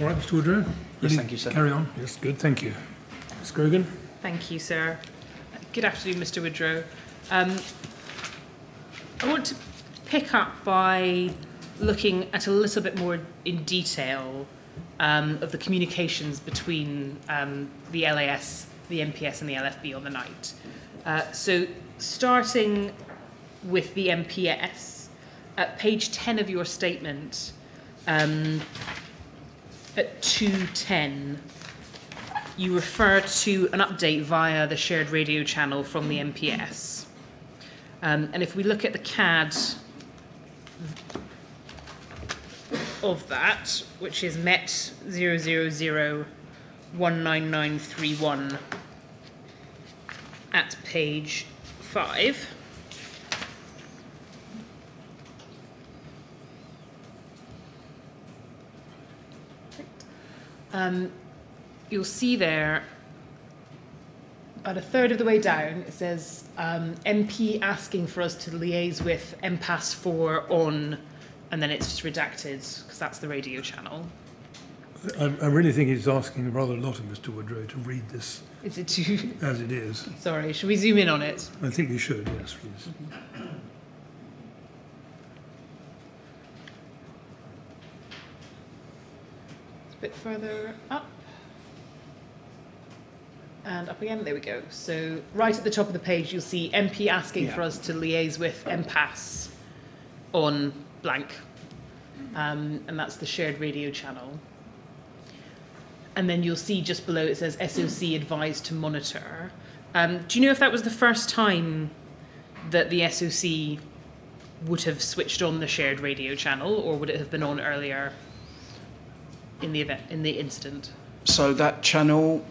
All right, Mr. Woodrow? Yes, thank you, sir. Carry on. Yes, good, thank you. Ms. Grogan? Thank you, sir. Good afternoon, Mr. Woodrow. I want to pick up by looking at a little bit more in detail of the communications between the LAS, the MPS and the LFB on the night. So starting with the MPS, at page 10 of your statement, at 2:10, you refer to an update via the shared radio channel from the MPS. And if we look at the CAD of that, which is MET 000-19931 at page 5, you'll see there, about a third of the way down, it says MP asking for us to liaise with MPS 4 on, and then it's just redacted because that's the radio channel. I really think he's asking rather a lot of Mr. Woodrow to read this Is it too? as it is. Sorry, should we zoom in on it? I think we should, yes, please. A bit further up. And up again, there we go. So right at the top of the page, you'll see MP asking for us to liaise with MPAS on blank. And that's the shared radio channel. And then you'll see just below it says SOC advised to monitor. Do you know if that was the first time that the SOC would have switched on the shared radio channel, or would it have been on earlier in the event, in the incident? So that channel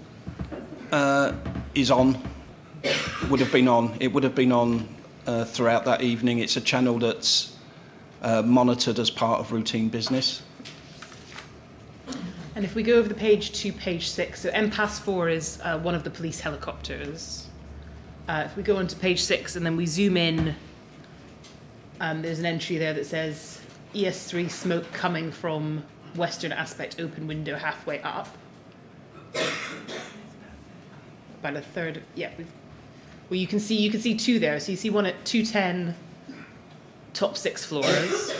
is on, would have been on. It would have been on throughout that evening. It's a channel that's monitored as part of routine business. And if we go over the page to page 6, so MPAS 4 is one of the police helicopters. If we go on to page 6 and then we zoom in, there's an entry there that says ES3 smoke coming from western aspect open window halfway up. About a third, yeah. Well, you can see two there. So you see one at 210, top 6 floors.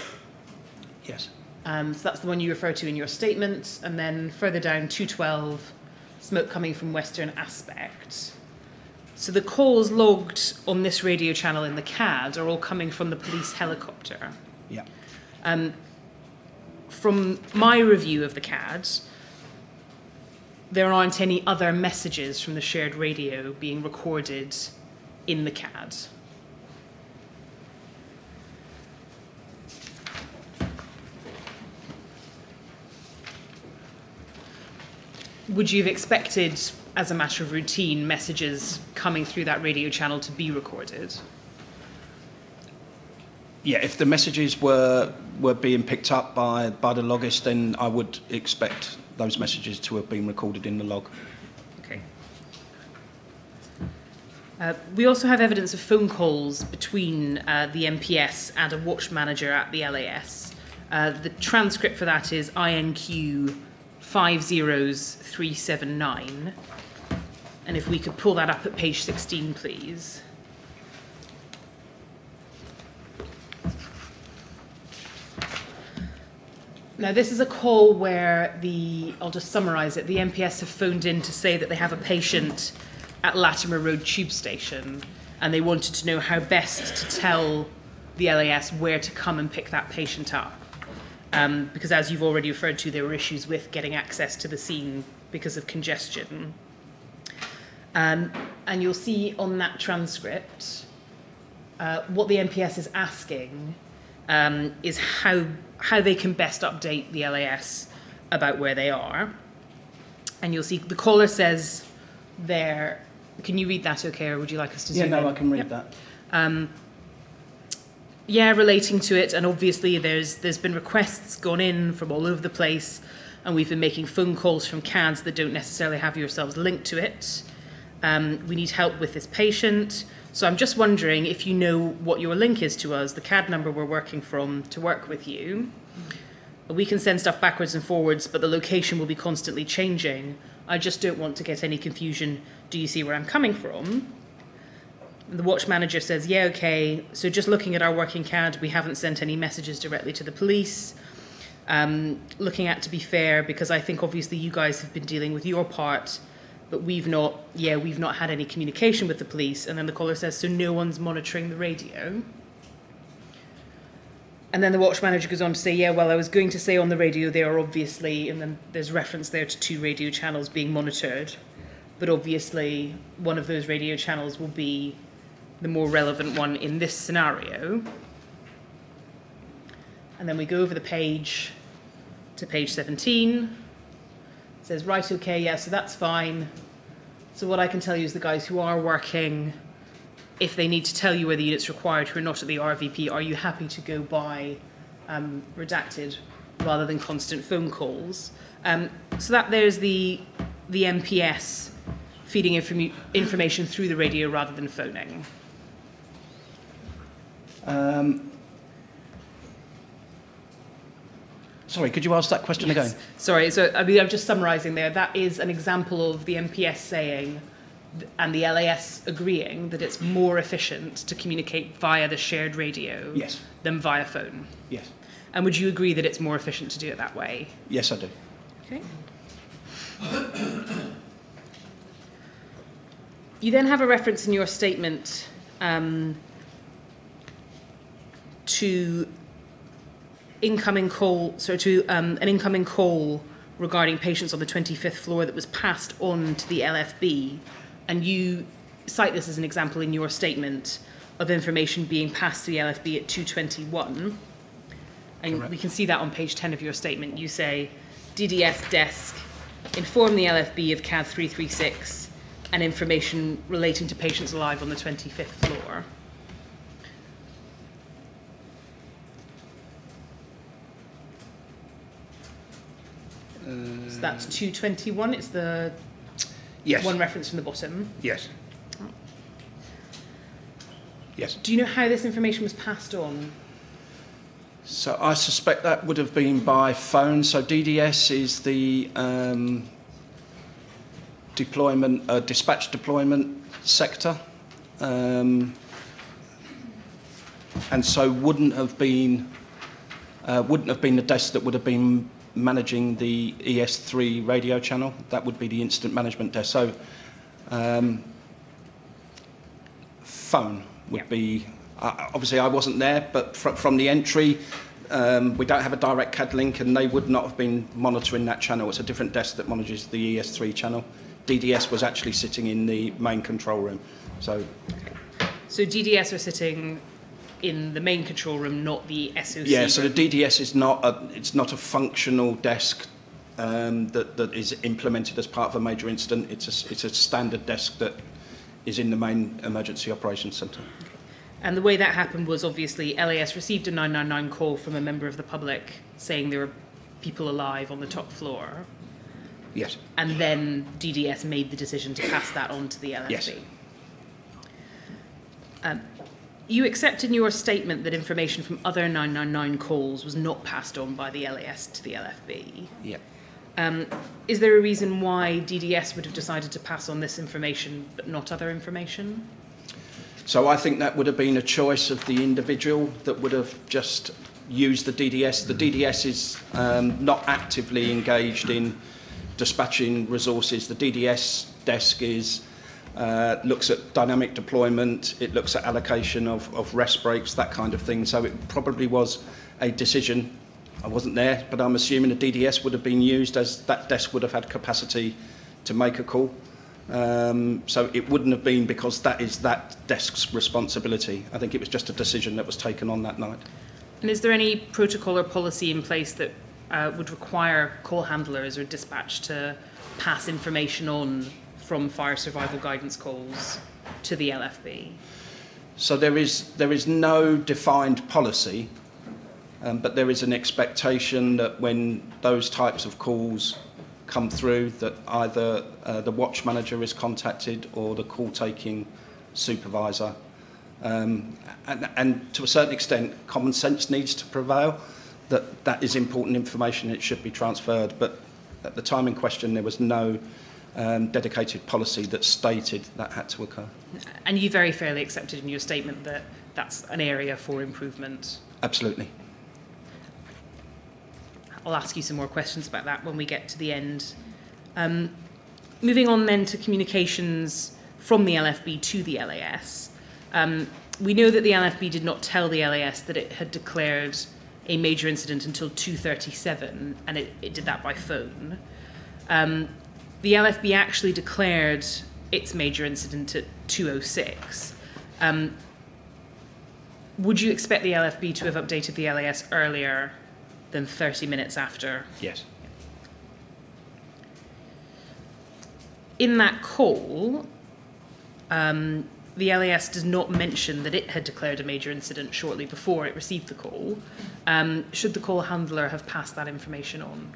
Yes. So that's the one you refer to in your statement. And then further down, 212, smoke coming from western aspect. So the calls logged on this radio channel in the CAD are all coming from the police helicopter. Yeah. From my review of the CAD, there aren't any other messages from the shared radio being recorded in the CAD. Would you have expected, as a matter of routine, messages coming through that radio channel to be recorded? Yeah, if the messages were being picked up by the loggist, then I would expect those messages to have been recorded in the log. Okay. We also have evidence of phone calls between the MPS and a watch manager at the LAS. The transcript for that is INQ 50379. And if we could pull that up at page 16, please. Now, this is a call where I'll just summarise it, the MPS have phoned in to say that they have a patient at Latimer Road Tube Station, and they wanted to know how best to tell the LAS where to come and pick that patient up. Because as you've already referred to, there were issues with getting access to the scene because of congestion. And you'll see on that transcript, what the MPS is asking is how they can best update the LAS about where they are. And you'll see the caller says there, can you read that okay, or would you like us to zoom in? Yeah, no, I can read that. Yeah, relating to it, and obviously there's been requests gone in from all over the place, and we've been making phone calls from CADs that don't necessarily have yourselves linked to it. We need help with this patient. So I'm just wondering if you know what your link is to us, the CAD number we're working from to work with you. We can send stuff backwards and forwards, but the location will be constantly changing. I just don't want to get any confusion. Do you see where I'm coming from? The watch manager says, yeah, okay. So just looking at our working CAD, we haven't sent any messages directly to the police. Looking at, to be fair, because I think obviously you guys have been dealing with your part, but we've not had any communication with the police. And then the caller says, so no one's monitoring the radio? And then the watch manager goes on to say, yeah, well, I was going to say on the radio they are obviously, and then there's reference there to 2 radio channels being monitored, but obviously one of those radio channels will be the more relevant one in this scenario. And then we go over the page to page 17. It says, right, okay, yeah, so that's fine. So what I can tell you is the guys who are working, if they need to tell you where the unit's required who are not at the RVP, are you happy to go by redacted rather than constant phone calls? So that there's the MPS feeding information through the radio rather than phoning. Sorry, could you ask that question again? Sorry, so I mean, I'm just summarising there. That is an example of the MPS saying and the LAS agreeing that it's more efficient to communicate via the shared radio Yes. than via phone. Yes. And would you agree that it's more efficient to do it that way? Yes, I do. Okay. You then have a reference in your statement to incoming call, an incoming call regarding patients on the 25th floor that was passed on to the LFB, and you cite this as an example in your statement of information being passed to the LFB at 2:21, and Correct. we can see that on page 10 of your statement. You say, DDS desk inform the LFB of CAD 336 and information relating to patients alive on the 25th floor. So that's 221. It's the Yes. one reference from the bottom. Yes. Yes. Do you know how this information was passed on? So I suspect that would have been by phone. So DDS is the dispatch deployment sector, and so wouldn't have been the desk that would have been managing the ES3 radio channel. That would be the incident management desk. So phone would be, obviously I wasn't there, but from the entry, we don't have a direct CAD link and they would not have been monitoring that channel. It's a different desk that monitors the ES3 channel. DDS was actually sitting in the main control room. So DDS are sitting in the main control room, not the SOC yeah, so room. the DDS is not a functional desk that is implemented as part of a major incident. It's a standard desk that is in the main emergency operations centre. And the way that happened was obviously LAS received a 999 call from a member of the public saying there were people alive on the top floor. Yes. And then DDS made the decision to pass that on to the LFB. Yes. You accept in your statement that information from other 999 calls was not passed on by the LAS to the LFB. Yeah. Is there a reason why DDS would have decided to pass on this information but not other information? So I think that would have been a choice of the individual that would have just used the DDS. The DDS is not actively engaged in dispatching resources. The DDS desk is looks at dynamic deployment, it looks at allocation of rest breaks, that kind of thing. So it probably was a decision. I wasn't there, but I'm assuming the DDS would have been used as that desk would have had capacity to make a call. So it wouldn't have been because that is that desk's responsibility. I think it was just a decision that was taken on that night. And is there any protocol or policy in place that would require call handlers or dispatch to pass information on from fire survival guidance calls to the LFB? So there is no defined policy, but there is an expectation that when those types of calls come through, that either the watch manager is contacted or the call-taking supervisor. And to a certain extent, common sense needs to prevail. that is important information, it should be transferred. But at the time in question, there was no dedicated policy that stated that had to occur. And you very fairly accepted in your statement that that's an area for improvement. Absolutely. I'll ask you some more questions about that when we get to the end. Moving on then to communications from the LFB to the LAS. We know that the LFB did not tell the LAS that it had declared a major incident until 2:37, and it did that by phone. The LFB actually declared its major incident at 2:06. Would you expect the LFB to have updated the LAS earlier than 30 minutes after? Yes. In that call, the LAS does not mention that it had declared a major incident shortly before it received the call. Should the call handler have passed that information on?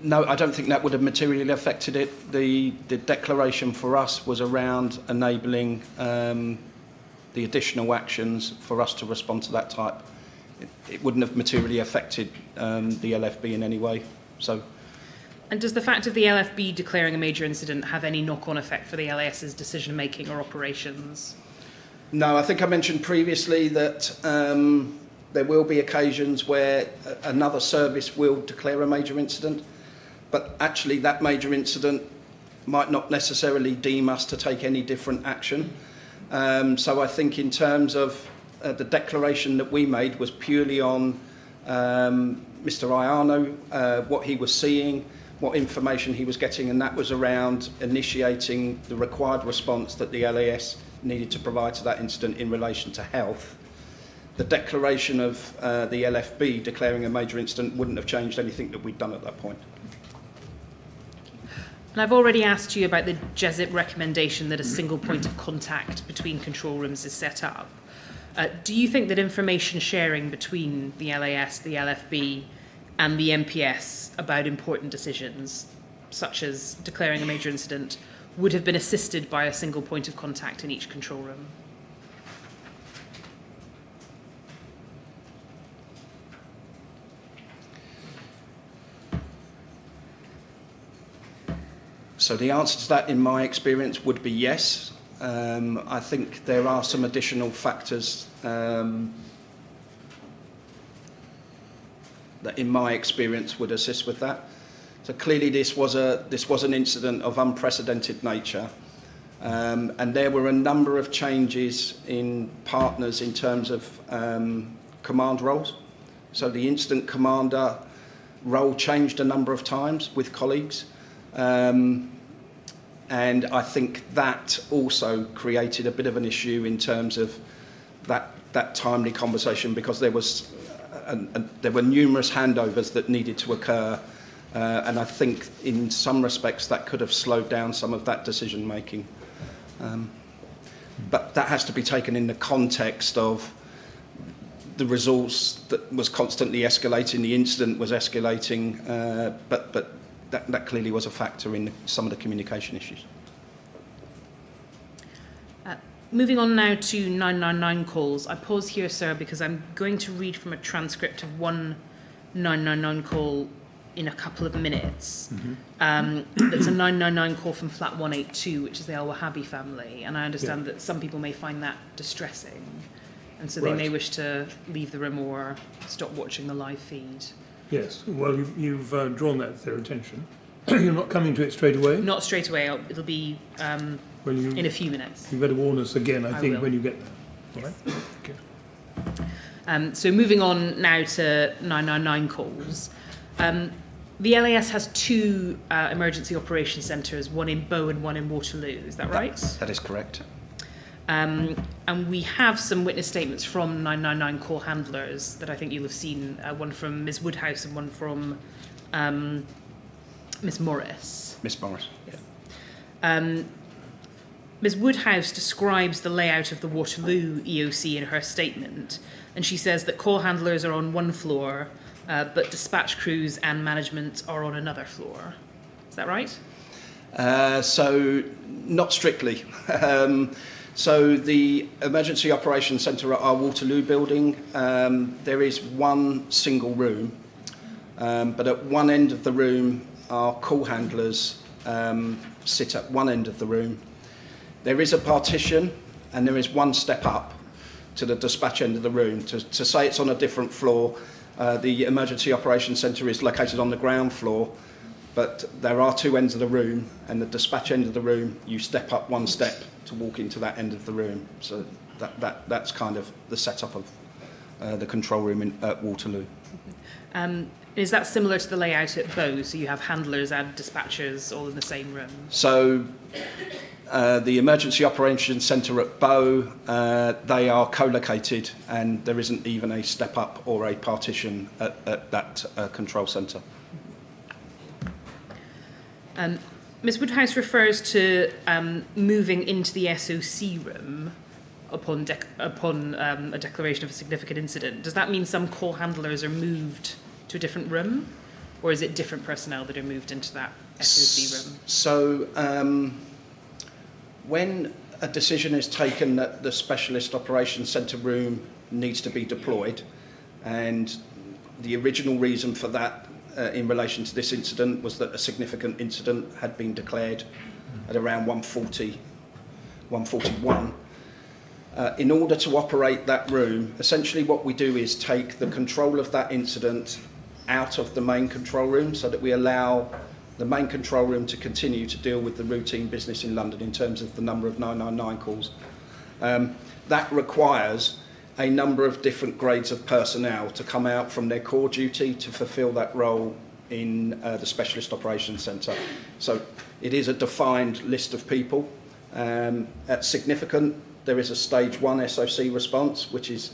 No, I don't think that would have materially affected it. The declaration for us was around enabling the additional actions for us to respond to that type. It wouldn't have materially affected the LFB in any way. So. And does the fact of the LFB declaring a major incident have any knock-on effect for the LAS's decision-making or operations? No, I think I mentioned previously that there will be occasions where another service will declare a major incident, but actually that major incident might not necessarily deem us to take any different action. So I think in terms of the declaration that we made was purely on Mr. Iano, what he was seeing, what information he was getting, and that was around initiating the required response that the LAS needed to provide to that incident in relation to health. The declaration of the LFB declaring a major incident wouldn't have changed anything that we'd done at that point. And I've already asked you about the GESIP recommendation that a single point of contact between control rooms is set up. Do you think that information sharing between the LAS, the LFB and the MPS about important decisions, such as declaring a major incident, would have been assisted by a single point of contact in each control room? So the answer to that, in my experience, would be yes. I think there are some additional factors that, in my experience, would assist with that. So clearly, this was an incident of unprecedented nature, and there were a number of changes in partners in terms of command roles. So the incident commander role changed a number of times with colleagues. And I think that also created a bit of an issue in terms of that timely conversation, because there were numerous handovers that needed to occur, and I think in some respects that could have slowed down some of that decision making. But that has to be taken in the context of the resource that was constantly escalating, the incident was escalating, but that clearly was a factor in some of the communication issues. Moving on now to 999 calls. I pause here, sir, because I'm going to read from a transcript of one 999 call in a couple of minutes. Mm-hmm. That's a 999 call from flat 182, which is the Al-Wahabi family, and I understand that some people may find that distressing, and so they may wish to leave the room or stop watching the live feed. Yes, well, you've drawn that to their attention. You're not coming to it straight away? Not straight away. It'll be in a few minutes. You better warn us again, I think, will. when you get there. Yes. All right? Okay. So moving on now to 999 calls. The LAS has two emergency operations centres, one in Bow and one in Waterloo. Is that right? That is correct. And we have some witness statements from 999 call handlers that I think you'll have seen, one from Ms. Woodhouse and one from Ms. Morris. Miss Morris. Yes. Ms. Woodhouse describes the layout of the Waterloo EOC in her statement, and she says that call handlers are on one floor, but dispatch crews and management are on another floor. Is that right? So, not strictly. So the Emergency Operations Centre at our Waterloo building, there is one single room, but at one end of the room, our call handlers sit at one end of the room. There is a partition and there is one step up to the dispatch end of the room. To say it's on a different floor, the Emergency Operations Centre is located on the ground floor, but there are two ends of the room, and the dispatch end of the room, you step up one step to walk into that end of the room. So that's kind of the setup of the control room at Waterloo. Is that similar to the layout at Bow? So you have handlers and dispatchers all in the same room? So the Emergency Operations Centre at Bow, they are co-located, and there isn't even a step up or a partition at that control centre. Ms Woodhouse refers to moving into the SOC room upon a declaration of a significant incident. Does that mean some call handlers are moved to a different room, or is it different personnel that are moved into that SOC room? So when a decision is taken that the Specialist Operations Centre room needs to be deployed, and the original reason for that in relation to this incident was that a significant incident had been declared at around 1:40, 1:41. In order to operate that room, essentially what we do is take the control of that incident out of the main control room so that we allow the main control room to continue to deal with the routine business in London in terms of the number of 999 calls. That requires a number of different grades of personnel to come out from their core duty to fulfil that role in the Specialist Operations Centre. So it is a defined list of people. At significant, there is a stage 1 SOC response, which is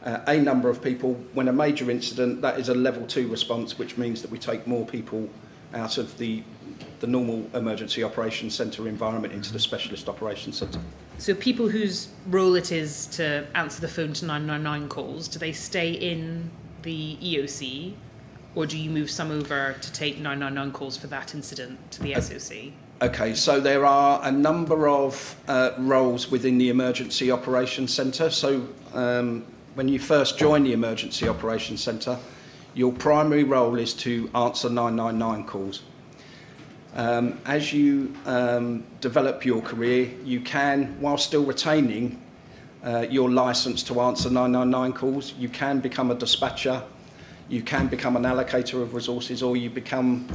a number of people. When a major incident, that is a level 2 response, which means that we take more people out of the normal Emergency Operations Centre environment into the Specialist Operations Centre. So people whose role it is to answer the phone to 999 calls, do they stay in the EOC, or do you move some over to take 999 calls for that incident to the SOC? Okay, so there are a number of roles within the Emergency Operations Centre. So when you first join the Emergency Operations Centre, your primary role is to answer 999 calls. As you develop your career, you can, while still retaining your licence to answer 999 calls, you can become a dispatcher, you can become an allocator of resources, or you become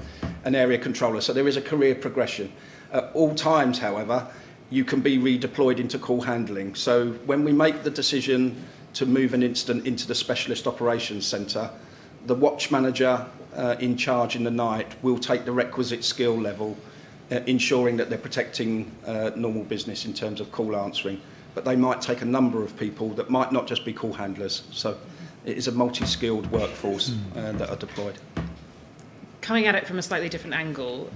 an area controller. So there is a career progression. At all times, however, you can be redeployed into call handling. So when we make the decision to move an incident into the Specialist Operations Centre, the watch manager in charge in the night will take the requisite skill level, ensuring that they're protecting normal business in terms of call answering. But they might take a number of people that might not just be call handlers. So it is a multi-skilled workforce that are deployed. Coming at it from a slightly different angle,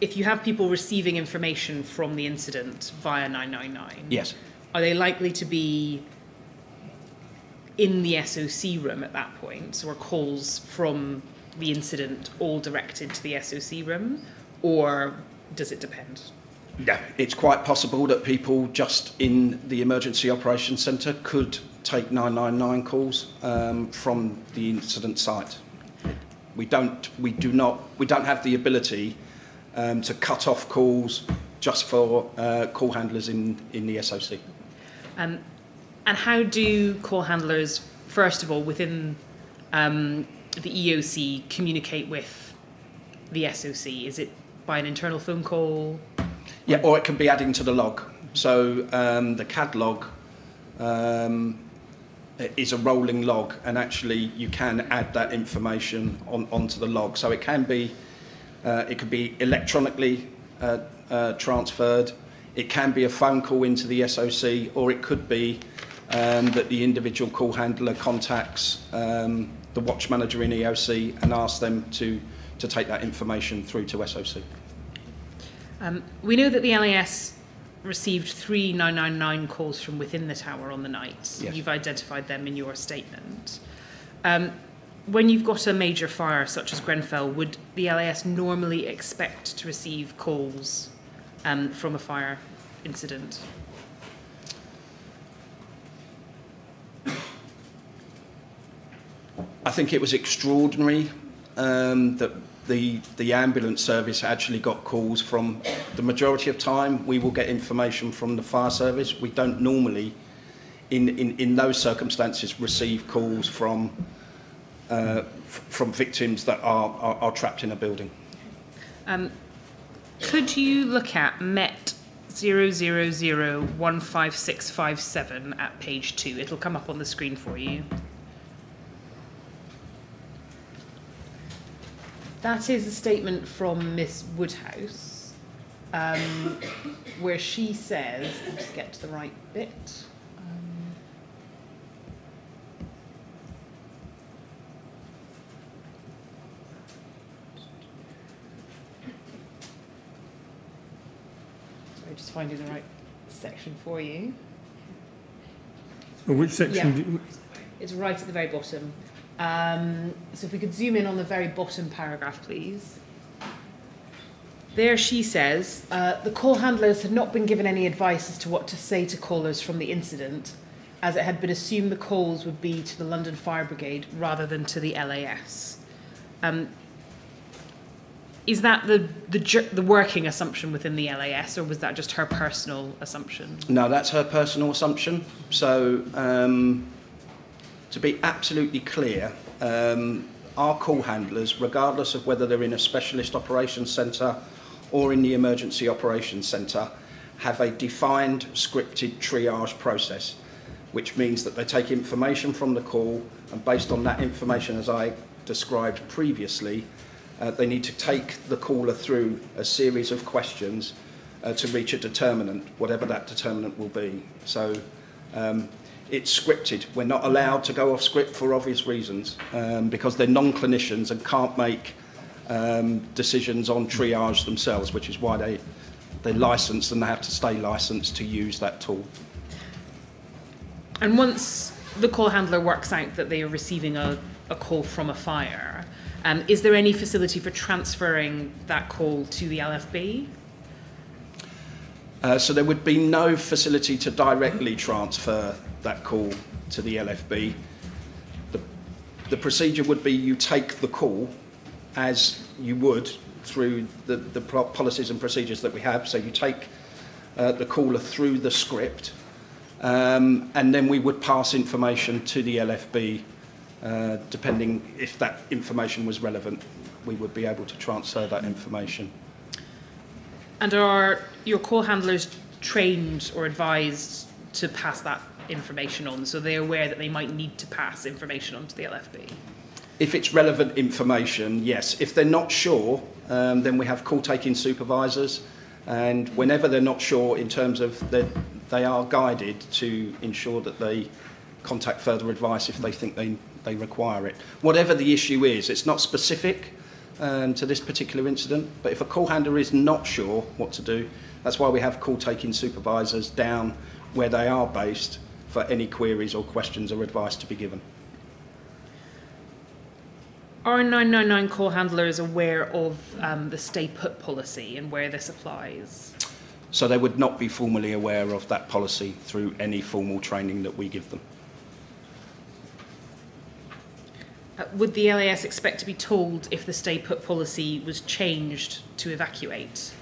if you have people receiving information from the incident via 999, yes, are they likely to be in the SOC room at that point, so are calls from the incident all directed to the SOC room, or does it depend? Yeah, it's quite possible that people just in the Emergency Operations Centre could take 999 calls from the incident site. We don't have the ability to cut off calls just for call handlers in the SOC. And how do call handlers, first of all, within the EOC, communicate with the SOC? Is it by an internal phone call? Yeah, or it can be adding to the log. So the CAD log is a rolling log, and actually you can add that information onto the log. So it can be electronically transferred. It can be a phone call into the SOC, or it could be that the individual call handler contacts the watch manager in EOC and asks them to take that information through to SOC. We know that the LAS received 3 999 calls from within the tower on the night. Yes. You've identified them in your statement. When you've got a major fire such as Grenfell, would the LAS normally expect to receive calls from a fire incident? I think it was extraordinary that the ambulance service actually got calls from, the majority of time we will get information from the fire service. We don't normally, in those circumstances, receive calls from victims that are trapped in a building. Could you look at MET 000-15657 at page 2? It'll come up on the screen for you. That is a statement from Miss Woodhouse, where she says, I'll just get to the right bit. Sorry, just finding the right section for you. Well, which section? Yeah. It's right at the very bottom. So if we could zoom in on the very bottom paragraph, please. There she says, the call handlers had not been given any advice as to what to say to callers from the incident, as it had been assumed the calls would be to the London Fire Brigade rather than to the LAS. Is that the working assumption within the LAS, or was that just her personal assumption? No, that's her personal assumption. So, to be absolutely clear, our call handlers, regardless of whether they're in a specialist operations centre or in the emergency operations centre, have a defined scripted triage process, which means that they take information from the call, and based on that information, as I described previously, they need to take the caller through a series of questions to reach a determinant, whatever that determinant will be. So it's scripted. We're not allowed to go off script for obvious reasons, because they're non-clinicians and can't make decisions on triage themselves, which is why they're licensed and they have to stay licensed to use that tool. And once the call handler works out that they are receiving a call from a fire, is there any facility for transferring that call to the LFB? So there would be no facility to directly transfer that call to the LFB. The procedure would be you take the call as you would through the policies and procedures that we have. So you take the caller through the script, and then we would pass information to the LFB, depending if that information was relevant. We would be able to transfer that information. And are your call handlers trained or advised to pass that information on, so they're aware that they might need to pass information on to the LFB? If it's relevant information, yes. If they're not sure, then we have call-taking supervisors, and whenever they're not sure in terms of they are guided to ensure that they contact further advice if they think they require it. Whatever the issue is, it's not specific to this particular incident, but if a call handler is not sure what to do, that's why we have call-taking supervisors down where they are based for any queries or questions or advice to be given. Are 999 call handlers aware of the stay put policy and where this applies? So they would not be formally aware of that policy through any formal training that we give them. Would the LAS expect to be told if the stay put policy was changed to evacuate?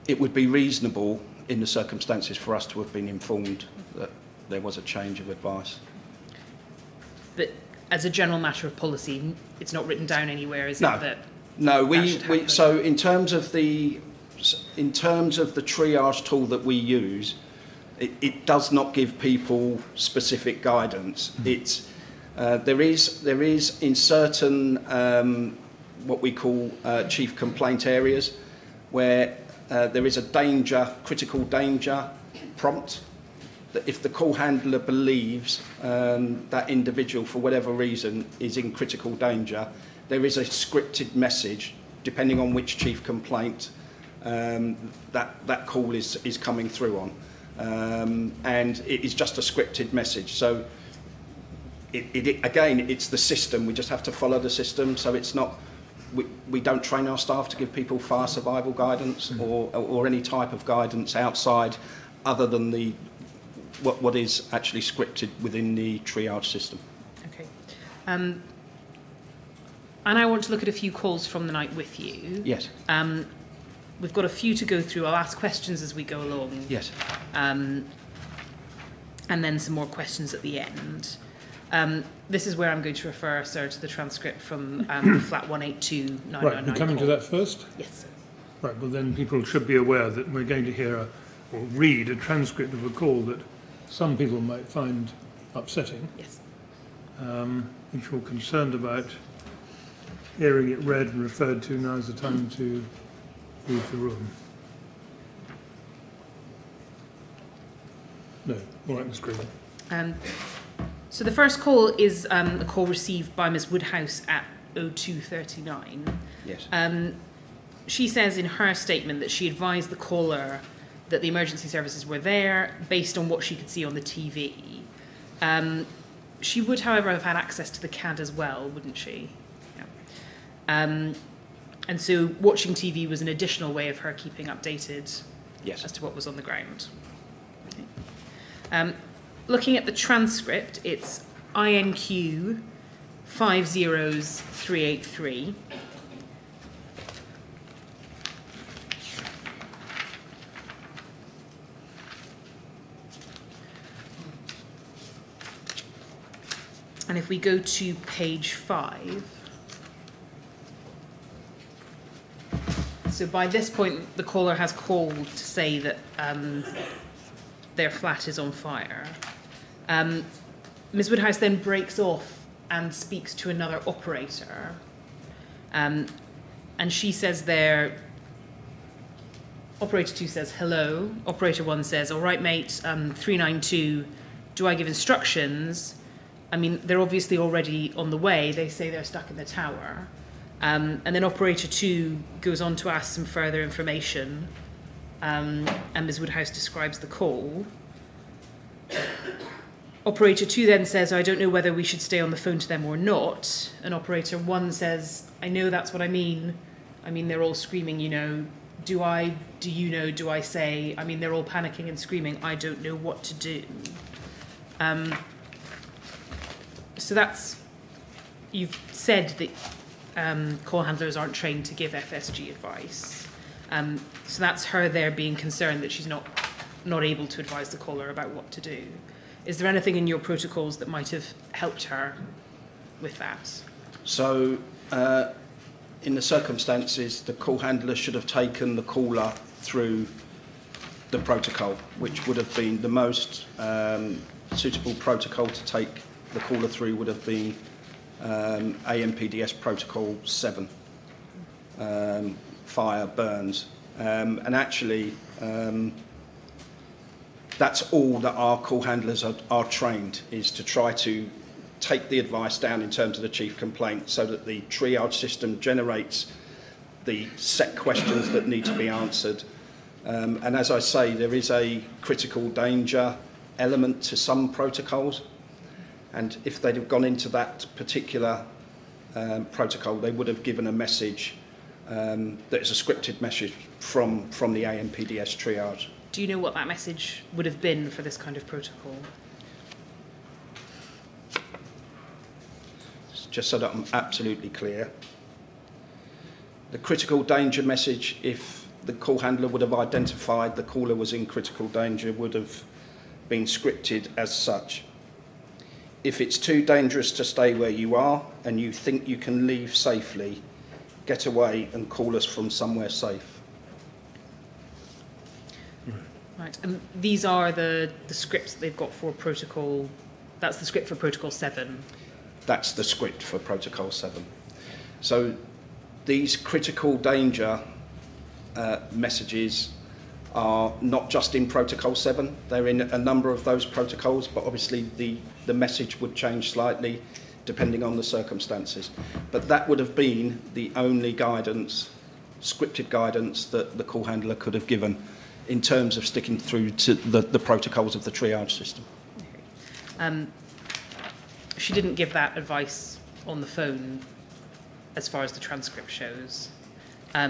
It would be reasonable in the circumstances for us to have been informed that there was a change of advice. But as a general matter of policy, it's not written down anywhere, is it? That no. We so in terms of the triage tool that we use, it does not give people specific guidance. It's there is in certain what we call chief complaint areas where there is a critical danger prompt that if the call handler believes that individual for whatever reason is in critical danger, there is a scripted message depending on which chief complaint that call is coming through on, and it is just a scripted message. So again, it's the system. We just have to follow the system. So it's not we don't train our staff to give people fire survival guidance or any type of guidance outside other than what is actually scripted within the triage system. Okay. And I want to look at a few calls from the night with you. Yes. We've got a few to go through. I'll ask questions as we go along. Yes. And then some more questions at the end. This is where I'm going to refer, sir, to the transcript from flat 182-999. Right, we're coming to that first? Yes. Right, well then people should be aware that we're going to hear or read a transcript of a call that some people might find upsetting. Yes. If you're concerned about hearing it read and referred to, now's the time to leave the room. No, all right, Ms. Green. So the first call is a call received by Ms. Woodhouse at 02:39. Yes. She says in her statement that she advised the caller that the emergency services were there based on what she could see on the TV. She would, however, have had access to the CAD as well, wouldn't she? Yeah. And so watching TV was an additional way of her keeping updated Yes. as to what was on the ground. Okay. Looking at the transcript, it's INQ 50383. And if we go to page 5, so by this point the caller has called to say that their flat is on fire. Ms. Woodhouse then breaks off and speaks to another operator. And she says there, operator 2 says, hello. Operator 1 says, all right, mate, 392, do I give instructions? I mean, they're obviously already on the way. They say they're stuck in the tower. And then operator 2 goes on to ask some further information. And Ms. Woodhouse describes the call. Operator 2 then says, I don't know whether we should stay on the phone to them or not. And operator 1 says, I know that's what I mean. I mean, they're all screaming, you know, do you know, do I say? I mean, they're all panicking and screaming, I don't know what to do. So that's, you've said that call handlers aren't trained to give FSG advice. So that's her there being concerned that she's not able to advise the caller about what to do. Is there anything in your protocols that might have helped her with that? So, in the circumstances, the call handler should have taken the caller through the protocol, which would have been the most suitable protocol to take the caller through would have been AMPDS Protocol 7, fire, burns. And actually, that's all that our call handlers are trained, is to try to take the advice down in terms of the chief complaint so that the triage system generates the set questions that need to be answered. And as I say, there is a critical danger element to some protocols. And if they'd have gone into that particular protocol, they would have given a message that is a scripted message from the AMPDS triage. Do you know what that message would have been for this kind of protocol? Just so that I'm absolutely clear. The critical danger message, if the call handler would have identified the caller was in critical danger, would have been scripted as such. If it's too dangerous to stay where you are and you think you can leave safely, get away and call us from somewhere safe. Right, and these are the scripts that they've got for protocol, that's the script for protocol 7. That's the script for protocol 7. So these critical danger messages are not just in protocol 7, they're in a number of those protocols, but obviously the message would change slightly depending on the circumstances. But that would have been the only guidance, scripted guidance, that the call handler could have given in terms of sticking through to the protocols of the triage system. She didn't give that advice on the phone as far as the transcript shows.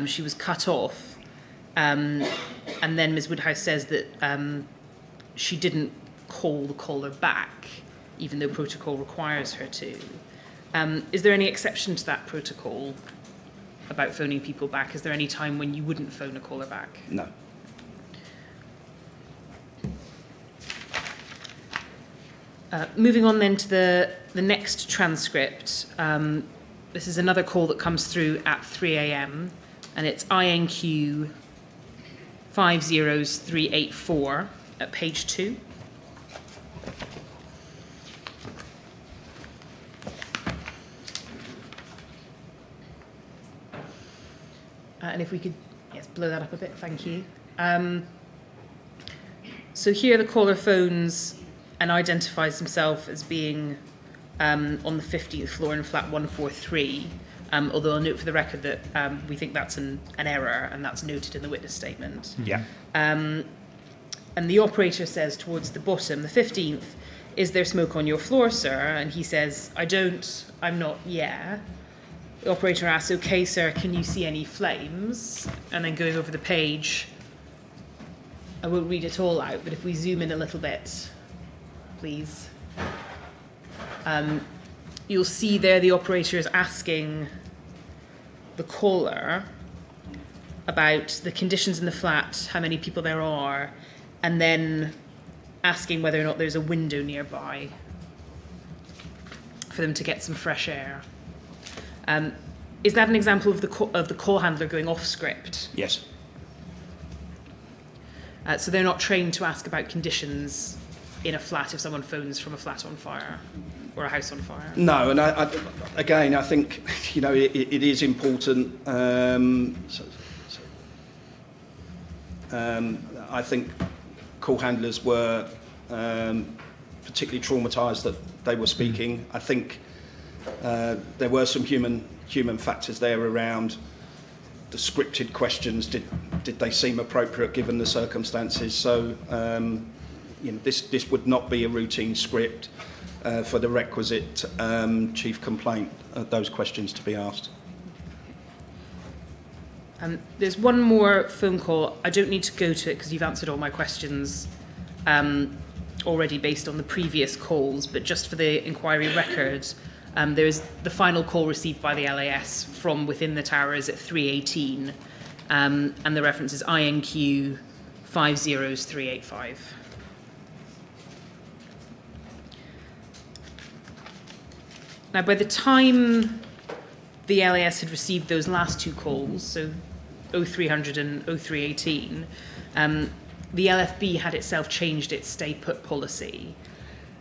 She was cut off, and then Ms. Woodhouse says that she didn't call the caller back, even though protocol requires her to. Is there any exception to that protocol about phoning people back? Is there any time when you wouldn't phone a caller back? No. Moving on then to the next transcript. This is another call that comes through at 3 a.m. and it's INQ 50384 at page 2. And if we could, yes, blow that up a bit, thank you. So here the caller phones and identifies himself as being on the 15th floor in flat 143, although I'll note for the record that we think that's an error, and that's noted in the witness statement. Yeah. And the operator says towards the bottom, the 15th, "Is there smoke on your floor, sir?" And he says, "I don't, I'm not, yeah." The operator asks, "Okay, sir, can you see any flames?" And then going over the page, I won't read it all out, but if we zoom in a little bit, please. You'll see there the operator is asking the caller about the conditions in the flat, how many people there are, and then asking whether or not there's a window nearby for them to get some fresh air. Is that an example of the call handler going off script? Yes. So they're not trained to ask about conditions in a flat if someone phones from a flat on fire or a house on fire? No, and again, I think it is important. I think call handlers were particularly traumatised that they were speaking. I think there were some human factors there around the scripted questions. Did they seem appropriate given the circumstances? So this would not be a routine script for the requisite chief complaint. Those questions to be asked. There's one more phone call. I don't need to go to it because you've answered all my questions already based on the previous calls, but just for the inquiry record, there is the final call received by the LAS from within the towers at 3:18, and the reference is INQ 50385. Now, by the time the LAS had received those last two calls, so 0300 and 0318, the LFB had itself changed its stay put policy.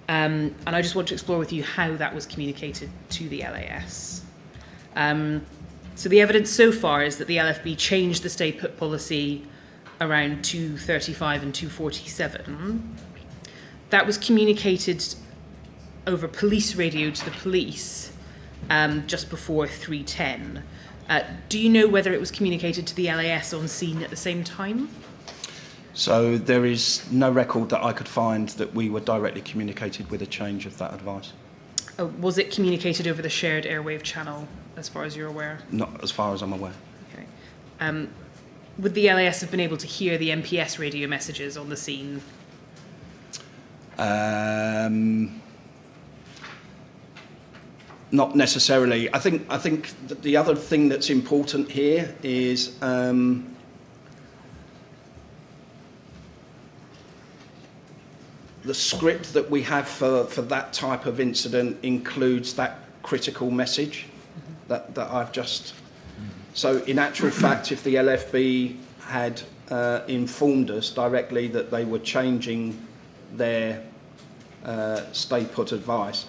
And I just want to explore with you how that was communicated to the LAS. So the evidence so far is that the LFB changed the stay put policy around 2:35 and 2:47. That was communicated over police radio to the police just before 3:10. Do you know whether it was communicated to the LAS on scene at the same time? So there is no record that I could find that we were directly communicated with a change of that advice. Was it communicated over the shared airwave channel, as far as you're aware? Not as far as I'm aware. Okay. Would the LAS have been able to hear the MPS radio messages on the scene? Not necessarily. I think that the other thing that's important here is the script that we have for that type of incident includes that critical message that I've just... So in actual fact, if the LFB had informed us directly that they were changing their stay put advice,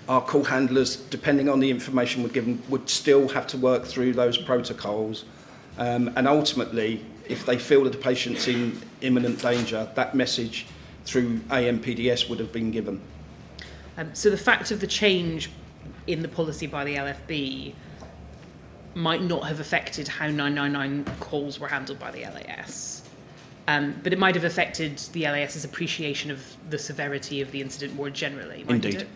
our call handlers, depending on the information we're given, would still have to work through those protocols. And ultimately, if they feel that the patient's in imminent danger, that message through AMPDS would have been given. So the fact of the change in the policy by the LFB might not have affected how 999 calls were handled by the LAS. But it might have affected the LAS's appreciation of the severity of the incident more generally, mightn't Indeed. it?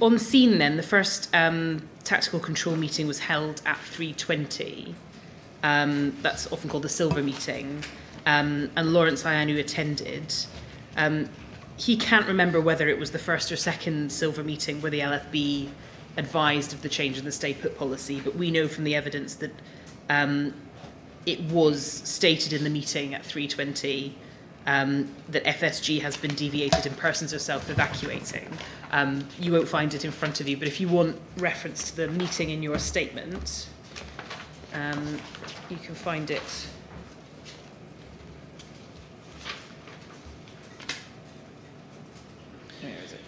On scene then, the first tactical control meeting was held at 3:20. That's often called the silver meeting. And Lawrence Ianu attended. He can't remember whether it was the first or second silver meeting where the LFB advised of the change in the stay put policy, but we know from the evidence that it was stated in the meeting at 3:20 that FSG has been deviated and persons are self-evacuating. You won't find it in front of you, but if you want reference to the meeting in your statement, you can find it. Where is it?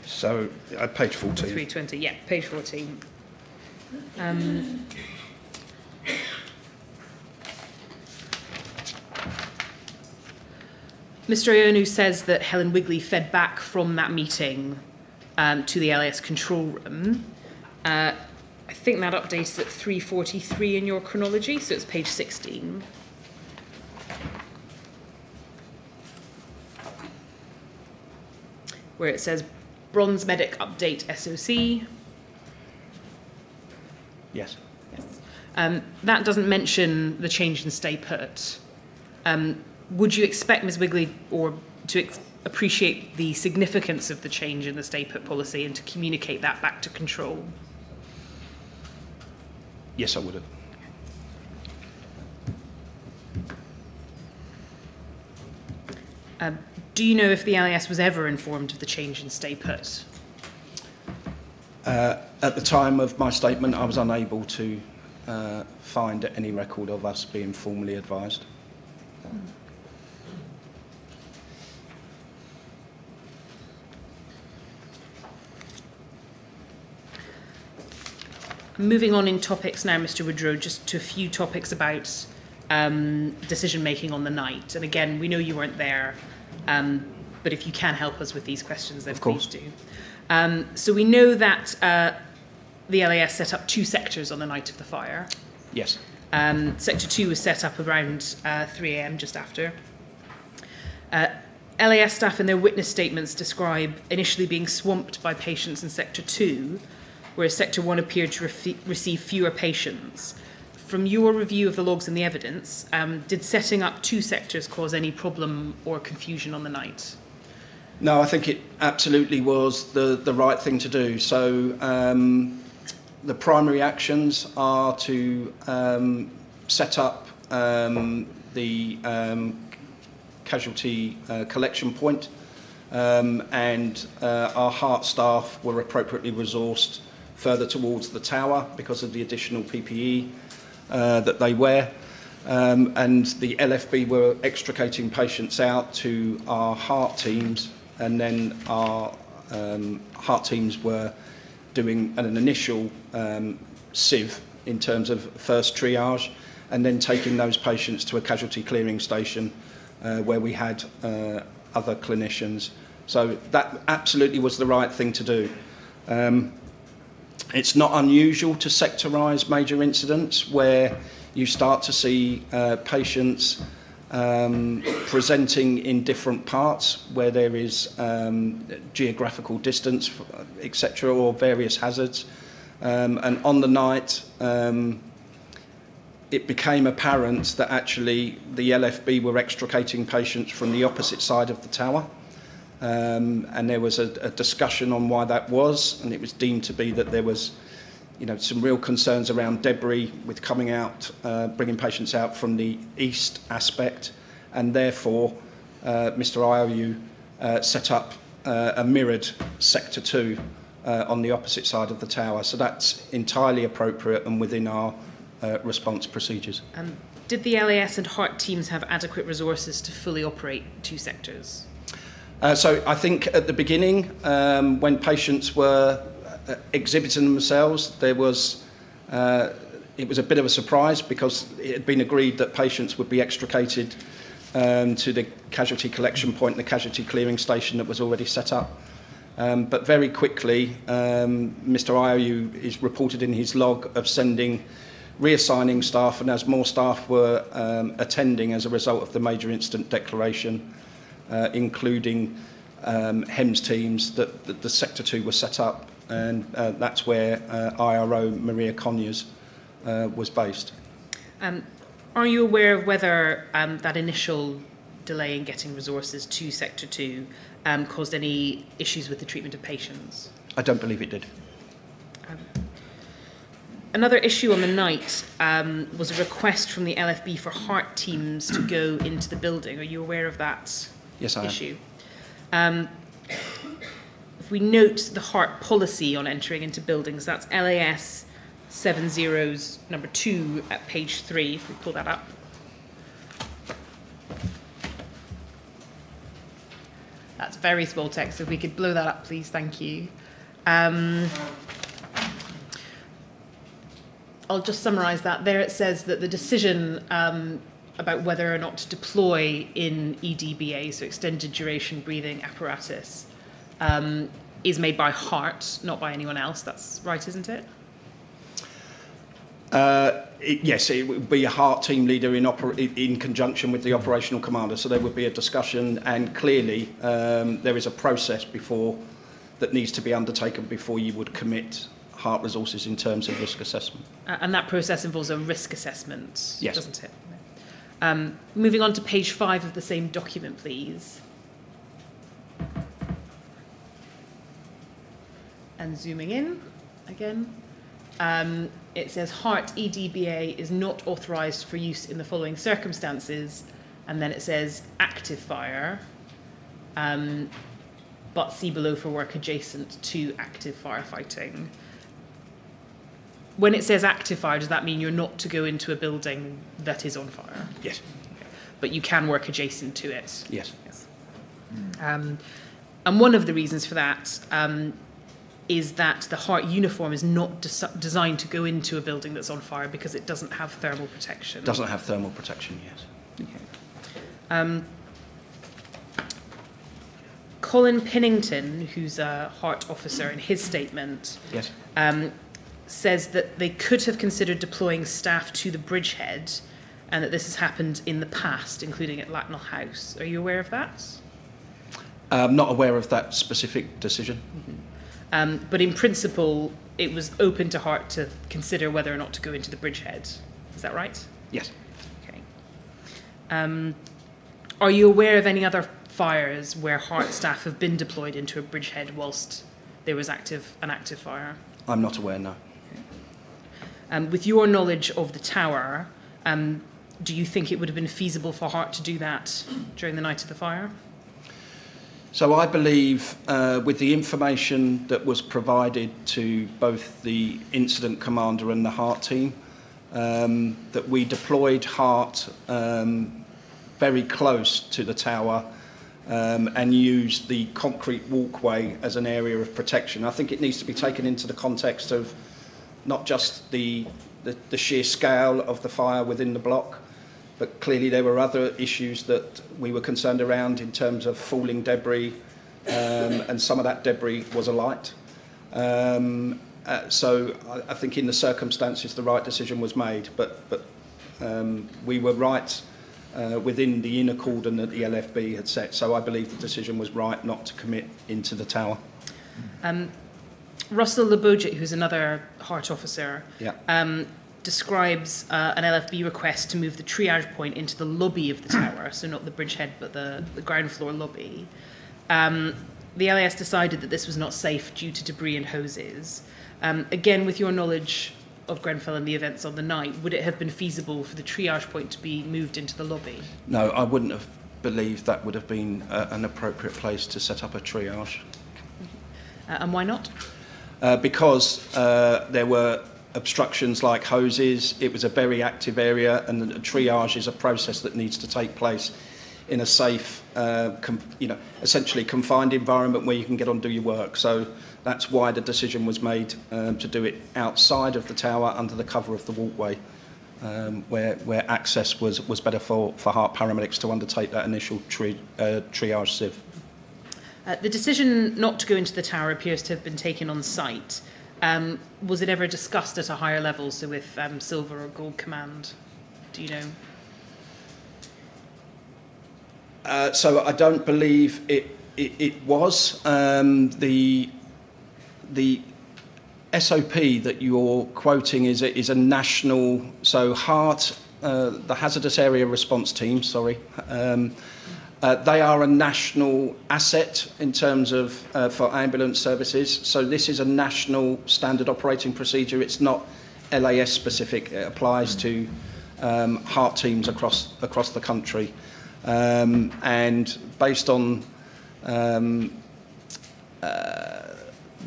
So, page 14. 3:20, yeah, page 14. Mr. Ionu says that Helen Wigley fed back from that meeting to the LAS control room. I think that updates at 3:43 in your chronology, so it's page 16. Where it says Bronze Medic Update SOC. Yes. Yes. That doesn't mention the change in stay put. Would you expect Ms. Wigley to appreciate the significance of the change in the stay put policy and to communicate that back to control? Yes, I would have. Do you know if the LAS was ever informed of the change in stay put? At the time of my statement, I was unable to find any record of us being formally advised. Moving on in topics now, Mr. Woodrow, just to a few topics about decision making on the night. And again, we know you weren't there, but if you can help us with these questions, then please do. So we know that the LAS set up 2 sectors on the night of the fire. Yes. Sector 2 was set up around 3 a.m, just after. LAS staff in their witness statements describe initially being swamped by patients in Sector 2, whereas Sector 1 appeared to receive fewer patients. From your review of the logs and the evidence, did setting up 2 sectors cause any problem or confusion on the night? No, I think it absolutely was the right thing to do. So the primary actions are to set up the casualty collection point, and our heart staff were appropriately resourced further towards the tower because of the additional PPE that they wear. And the LFB were extricating patients out to our heart teams, and then our heart teams were doing an initial sieve in terms of first triage, and then taking those patients to a casualty clearing station where we had other clinicians. So that absolutely was the right thing to do. It's not unusual to sectorise major incidents where you start to see patients presenting in different parts where there is geographical distance, etc., or various hazards. And on the night, it became apparent that actually the LFB were extricating patients from the opposite side of the tower. And there was a discussion on why that was, and it was deemed to be that there was, some real concerns around debris with coming out, bringing patients out from the east aspect, and therefore Mr. Ionu set up a mirrored Sector 2 on the opposite side of the tower. So that's entirely appropriate and within our response procedures. Did the LAS and heart teams have adequate resources to fully operate 2 sectors? So I think at the beginning, when patients were exhibiting themselves, it was a bit of a surprise because it had been agreed that patients would be extricated to the casualty collection point, the casualty clearing station that was already set up. But very quickly, Mr. Ionu is reported in his log of reassigning staff, and as more staff were attending as a result of the major incident declaration, including HEMS teams, that the Sector 2 was set up and that's where IRO Maria Conyers was based. Are you aware of whether that initial delay in getting resources to Sector 2 caused any issues with the treatment of patients? I don't believe it did. Another issue on the night was a request from the LFB for heart teams to go into the building. Are you aware of that Yes, I issue? If we note the heart policy on entering into buildings, that's LAS 70's number 2 at page 3, if we pull that up. That's very small text. If we could blow that up, please, thank you. I'll just summarise that. There it says that the decision about whether or not to deploy in EDBA, so extended duration breathing apparatus, is made by heart, not by anyone else. That's right, isn't it? Yes, it would be a heart team leader in conjunction with the operational commander. So there would be a discussion, and clearly there is a process that needs to be undertaken before you would commit heart resources in terms of risk assessment. And that process involves a risk assessment, yes, doesn't it? Moving on to page 5 of the same document, please. And zooming in again. It says heart EDBA is not authorised for use in the following circumstances, and then it says active fire, but see below for work adjacent to active firefighting. When it says active fire, does that mean you're not to go into a building that is on fire? Yes. Okay. But you can work adjacent to it? Yes. Yes. And one of the reasons for that is that the heart uniform is not designed to go into a building that's on fire because it doesn't have thermal protection. Doesn't have thermal protection, yes. Okay. Colin Pinnington, who's a heart officer, in his statement, yes, says that they could have considered deploying staff to the bridgehead and that this has happened in the past, including at Lacknell House. Are you aware of that? I'm not aware of that specific decision. Mm-hmm. But in principle, it was open to heart to consider whether or not to go into the bridgehead. Is that right? Yes. Okay. Are you aware of any other fires where heart staff have been deployed into a bridgehead whilst there was an active fire? I'm not aware, no. With your knowledge of the tower, do you think it would have been feasible for heart to do that during the night of the fire? So I believe with the information that was provided to both the incident commander and the heart team, that we deployed heart very close to the tower and used the concrete walkway as an area of protection. I think it needs to be taken into the context of not just the sheer scale of the fire within the block, but clearly there were other issues that we were concerned around in terms of falling debris, and some of that debris was alight. So I think in the circumstances the right decision was made, but we were right within the inner cordon that the LFB had set. So I believe the decision was right not to commit into the tower. Russell Lebojit, who's another heart officer, yeah, describes an LFB request to move the triage point into the lobby of the tower, so not the bridgehead but the ground floor lobby. The LAS decided that this was not safe due to debris and hoses. Again, with your knowledge of Grenfell and the events on the night, would it have been feasible for the triage point to be moved into the lobby? No, I wouldn't have believed that would have been an appropriate place to set up a triage. And why not? Because there were obstructions like hoses. It was a very active area, and the triage is a process that needs to take place in a safe, essentially confined environment where you can get on and do your work. So that's why the decision was made to do it outside of the tower under the cover of the walkway, where access was better for heart paramedics to undertake that initial triage sieve. The decision not to go into the tower appears to have been taken on site. Was it ever discussed at a higher level, so with Silver or Gold Command? Do you know? So I don't believe it was. The SOP that you're quoting is a national, so HART, the Hazardous Area Response Team, sorry, they are a national asset in terms of for ambulance services. So this is a national standard operating procedure. It's not LAS specific. It applies to HART teams across the country. And based on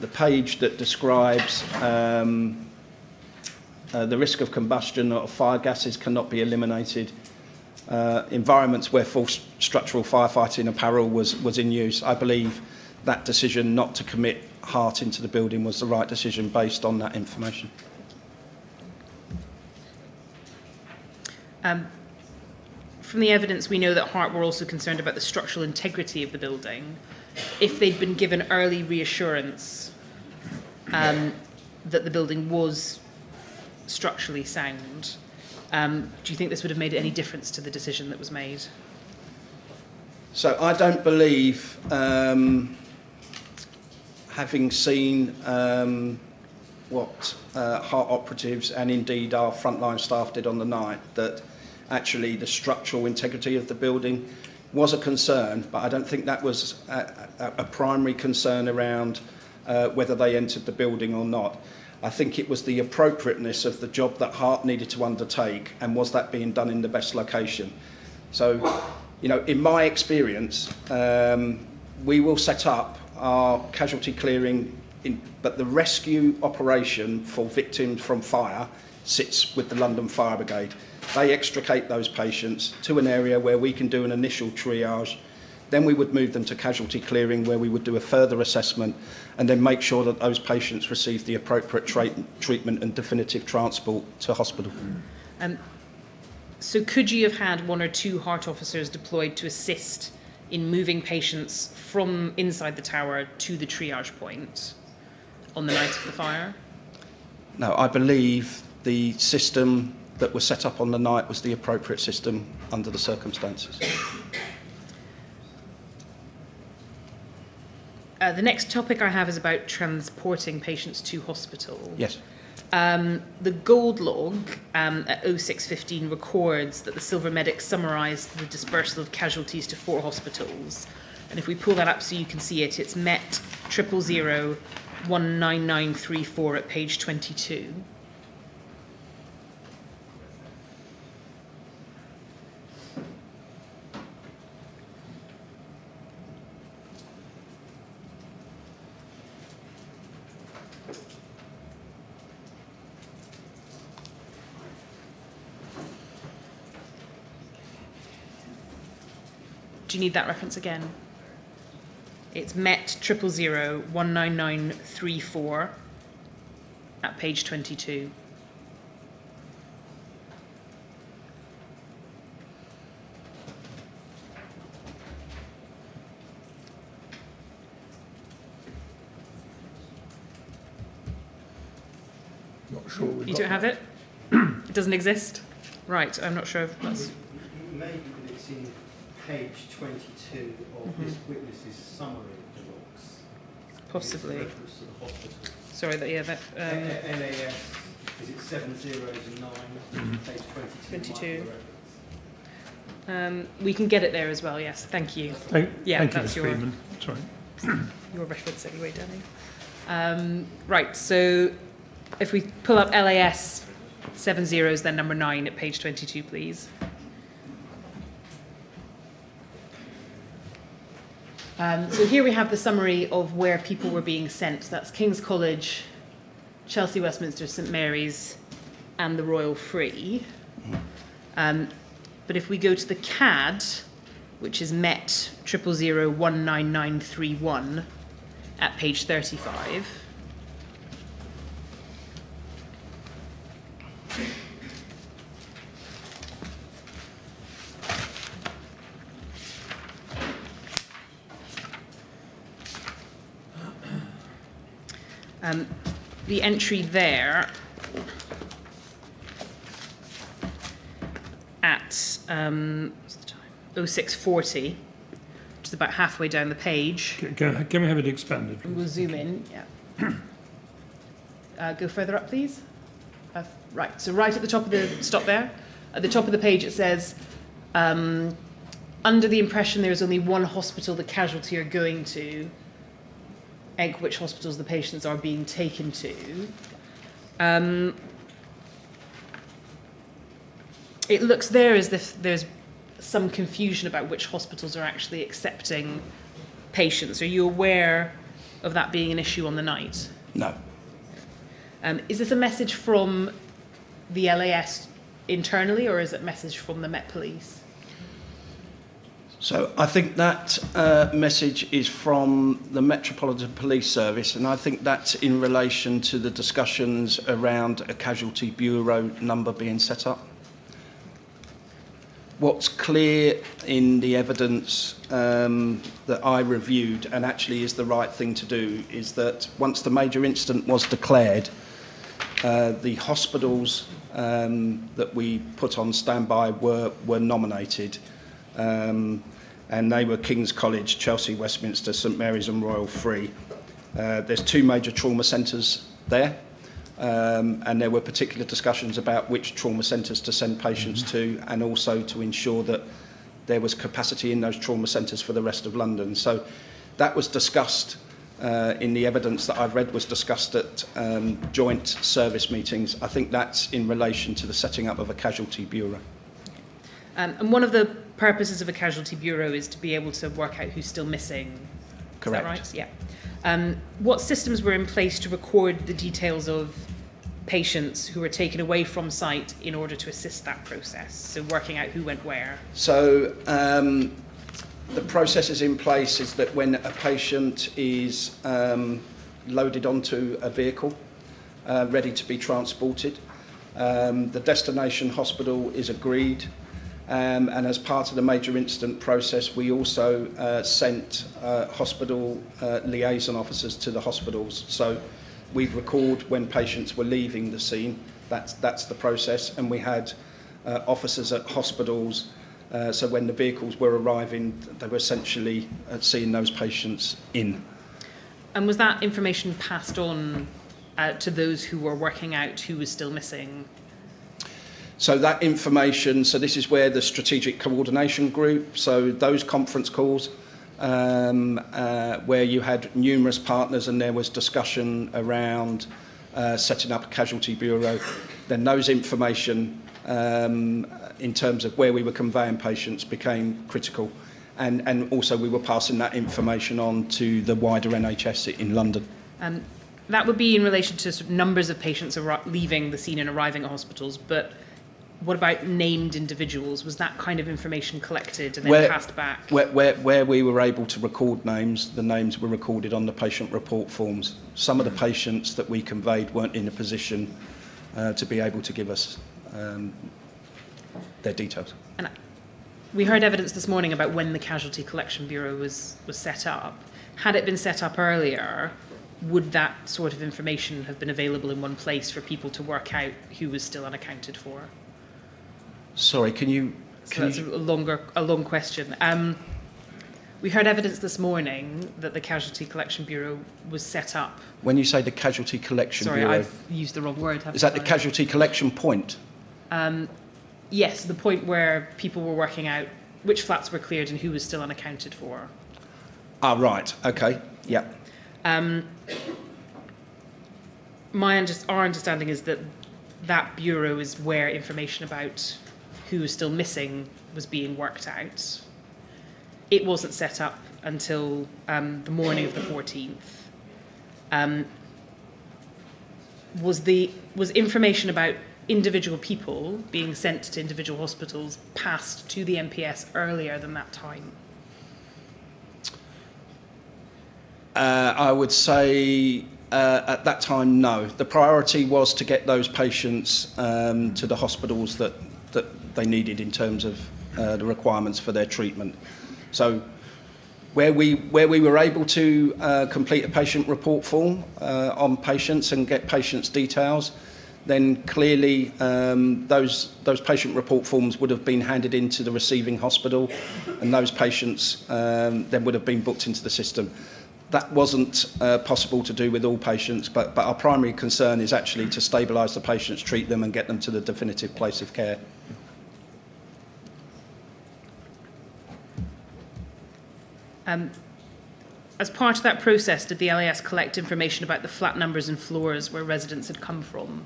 the page that describes the risk of combustion or fire gases cannot be eliminated, environments where full structural firefighting apparel was in use. I believe that decision not to commit HART into the building was the right decision based on that information. From the evidence, we know that HART were also concerned about the structural integrity of the building. If they'd been given early reassurance that the building was structurally sound, do you think this would have made any difference to the decision that was made? So I don't believe, having seen what HART operatives and indeed our frontline staff did on the night, that actually the structural integrity of the building was a concern, but I don't think that was a primary concern around whether they entered the building or not. I think it was the appropriateness of the job that HART needed to undertake, and was that being done in the best location. So, you know, in my experience, we will set up our casualty clearing, but the rescue operation for victims from fire sits with the London Fire Brigade. They extricate those patients to an area where we can do an initial triage. Then we would move them to casualty clearing, where we would do a further assessment and then make sure that those patients receive the appropriate treatment and definitive transport to hospital. So could you have had 1 or 2 HART officers deployed to assist in moving patients from inside the tower to the triage point on the night of the fire? No, I believe the system that was set up on the night was the appropriate system under the circumstances. The next topic I have is about transporting patients to hospital. Yes. The gold log at 0615 records that the Silver Medic summarised the dispersal of casualties to 4 hospitals. And if we pull that up so you can see it, it's MET 000 19934 at page 22. Do you need that reference again? It's MET 000 19934 at page 22. Not sure we've You got don't have it? It doesn't exist? Right, I'm not sure if that's... Maybe that it's in page 22 of this witness's summary of the logs. Possibly. Reference to the hospital. Sorry, that, yeah, that... LAS, is it 7 zeros and 9? Page 22. 22. We can get it there as well, yes. Thank you. Thank you, that's Mr. your... Freeman. Sorry. Your reference anyway, Danny. Right, so if we pull up LAS 7 zeros, then number 9 at page 22, please. So here we have the summary of where people were being sent. That's King's College, Chelsea, Westminster, St Mary's, and the Royal Free. But if we go to the CAD, which is MET 000 19931 at page 35. The entry there at what's the time? 0640, which is about halfway down the page. Can we have it expanded, please? We'll zoom in, yeah. Go further up, please. Right, so right at the top of the, stop there. At the top of the page it says, under the impression there is only one hospital the casualty are going to, which hospitals the patients are being taken to. It looks there as if there's some confusion about which hospitals are actually accepting patients. Are you aware of that being an issue on the night? No. Is this a message from the LAS internally, or is it a message from the Met Police? So I think that message is from the Metropolitan Police Service, and I think that's in relation to the discussions around a casualty bureau number being set up. What's clear in the evidence that I reviewed, and actually is the right thing to do, is that once the major incident was declared, the hospitals that we put on standby were nominated, and they were King's College, Chelsea, Westminster, St Mary's and Royal Free. There's 2 major trauma centres there, and there were particular discussions about which trauma centres to send patients to, and also to ensure that there was capacity in those trauma centres for the rest of London. So that was discussed in the evidence that I've read, was discussed at joint service meetings. I think that's in relation to the setting up of a casualty bureau. And one of the purposes of a casualty bureau is to be able to work out who's still missing. Correct. Is that right? Yeah. What systems were in place to record the details of patients who were taken away from site in order to assist that process? So working out who went where. So the process is in place is that when a patient is loaded onto a vehicle, ready to be transported, the destination hospital is agreed, and as part of the major incident process, we also sent hospital liaison officers to the hospitals. So we'd record when patients were leaving the scene. That's the process, and we had officers at hospitals. So when the vehicles were arriving, they were essentially seeing those patients in. And was that information passed on to those who were working out who was still missing? So that information, so this is where the strategic coordination group, so those conference calls where you had numerous partners and there was discussion around setting up a casualty bureau, then those information in terms of where we were conveying patients became critical, and also we were passing that information on to the wider NHS in London. That would be in relation to sort of numbers of patients leaving the scene and arriving at hospitals, but what about named individuals? Was that kind of information collected and then passed back? Where we were able to record names, the names were recorded on the patient report forms. Some of the patients that we conveyed weren't in a position to be able to give us their details. And we heard evidence this morning about when the Casualty Collection Bureau was set up. Had it been set up earlier, would that sort of information have been available in one place for people to work out who was still unaccounted for? Sorry, can you... That's a long question. We heard evidence this morning that the Casualty Collection Bureau was set up. When you say the Casualty Collection Bureau... Sorry, I've used the wrong word. Is that the casualty collection point? Yes, the point where people were working out which flats were cleared and who was still unaccounted for. Ah, right. Okay. Yeah. Our understanding is that that bureau is where information about who was still missing was being worked out. It wasn't set up until the morning of the 14th. Was information about individual people being sent to individual hospitals passed to the MPS earlier than that time? I would say at that time, no. The priority was to get those patients to the hospitals that they needed in terms of the requirements for their treatment. So where we were able to complete a patient report form on patients and get patients' details, then clearly those patient report forms would have been handed into the receiving hospital, and those patients then would have been booked into the system. that wasn't possible to do with all patients, but our primary concern is actually to stabilise the patients, treat them and get them to the definitive place of care. As part of that process, did the LAS collect information about the flat numbers and floors where residents had come from?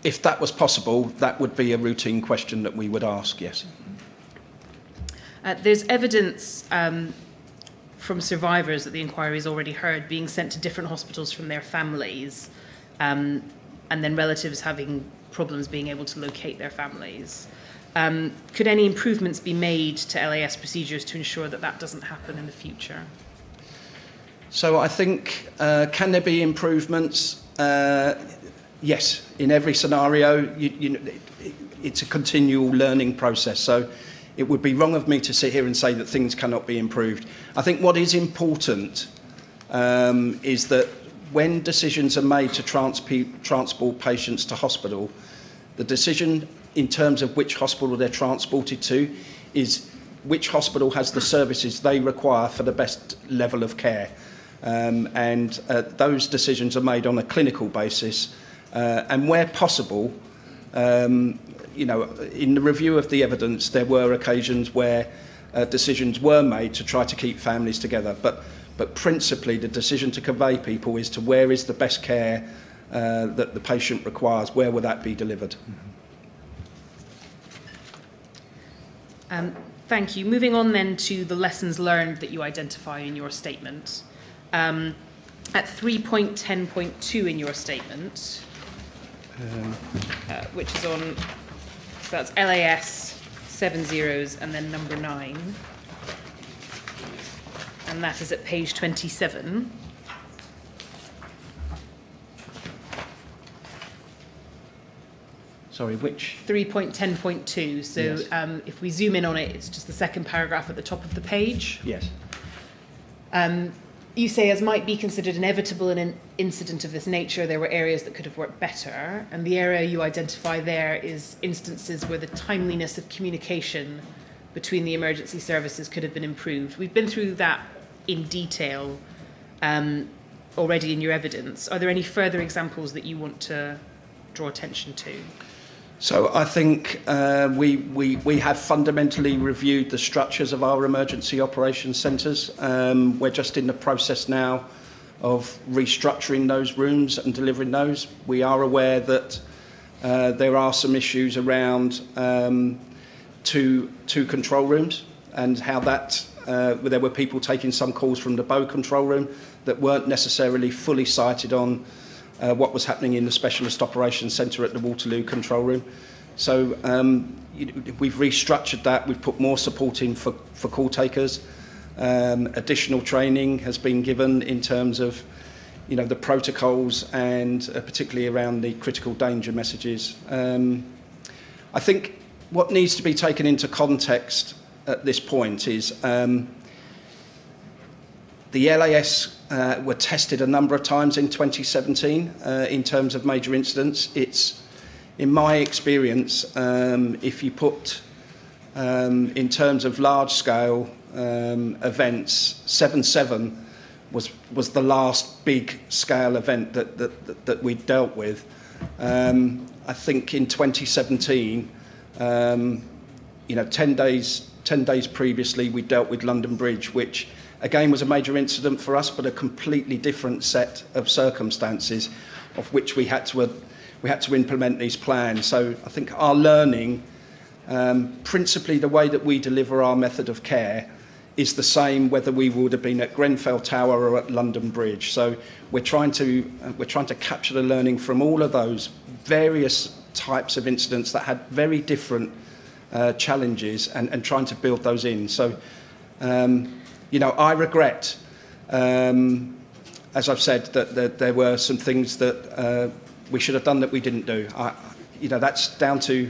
If that was possible, that would be a routine question that we would ask, yes. There's evidence from survivors that the inquiry has already heard being sent to different hospitals from their families, and then relatives having problems being able to locate their families. Could any improvements be made to LAS procedures to ensure that that doesn't happen in the future? So I think, can there be improvements? Yes, in every scenario, it's a continual learning process. So it would be wrong of me to sit here and say that things cannot be improved. I think what is important is that when decisions are made to transport patients to hospital, the decision in terms of which hospital they're transported to is which hospital has the services they require for the best level of care. And those decisions are made on a clinical basis. And where possible, you know, in the review of the evidence, there were occasions where decisions were made to try to keep families together. But principally, the decision to convey people is to where is the best care that the patient requires, where will that be delivered? Thank you. Moving on then to the lessons learned that you identify in your statement. At 3.10.2 in your statement, which is on, so that's LAS 7 zeros and then number 9. And that is at page 27. Sorry, which? 3.10.2. So Yes. If we zoom in on it, it's just the second paragraph at the top of the page. Yes. You say, as might be considered inevitable in an incident of this nature, there were areas that could have worked better. And the area you identify there is instances where the timeliness of communication between the emergency services could have been improved. We've been through that in detail already in your evidence. Are there any further examples that you want to draw attention to? So I think we have fundamentally reviewed the structures of our emergency operations centres. We're just in the process now of restructuring those rooms and delivering those. We are aware that there are some issues around two control rooms and how that there were people taking some calls from the Bow control room that weren't necessarily fully sighted on what was happening in the Specialist Operations Centre at the Waterloo control room. So we've restructured that. We've put more support in for call takers. Additional training has been given in terms of, you know, the protocols and particularly around the critical danger messages. I think what needs to be taken into context at this point is the LAS were tested a number of times in 2017 in terms of major incidents. It's, in my experience, if you put in terms of large-scale events, 7/7 was the last big-scale event that we dealt with. I think in 2017, you know, 10 days previously, we dealt with London Bridge, which again was a major incident for us, but a completely different set of circumstances of which we had to implement these plans. So I think our learning, principally the way that we deliver our method of care, is the same whether we would have been at Grenfell Tower or at London Bridge. So we're trying to capture the learning from all of those various types of incidents that had very different challenges and trying to build those in. So, you know, I regret, as I've said, that there were some things that we should have done that we didn't do. You know, that's down to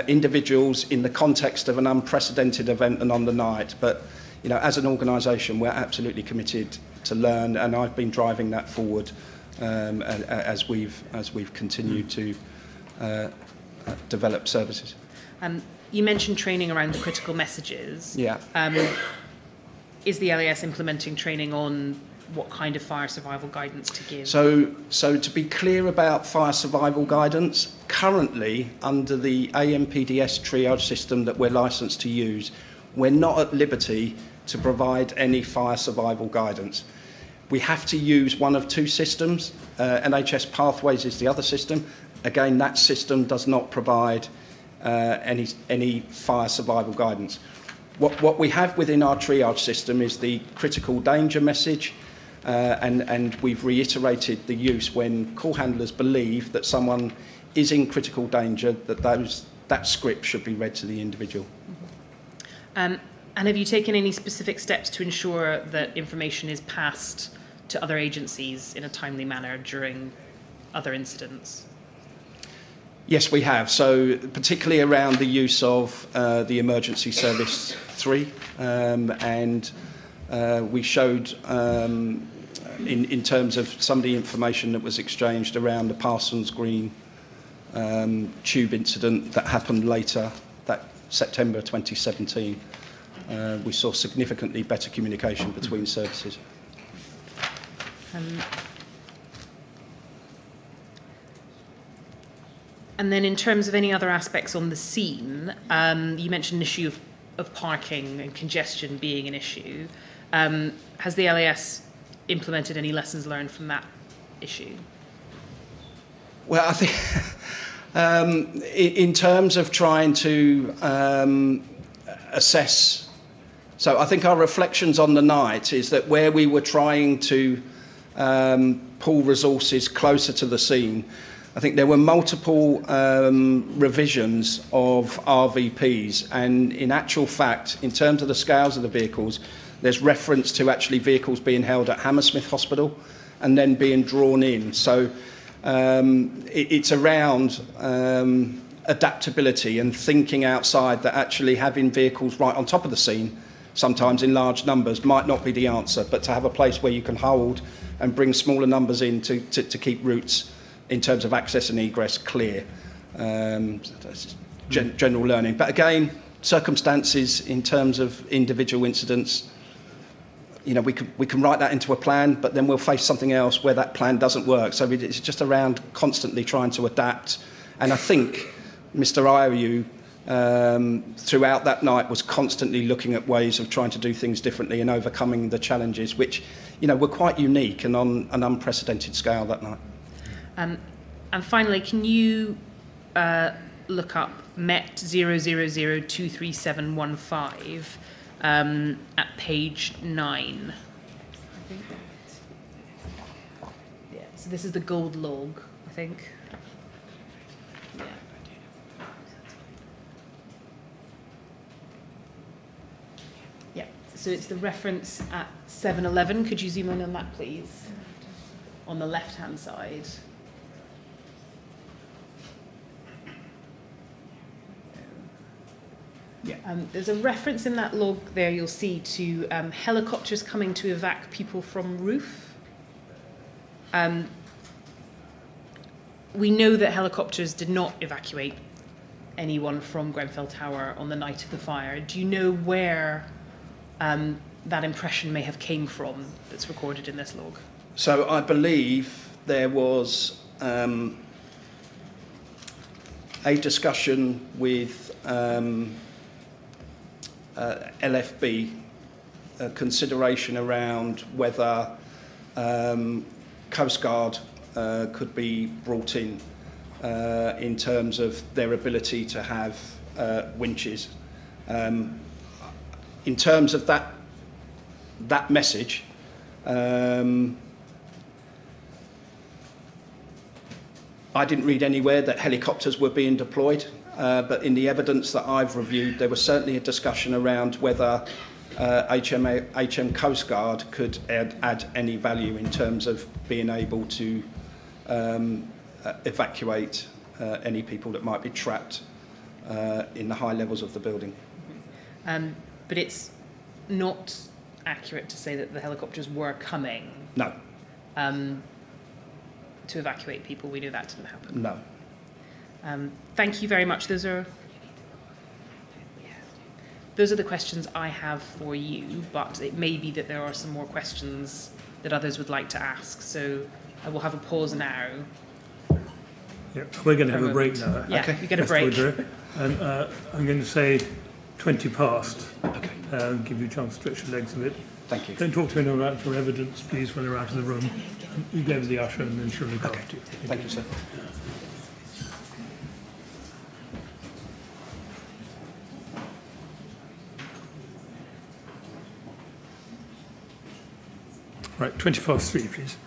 individuals in the context of an unprecedented event and on the night. But, you know, as an organisation, we're absolutely committed to learn, and I've been driving that forward as we've continued to develop services. You mentioned training around the critical messages. Yeah. Is the LAS implementing training on what kind of fire survival guidance to give? So to be clear about fire survival guidance, currently under the AMPDS triage system that we're licensed to use, we're not at liberty to provide any fire survival guidance. We have to use one of two systems. NHS Pathways is the other system. Again, that system does not provide any fire survival guidance. What we have within our triage system is the critical danger message, and we've reiterated the use when call handlers believe that someone is in critical danger, that script should be read to the individual. And have you taken any specific steps to ensure that information is passed to other agencies in a timely manner during other incidents? Yes, we have. So particularly around the use of the Emergency Service 3, and we showed in terms of some of the information that was exchanged around the Parsons Green tube incident that happened later, that September 2017. We saw significantly better communication between services. And then in terms of any other aspects on the scene, you mentioned an issue of parking and congestion being an issue. Has the LAS implemented any lessons learned from that issue? Well, I think in terms of trying to assess, so I think our reflections on the night is that where we were trying to pull resources closer to the scene, I think there were multiple revisions of RVPs, and in actual fact, in terms of the scales of the vehicles, there's reference to actually vehicles being held at Hammersmith Hospital and then being drawn in. So it's around adaptability and thinking outside, that actually having vehicles right on top of the scene, sometimes in large numbers, might not be the answer, but to have a place where you can hold and bring smaller numbers in to keep routes in terms of access and egress clear. That's general learning. But again, circumstances in terms of individual incidents, you know, we can write that into a plan, but then we'll face something else where that plan doesn't work. So it's just around constantly trying to adapt. And I think Mr. Iru, throughout that night, was constantly looking at ways of trying to do things differently and overcoming the challenges, which, you know, were quite unique and on an unprecedented scale that night. And finally, can you look up MET 000-23715 at page 9? Yeah, so this is the gold log, I think. Yeah. Yeah, so it's the reference at 711. Could you zoom in on that, please? On the left-hand side. Yeah. There's a reference in that log there, you'll see, to helicopters coming to evac people from roof. We know that helicopters did not evacuate anyone from Grenfell Tower on the night of the fire. Do you know where that impression may have came from that's recorded in this log? So I believe there was a discussion with LFB, a consideration around whether Coast Guard could be brought in terms of their ability to have winches. In terms of that message, I didn't read anywhere that helicopters were being deployed, but in the evidence that I've reviewed, there was certainly a discussion around whether HM Coast Guard could add any value in terms of being able to evacuate any people that might be trapped in the high levels of the building. But it's not accurate to say that the helicopters were coming. No. To evacuate people. We knew that didn't happen. No. Thank you very much. Those are those are the questions I have for you, but it may be that there are some more questions that others would like to ask. So I will have a pause now. Yeah, we're going to have a break now. Yeah, Okay. you get a Mr. break. Woodrow. And I'm going to say 20 past. Okay. Give you a chance to stretch your legs a bit. Thank you. Don't talk to anyone about your evidence, please, when they're out of the room. You go to the usher and then she'll look after you. Thank you, sir. Right, 20 past 3, please.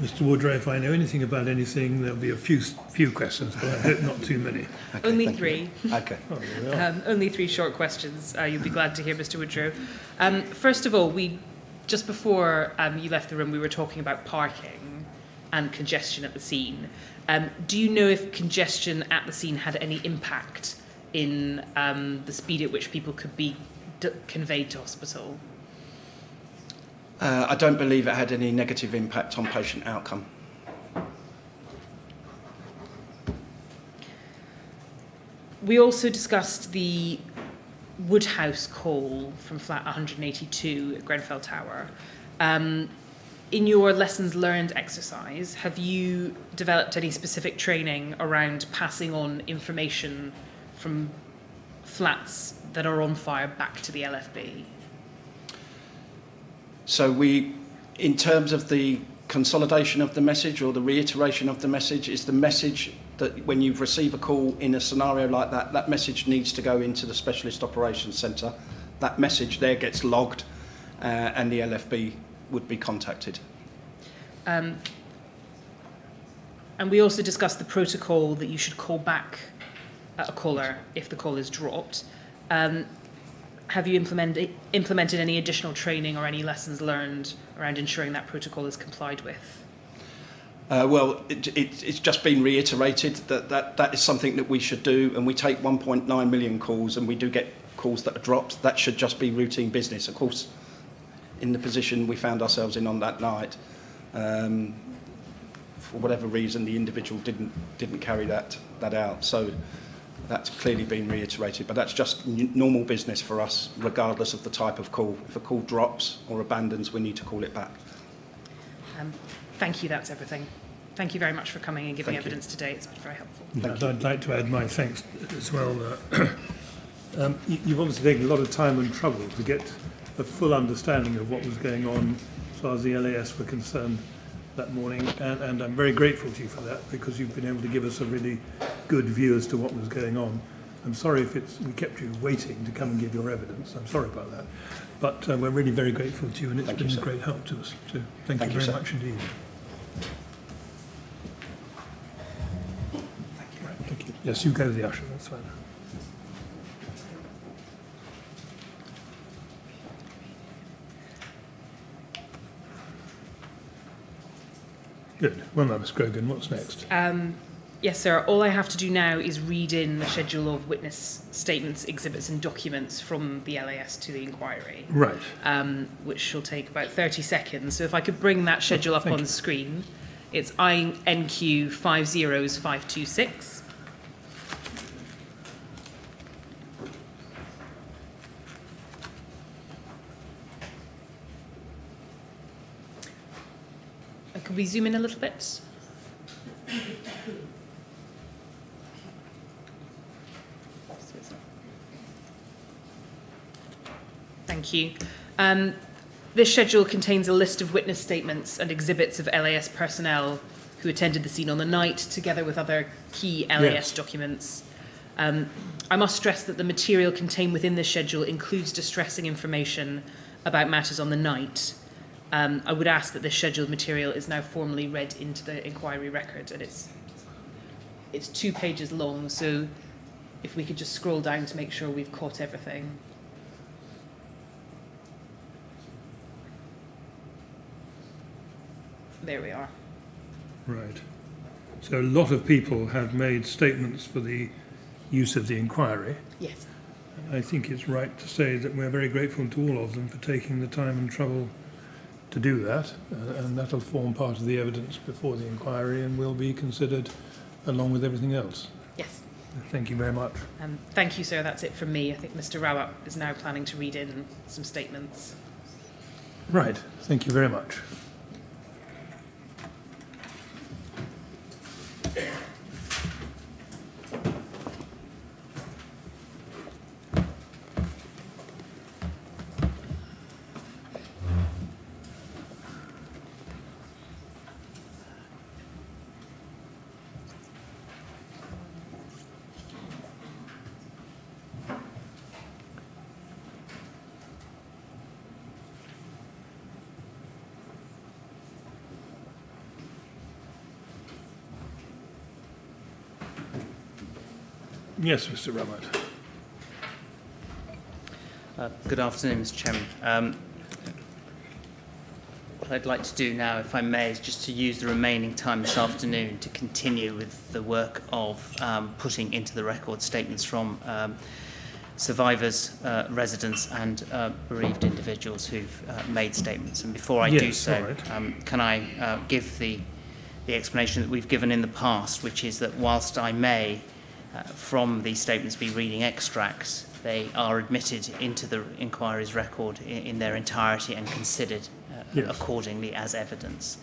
Mr. Woodrow, if I know anything about anything, there'll be a few questions, but I hope not too many. Okay, Only thank you. three. Okay. Oh, there we are. Only three short questions. You'll be glad to hear, Mr. Woodrow. First of all, just before you left the room, we were talking about parking and congestion at the scene. Do you know if congestion at the scene had any impact in the speed at which people could be conveyed to hospital? I don't believe it had any negative impact on patient outcome. We also discussed the Woodhouse call from flat 182 at Grenfell Tower. In your lessons learned exercise, have you developed any specific training around passing on information from flats that are on fire back to the LFB? So in terms of the consolidation of the message or the reiteration of the message, is the message that when you receive a call in a scenario like that, that message needs to go into the Specialist Operations Centre. That message there gets logged and the LFB would be contacted. And we also discussed the protocol that you should call back a caller if the call is dropped. Have you implemented any additional training or any lessons learned around ensuring that protocol is complied with? Well, it's just been reiterated that is something that we should do, and we take 1.9 million calls and we do get calls that are dropped. That should just be routine business. Of course, in the position we found ourselves in on that night, for whatever reason, the individual didn't carry that out. So that's clearly been reiterated, but that's just normal business for us, regardless of the type of call. If a call drops or abandons, we need to call it back. Thank you, that's everything. Thank you very much for coming and giving evidence today. It's been very helpful. Yes, I'd like to add my thanks as well. You've obviously taken a lot of time and trouble to get a full understanding of what was going on as far as the LAS were concerned that morning, and I'm very grateful to you for that, because you've been able to give us a really good view as to what was going on. I'm sorry if we kept you waiting to come and give your evidence. I'm sorry about that. But we're really very grateful to you, and it's been a great help to us. So thank you very much indeed. Right, thank you. Yes, you go to the usher, that's fine. Good. Well done, Miss Grogan. What's next? Yes, sir. All I have to do now is read in the schedule of witness statements, exhibits and documents from the LAS to the inquiry. Right. Which shall take about 30 seconds. So if I could bring that schedule up on screen. It's INQ 50526. Could we zoom in a little bit? Thank you. This schedule contains a list of witness statements and exhibits of LAS personnel who attended the scene on the night, together with other key LAS documents. I must stress that the material contained within this schedule includes distressing information about matters on the night. I would ask that this scheduled material is now formally read into the inquiry record, and it's 2 pages long, so if we could just scroll down to make sure we've caught everything. There we are. Right. So a lot of people have made statements for the use of the inquiry. Yes. I think it's right to say that we're very grateful to all of them for taking the time and trouble to do that, and that'll form part of the evidence before the inquiry and will be considered along with everything else. Yes. Thank you very much. Thank you, sir. That's it from me. I think Mr. Rawat is now planning to read in some statements. Right. Thank you very much. Yes, Mr. Rummett. Good afternoon, Mr. Chairman. What I'd like to do now, if I may, is just to use the remaining time this afternoon to continue with the work of putting into the record statements from survivors, residents and bereaved individuals who've made statements. And before I do so, right. Can I give the explanation that we've given in the past, which is that whilst I may, from these statements, be reading extracts, they are admitted into the inquiry's record in their entirety and considered accordingly as evidence.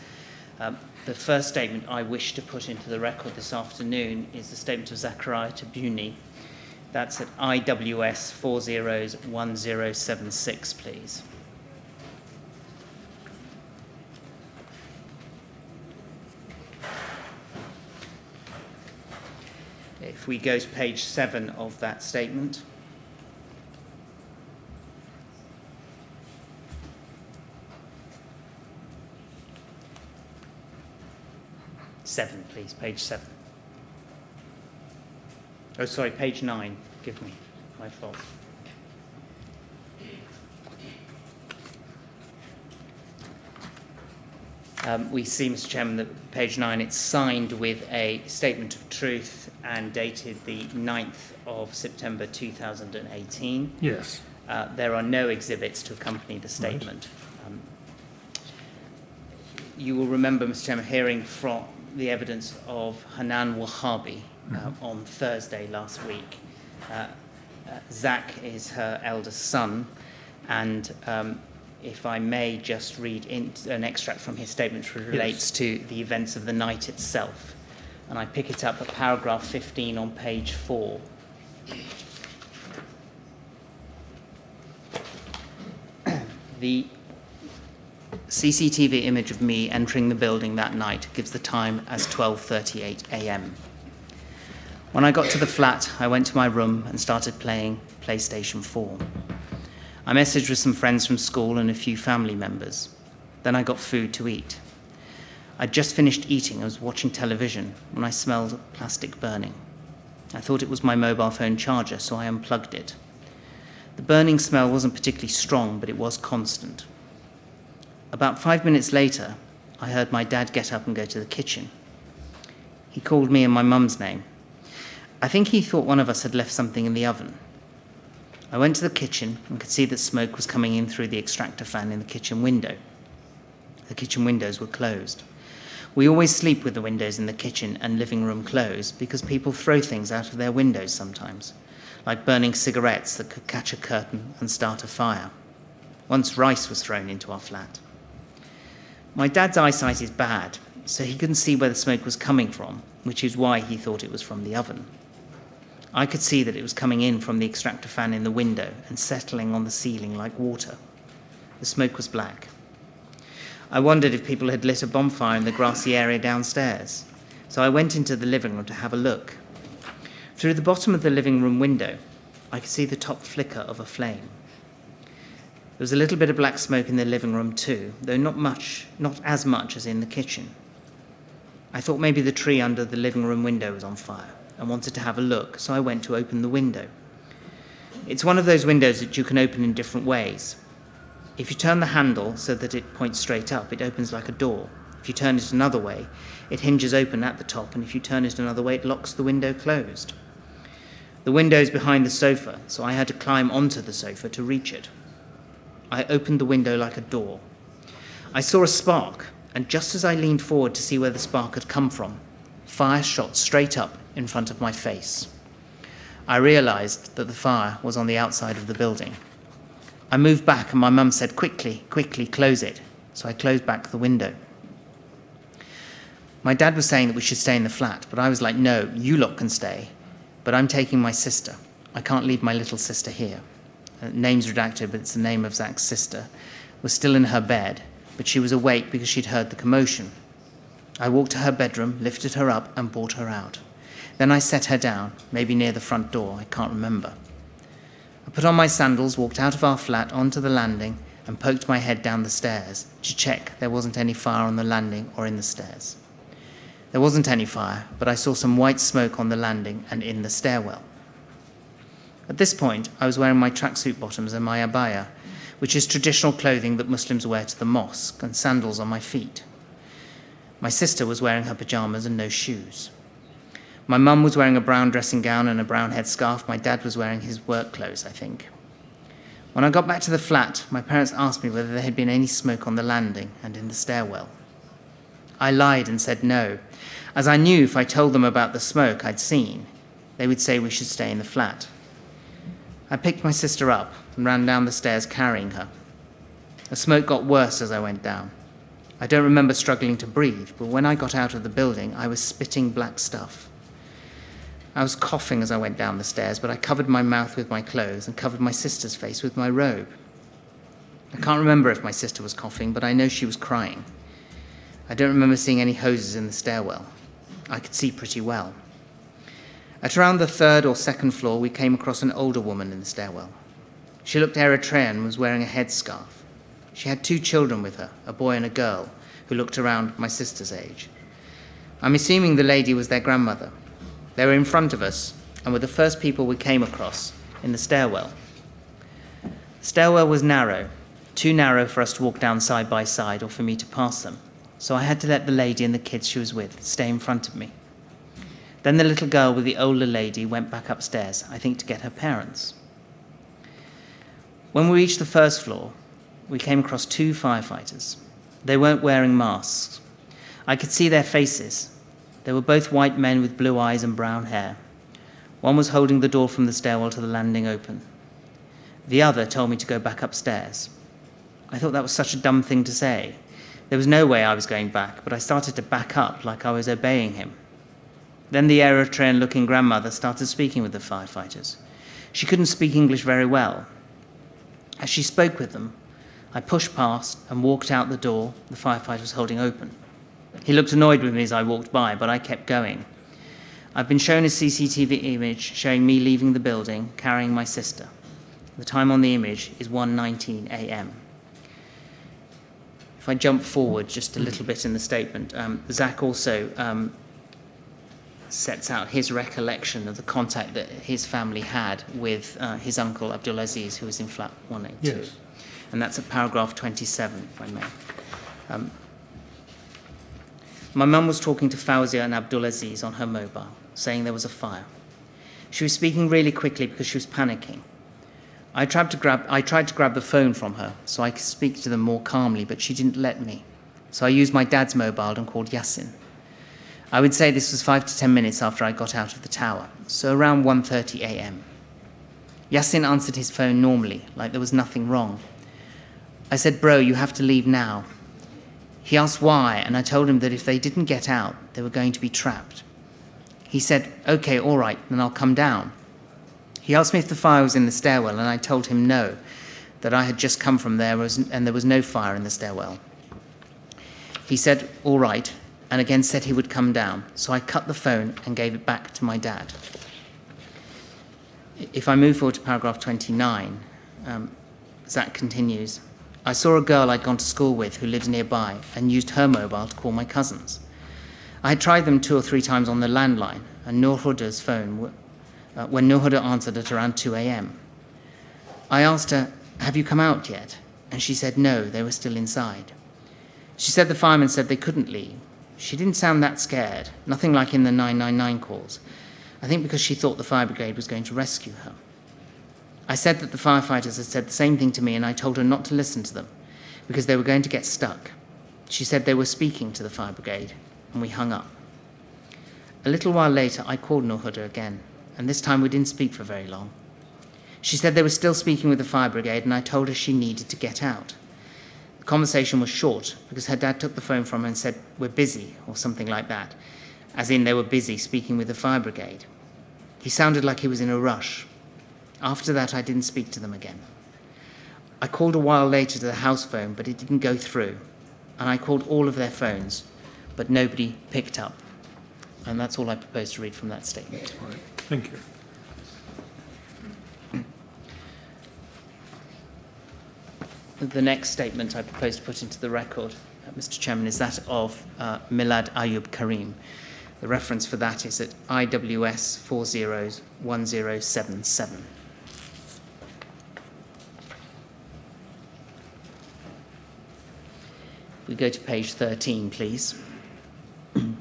The first statement I wish to put into the record this afternoon is the statement of Zachariah Tabuni. That's at IWS 401076, please. If we go to page 7 of that statement. Seven, please, page 7. Oh, sorry, page 9. Forgive me, my fault. We see, Mr. Chairman, that page 9, it's signed with a statement of truth and dated the 9th of September 2018. Yes. There are no exhibits to accompany the statement. Right. You will remember, Mr. Chairman, hearing from the evidence of Hanan Wahhabi on Thursday last week. Zach is her eldest son, and if I may just read an extract from his statement which relates to the events of the night itself. And I pick it up at paragraph 15 on page 4. The CCTV image of me entering the building that night gives the time as 12:38 a.m. When I got to the flat, I went to my room and started playing PlayStation 4. I messaged with some friends from school and a few family members. Then I got food to eat. I'd just finished eating. I was watching television when I smelled plastic burning. I thought it was my mobile phone charger, so I unplugged it. The burning smell wasn't particularly strong, but it was constant. About 5 minutes later, I heard my dad get up and go to the kitchen. He called me and my mum's name. I think he thought one of us had left something in the oven. I went to the kitchen and could see that smoke was coming in through the extractor fan in the kitchen window. The kitchen windows were closed. We always sleep with the windows in the kitchen and living room closed because people throw things out of their windows sometimes, like burning cigarettes that could catch a curtain and start a fire. Once rice was thrown into our flat. My dad's eyesight is bad, so he couldn't see where the smoke was coming from, which is why he thought it was from the oven. I could see that it was coming in from the extractor fan in the window and settling on the ceiling like water. The smoke was black. I wondered if people had lit a bonfire in the grassy area downstairs, so I went into the living room to have a look. Through the bottom of the living room window, I could see the top flicker of a flame. There was a little bit of black smoke in the living room too, though not as much as in the kitchen. I thought maybe the tree under the living room window was on fire and wanted to have a look, so I went to open the window. It's one of those windows that you can open in different ways. If you turn the handle so that it points straight up, it opens like a door. If you turn it another way, it hinges open at the top, and if you turn it another way, it locks the window closed. The window's behind the sofa, so I had to climb onto the sofa to reach it. I opened the window like a door. I saw a spark, and just as I leaned forward to see where the spark had come from, fire shot straight up in front of my face. I realized that the fire was on the outside of the building. I moved back and my mum said, quickly, close it. So I closed back the window. My dad was saying that we should stay in the flat, but I was like, no, you lot can stay, but I'm taking my sister. I can't leave my little sister here. Name's redacted, but it's the name of Zach's sister. Was still in her bed, but she was awake because she'd heard the commotion. I walked to her bedroom, lifted her up and brought her out. Then I set her down, maybe near the front door, I can't remember. I put on my sandals, walked out of our flat onto the landing and poked my head down the stairs to check there wasn't any fire on the landing or in the stairs. There wasn't any fire, but I saw some white smoke on the landing and in the stairwell. At this point, I was wearing my tracksuit bottoms and my abaya, which is traditional clothing that Muslims wear to the mosque, and sandals on my feet. My sister was wearing her pyjamas and no shoes. My mum was wearing a brown dressing gown and a brown headscarf. My dad was wearing his work clothes, I think. When I got back to the flat, my parents asked me whether there had been any smoke on the landing and in the stairwell. I lied and said no, as I knew if I told them about the smoke I'd seen, they would say we should stay in the flat. I picked my sister up and ran down the stairs carrying her. The smoke got worse as I went down. I don't remember struggling to breathe, but when I got out of the building, I was spitting black stuff. I was coughing as I went down the stairs, but I covered my mouth with my clothes and covered my sister's face with my robe. I can't remember if my sister was coughing, but I know she was crying. I don't remember seeing any hoses in the stairwell. I could see pretty well. At around the third or second floor, we came across an older woman in the stairwell. She looked Eritrean and was wearing a headscarf. She had 2 children with her, a boy and a girl, who looked around my sister's age. I'm assuming the lady was their grandmother. They were in front of us and were the first people we came across in the stairwell. The stairwell was narrow, too narrow for us to walk down side by side or for me to pass them, so I had to let the lady and the kids she was with stay in front of me. Then the little girl with the older lady went back upstairs, I think to get her parents. When we reached the first floor, we came across 2 firefighters. They weren't wearing masks. I could see their faces. They were both white men with blue eyes and brown hair. One was holding the door from the stairwell to the landing open. The other told me to go back upstairs. I thought that was such a dumb thing to say. There was no way I was going back, but I started to back up like I was obeying him. Then the Eritrean-looking grandmother started speaking with the firefighters. She couldn't speak English very well. As she spoke with them, I pushed past and walked out the door the firefighter was holding open. He looked annoyed with me as I walked by, but I kept going. I've been shown a CCTV image showing me leaving the building, carrying my sister. The time on the image is 1:19 a.m. If I jump forward just a little bit in the statement, Zach also sets out his recollection of the contact that his family had with his uncle Abdulaziz, who was in flat 182. Yes. And that's at paragraph 27, if I may. My mum was talking to Fawzia and Abdulaziz on her mobile, saying there was a fire. She was speaking really quickly because she was panicking. I tried to grab the phone from her so I could speak to them more calmly, but she didn't let me. So I used my dad's mobile and called Yassin. I would say this was 5 to 10 minutes after I got out of the tower, so around 1:30 a.m. Yassin answered his phone normally, like there was nothing wrong. I said, "Bro, you have to leave now." He asked why, and I told him that if they didn't get out, they were going to be trapped. He said, "Okay, all right, then I'll come down." He asked me if the fire was in the stairwell, and I told him no, that I had just come from there and there was no fire in the stairwell. He said, "All right," and again said he would come down, so I cut the phone and gave it back to my dad. If I move forward to paragraph 29, Zach continues, "I saw a girl I'd gone to school with who lives nearby and used her mobile to call my cousins. I had tried them 2 or 3 times on the landline and Nur Huda's phone when Nur Huda answered at around 2 a.m. I asked her, 'Have you come out yet?' And she said no, they were still inside. She said the firemen said they couldn't leave. She didn't sound that scared, nothing like in the 999 calls. I think because she thought the fire brigade was going to rescue her. I said that the firefighters had said the same thing to me, and I told her not to listen to them because they were going to get stuck. She said they were speaking to the fire brigade, and we hung up. A little while later, I called Nur Huda again, and this time we didn't speak for very long. She said they were still speaking with the fire brigade, and I told her she needed to get out. The conversation was short because her dad took the phone from her and said, "We're busy," or something like that, as in they were busy speaking with the fire brigade. He sounded like he was in a rush. After that, I didn't speak to them again. I called a while later to the house phone, but it didn't go through, and I called all of their phones, but nobody picked up. And that's all I propose to read from that statement. Right. Thank you. The next statement I propose to put into the record, Mr. Chairman, is that of Milad Ayub Karim. The reference for that is at IWS 401077. go to page 13, please. There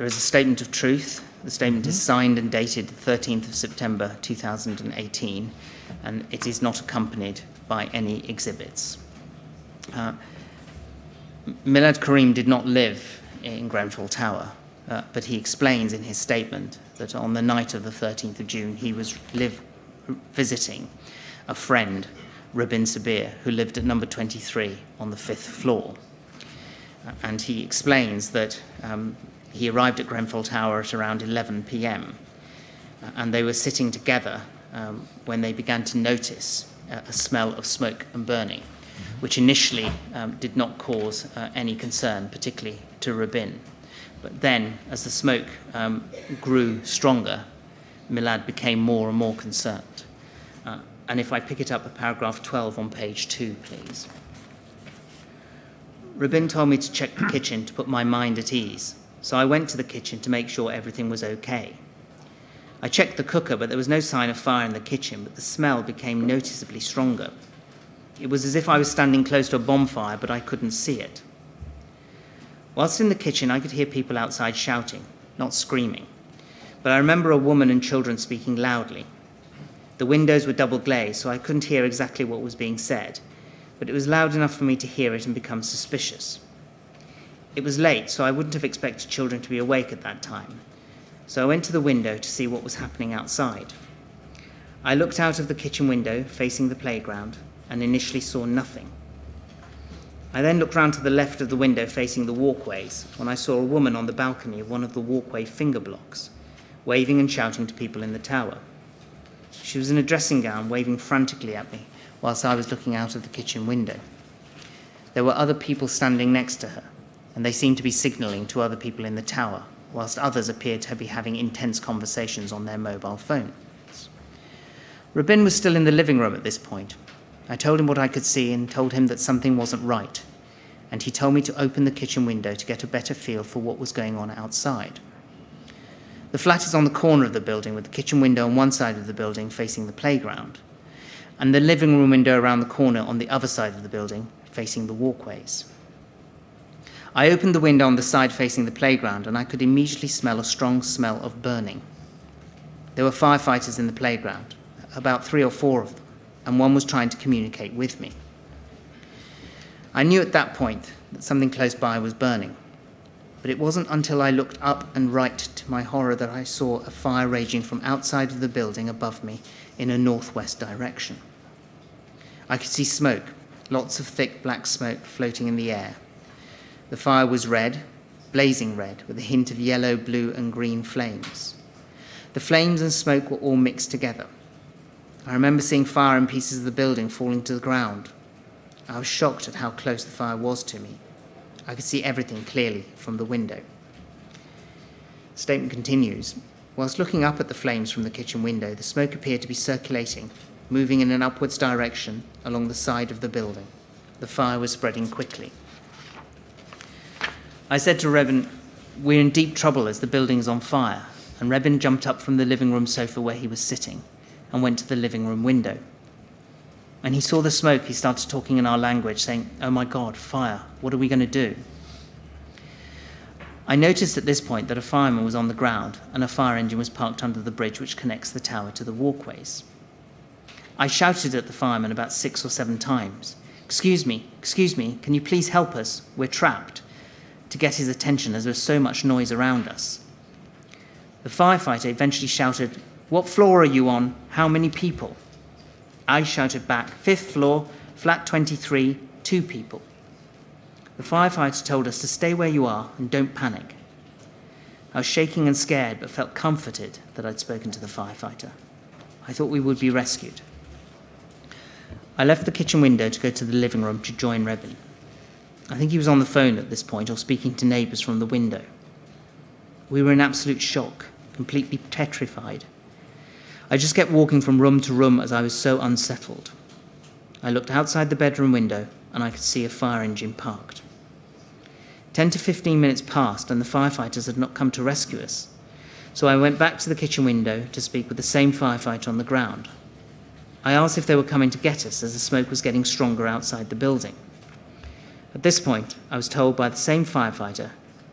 is a statement of truth. The statement is signed and dated the 13th of September 2018, and it is not accompanied by any exhibits. Milad Karim did not live in Grenfell Tower, but he explains in his statement that on the night of the 13th of June, he was visiting a friend, Rabin Sabir, who lived at number 23 on the 5th floor. And he explains that he arrived at Grenfell Tower at around 11 p.m. And they were sitting together when they began to notice a smell of smoke and burning, which initially did not cause any concern, particularly to Rabin. But then, as the smoke grew stronger, Milad became more and more concerned. And if I pick it up at paragraph 12 on page 2, please. Rabin told me to check the kitchen to put my mind at ease, so I went to the kitchen to make sure everything was okay. I checked the cooker, but there was no sign of fire in the kitchen, but the smell became noticeably stronger. It was as if I was standing close to a bonfire, but I couldn't see it. Whilst in the kitchen, I could hear people outside shouting, not screaming. But I remember a woman and children speaking loudly. The windows were double glazed, so I couldn't hear exactly what was being said, but it was loud enough for me to hear it and become suspicious. It was late, so I wouldn't have expected children to be awake at that time. So I went to the window to see what was happening outside. I looked out of the kitchen window facing the playground and initially saw nothing. I then looked round to the left of the window facing the walkways when I saw a woman on the balcony of one of the walkway finger blocks, waving and shouting to people in the tower. She was in a dressing gown, waving frantically at me whilst I was looking out of the kitchen window. There were other people standing next to her, and they seemed to be signalling to other people in the tower, whilst others appeared to be having intense conversations on their mobile phones. Rabin was still in the living room at this point. I told him what I could see and told him that something wasn't right, and he told me to open the kitchen window to get a better feel for what was going on outside. The flat is on the corner of the building, with the kitchen window on one side of the building facing the playground, and the living room window around the corner on the other side of the building facing the walkways. I opened the window on the side facing the playground, and I could immediately smell a strong smell of burning. There were firefighters in the playground, about 3 or 4 of them, and one was trying to communicate with me. I knew at that point that something close by was burning, but it wasn't until I looked up and right to my horror that I saw a fire raging from outside of the building above me in a northwest direction. I could see smoke, lots of thick black smoke floating in the air. The fire was red, blazing red, with a hint of yellow, blue, and green flames. The flames and smoke were all mixed together. I remember seeing fire and pieces of the building falling to the ground. I was shocked at how close the fire was to me. I could see everything clearly from the window. The statement continues. Whilst looking up at the flames from the kitchen window, the smoke appeared to be circulating, moving in an upwards direction along the side of the building. The fire was spreading quickly. I said to Rebin, "We're in deep trouble as the building's on fire," and Rebin jumped up from the living room sofa where he was sitting and went to the living room window. When he saw the smoke, he started talking in our language, saying, "Oh my God, fire, what are we going to do?" I noticed at this point that a fireman was on the ground and a fire engine was parked under the bridge which connects the tower to the walkways. I shouted at the fireman about 6 or 7 times, excuse me, can you please help us? We're trapped," to get his attention as there was so much noise around us. The firefighter eventually shouted, "What floor are you on? How many people?" I shouted back, "5th floor, flat 23, 2 people." The firefighter told us to stay where you are and don't panic. I was shaking and scared, but felt comforted that I'd spoken to the firefighter. I thought we would be rescued. I left the kitchen window to go to the living room to join Rebin. I think he was on the phone at this point or speaking to neighbours from the window. We were in absolute shock, completely petrified. I just kept walking from room to room as I was so unsettled. I looked outside the bedroom window and I could see a fire engine parked. 10 to 15 minutes passed and the firefighters had not come to rescue us, so I went back to the kitchen window to speak with the same firefighter on the ground. I asked if they were coming to get us, as the smoke was getting stronger outside the building. At this point, I was told by the same firefighter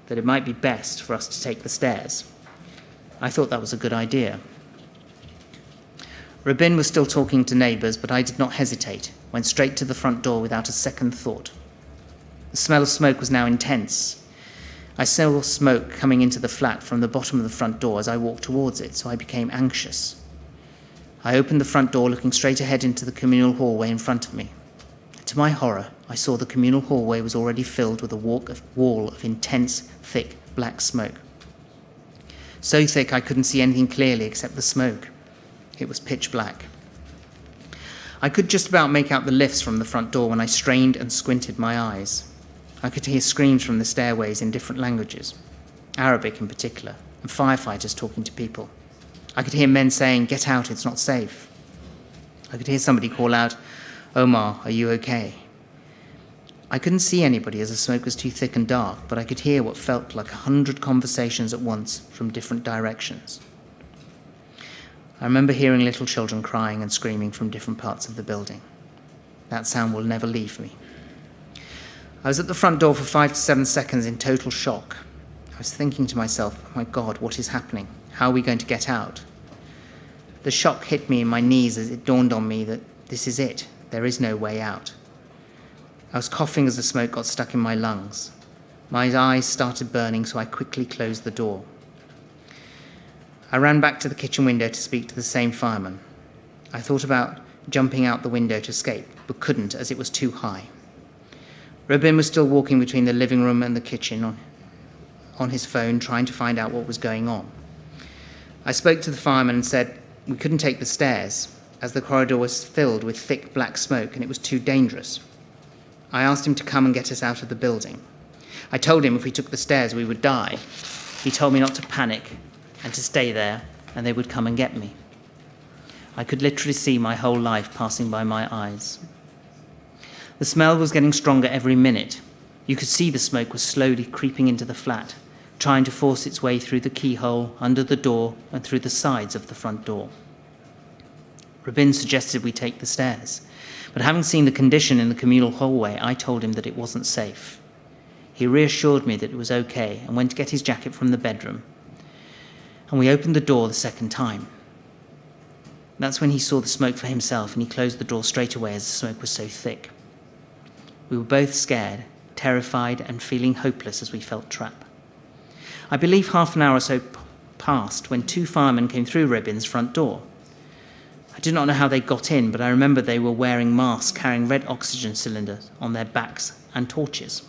that it might be best for us to take the stairs. I thought that was a good idea. Rabin was still talking to neighbours, but I did not hesitate, went straight to the front door without a second thought. The smell of smoke was now intense. I saw smoke coming into the flat from the bottom of the front door as I walked towards it, so I became anxious. I opened the front door, looking straight ahead into the communal hallway in front of me. To my horror, I saw the communal hallway was already filled with a wall of intense, thick, black smoke. So thick I couldn't see anything clearly except the smoke. It was pitch black. I could just about make out the lifts from the front door when I strained and squinted my eyes. I could hear screams from the stairways in different languages, Arabic in particular, and firefighters talking to people. I could hear men saying, "Get out, it's not safe." I could hear somebody call out, "Omar, are you okay?" I couldn't see anybody as the smoke was too thick and dark, but I could hear what felt like 100 conversations at once from different directions. I remember hearing little children crying and screaming from different parts of the building. That sound will never leave me. I was at the front door for 5 to 7 seconds in total shock. I was thinking to myself, "My God, what is happening? How are we going to get out?" The shock hit me in my knees as it dawned on me that this is it. There is no way out. I was coughing as the smoke got stuck in my lungs. My eyes started burning, so I quickly closed the door. I ran back to the kitchen window to speak to the same fireman. I thought about jumping out the window to escape, but couldn't as it was too high. Rabin was still walking between the living room and the kitchen on his phone, trying to find out what was going on. I spoke to the fireman and said we couldn't take the stairs, as the corridor was filled with thick black smoke and it was too dangerous. I asked him to come and get us out of the building. I told him if we took the stairs we would die. He told me not to panic and to stay there, and they would come and get me. I could literally see my whole life passing by my eyes. The smell was getting stronger every minute. You could see the smoke was slowly creeping into the flat, trying to force its way through the keyhole, under the door, and through the sides of the front door. Rabin suggested we take the stairs, but having seen the condition in the communal hallway, I told him that it wasn't safe. He reassured me that it was okay and went to get his jacket from the bedroom, and we opened the door the second time. That's when he saw the smoke for himself, and he closed the door straight away as the smoke was so thick. We were both scared, terrified, and feeling hopeless as we felt trapped. I believe half an hour or so passed when 2 firemen came through Rabin's front door. I do not know how they got in, but I remember they were wearing masks carrying red oxygen cylinders on their backs and torches.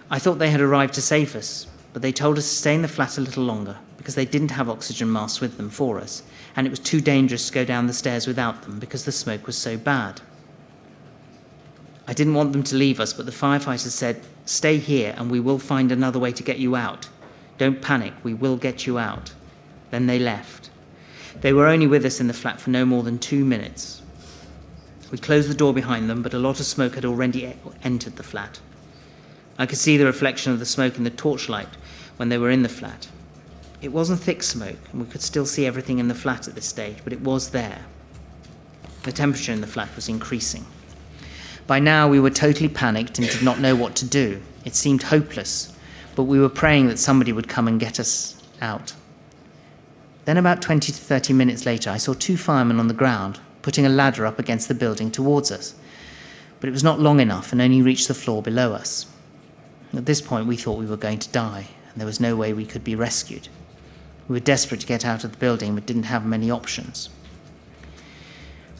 I thought they had arrived to save us, but they told us to stay in the flat a little longer because they didn't have oxygen masks with them for us, and it was too dangerous to go down the stairs without them because the smoke was so bad. I didn't want them to leave us, but the firefighters said, "Stay here and we will find another way to get you out. Don't panic, we will get you out." Then they left. They were only with us in the flat for no more than 2 minutes. We closed the door behind them, but a lot of smoke had already entered the flat. I could see the reflection of the smoke in the torchlight when they were in the flat. It wasn't thick smoke, and we could still see everything in the flat at this stage, but it was there. The temperature in the flat was increasing. By now we were totally panicked and did not know what to do. It seemed hopeless, but we were praying that somebody would come and get us out. Then about 20 to 30 minutes later, I saw 2 firemen on the ground, putting a ladder up against the building towards us. But it was not long enough and only reached the floor below us. At this point, we thought we were going to die, and there was no way we could be rescued. We were desperate to get out of the building, but didn't have many options.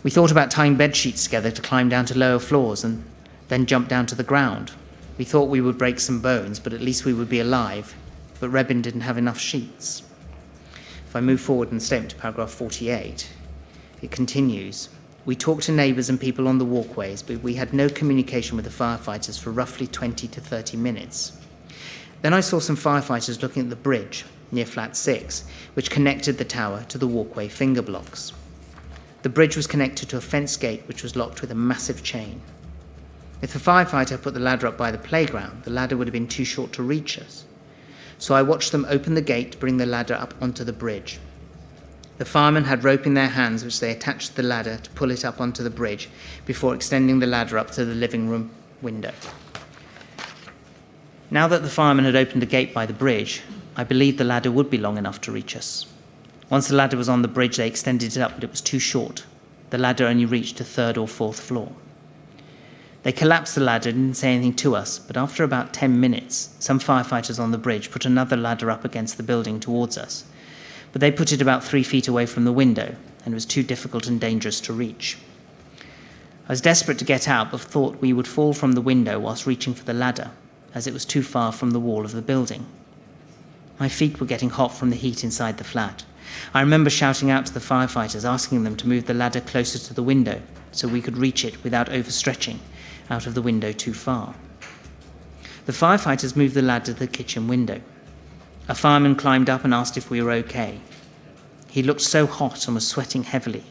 We thought about tying bed sheets together to climb down to lower floors and then jump down to the ground. We thought we would break some bones, but at least we would be alive. But Rabin didn't have enough sheets. If I move forward in the statement to paragraph 48, it continues. We talked to neighbours and people on the walkways, but we had no communication with the firefighters for roughly 20 to 30 minutes. Then I saw some firefighters looking at the bridge near flat 6, which connected the tower to the walkway finger blocks. The bridge was connected to a fence gate which was locked with a massive chain. If the firefighter had put the ladder up by the playground, the ladder would have been too short to reach us. So I watched them open the gate to bring the ladder up onto the bridge. The firemen had rope in their hands which they attached to the ladder to pull it up onto the bridge before extending the ladder up to the living room window. Now that the firemen had opened a gate by the bridge, I believed the ladder would be long enough to reach us. Once the ladder was on the bridge, they extended it up, but it was too short. The ladder only reached the 3rd or 4th floor. They collapsed the ladder and didn't say anything to us, but after about 10 minutes, some firefighters on the bridge put another ladder up against the building towards us. But they put it about 3 feet away from the window, and it was too difficult and dangerous to reach. I was desperate to get out, but thought we would fall from the window whilst reaching for the ladder, as it was too far from the wall of the building. My feet were getting hot from the heat inside the flat. I remember shouting out to the firefighters, asking them to move the ladder closer to the window so we could reach it without overstretching out of the window too far. The firefighters moved the ladder to the kitchen window. A fireman climbed up and asked if we were okay. He looked so hot and was sweating heavily.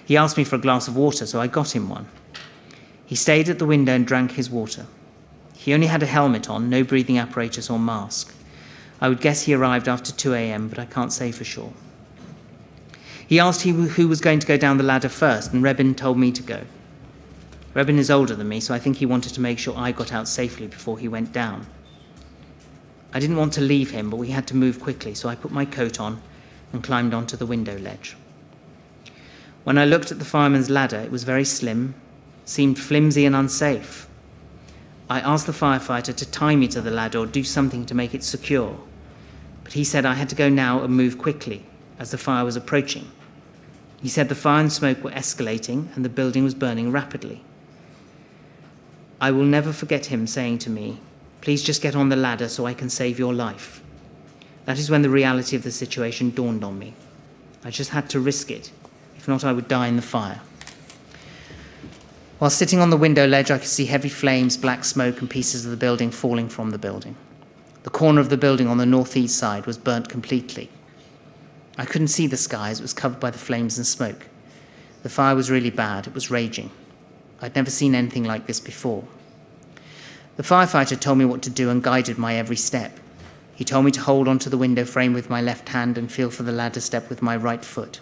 He asked me for a glass of water, so I got him one. He stayed at the window and drank his water. He only had a helmet on, no breathing apparatus or mask. I would guess he arrived after 2 a.m., but I can't say for sure. He asked who was going to go down the ladder first, and Rebin told me to go. Rebin is older than me, so I think he wanted to make sure I got out safely before he went down. I didn't want to leave him, but we had to move quickly, so I put my coat on and climbed onto the window ledge. When I looked at the fireman's ladder, it was very slim, seemed flimsy and unsafe. I asked the firefighter to tie me to the ladder or do something to make it secure, but he said I had to go now and move quickly, as the fire was approaching. He said the fire and smoke were escalating and the building was burning rapidly. I will never forget him saying to me, "Please just get on the ladder so I can save your life." That is when the reality of the situation dawned on me. I just had to risk it. If not, I would die in the fire. While sitting on the window ledge, I could see heavy flames, black smoke, and pieces of the building falling from the building. The corner of the building on the northeast side was burnt completely. I couldn't see the sky as it was covered by the flames and smoke. The fire was really bad. It was raging. I'd never seen anything like this before. The firefighter told me what to do and guided my every step. He told me to hold onto the window frame with my left hand and feel for the ladder step with my right foot.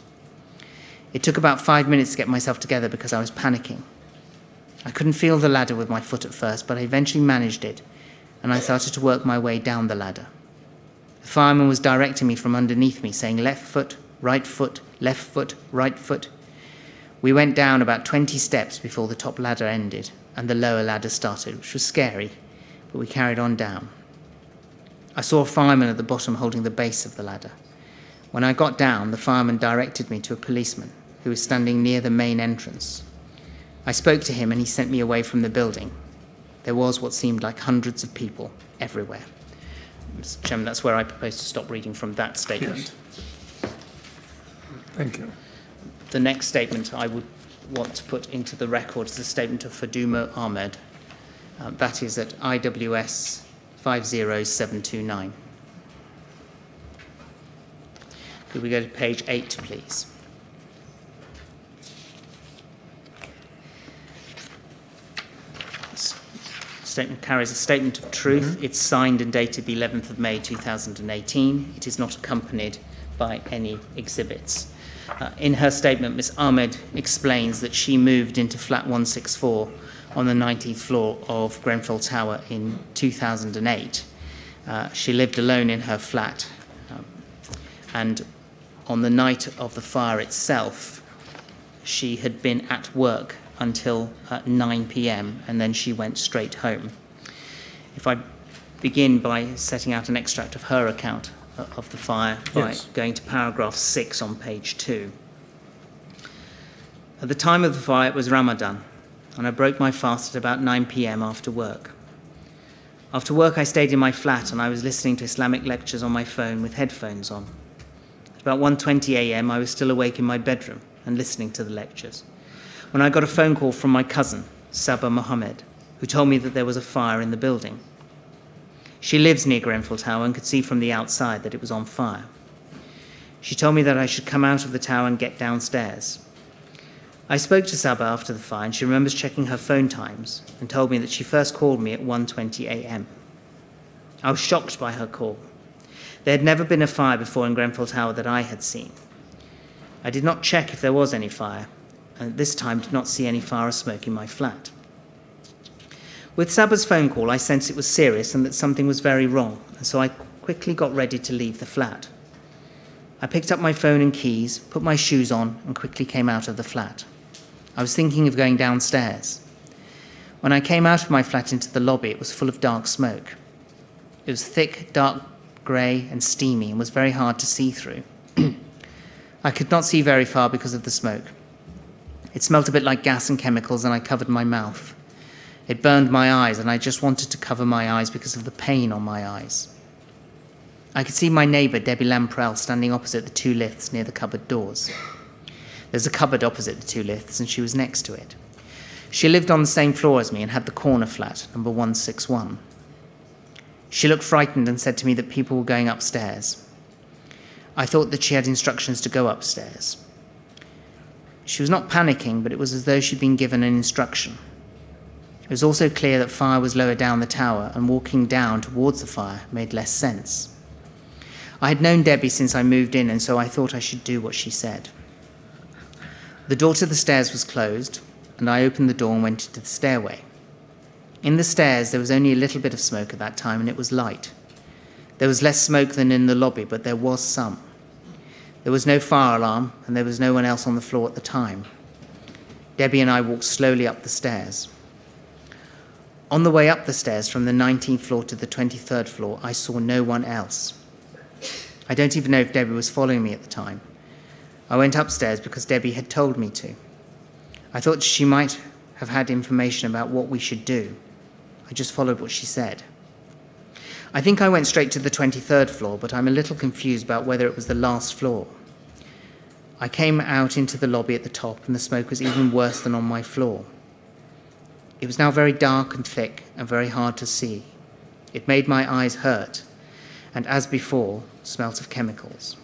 It took about 5 minutes to get myself together because I was panicking. I couldn't feel the ladder with my foot at first, but I eventually managed it, and I started to work my way down the ladder. The fireman was directing me from underneath me, saying left foot, right foot, left foot, right foot. We went down about 20 steps before the top ladder ended and the lower ladder started, which was scary, but we carried on down. I saw a fireman at the bottom holding the base of the ladder. When I got down, the fireman directed me to a policeman who was standing near the main entrance. I spoke to him and he sent me away from the building. There was what seemed like hundreds of people everywhere. Mr. Chairman, that's where I propose to stop reading from that statement. Yes. Thank you. The next statement I would want to put into the record is the statement of Faduma Ahmed. That is at IWS 50729. Could we go to page 8, please? This statement carries a statement of truth. It's signed and dated the 11th of May 2018. It is not accompanied by any exhibits. In her statement, Ms. Ahmed explains that she moved into flat 164 on the 19th floor of Grenfell Tower in 2008. She lived alone in her flat, and on the night of the fire itself, she had been at work until 9 p.m. and then she went straight home. If I begin by setting out an extract of her account of the fire by going to paragraph 6 on page 2. At the time of the fire, it was Ramadan, and I broke my fast at about 9 p.m. after work. After work, I stayed in my flat and I was listening to Islamic lectures on my phone with headphones on. At about 1:20 a.m., I was still awake in my bedroom and listening to the lectures, when I got a phone call from my cousin, Sabah Mohammed, who told me that there was a fire in the building. She lives near Grenfell Tower and could see from the outside that it was on fire. She told me that I should come out of the tower and get downstairs. I spoke to Sabah after the fire, and she remembers checking her phone times and told me that she first called me at 1:20 a.m. I was shocked by her call. There had never been a fire before in Grenfell Tower that I had seen. I did not check if there was any fire, and at this time did not see any fire or smoke in my flat. With Saba's phone call, I sensed it was serious and that something was very wrong, and so I quickly got ready to leave the flat. I picked up my phone and keys, put my shoes on, and quickly came out of the flat. I was thinking of going downstairs. When I came out of my flat into the lobby, it was full of dark smoke. It was thick, dark grey and steamy and was very hard to see through. I could not see very far because of the smoke. It smelt a bit like gas and chemicals, and I covered my mouth. It burned my eyes, and I just wanted to cover my eyes because of the pain on my eyes. I could see my neighbour, Debbie Lamprell, standing opposite the two lifts near the cupboard doors. There's a cupboard opposite the two lifts, and she was next to it. She lived on the same floor as me and had the corner flat, number 161. She looked frightened and said to me that people were going upstairs. I thought that she had instructions to go upstairs. She was not panicking, but it was as though she'd been given an instruction. It was also clear that fire was lower down the tower, and walking down towards the fire made less sense. I had known Debbie since I moved in, and so I thought I should do what she said. The door to the stairs was closed, and I opened the door and went into the stairway. In the stairs, there was only a little bit of smoke at that time, and it was light. There was less smoke than in the lobby, but there was some. There was no fire alarm, and there was no one else on the floor at the time. Debbie and I walked slowly up the stairs. On the way up the stairs from the 19th floor to the 23rd floor, I saw no one else. I don't even know if Debbie was following me at the time. I went upstairs because Debbie had told me to. I thought she might have had information about what we should do. I just followed what she said. I think I went straight to the 23rd floor, but I'm a little confused about whether it was the last floor. I came out into the lobby at the top, and the smoke was even worse than on my floor. It was now very dark and thick and very hard to see. It made my eyes hurt, and as before, smelt of chemicals.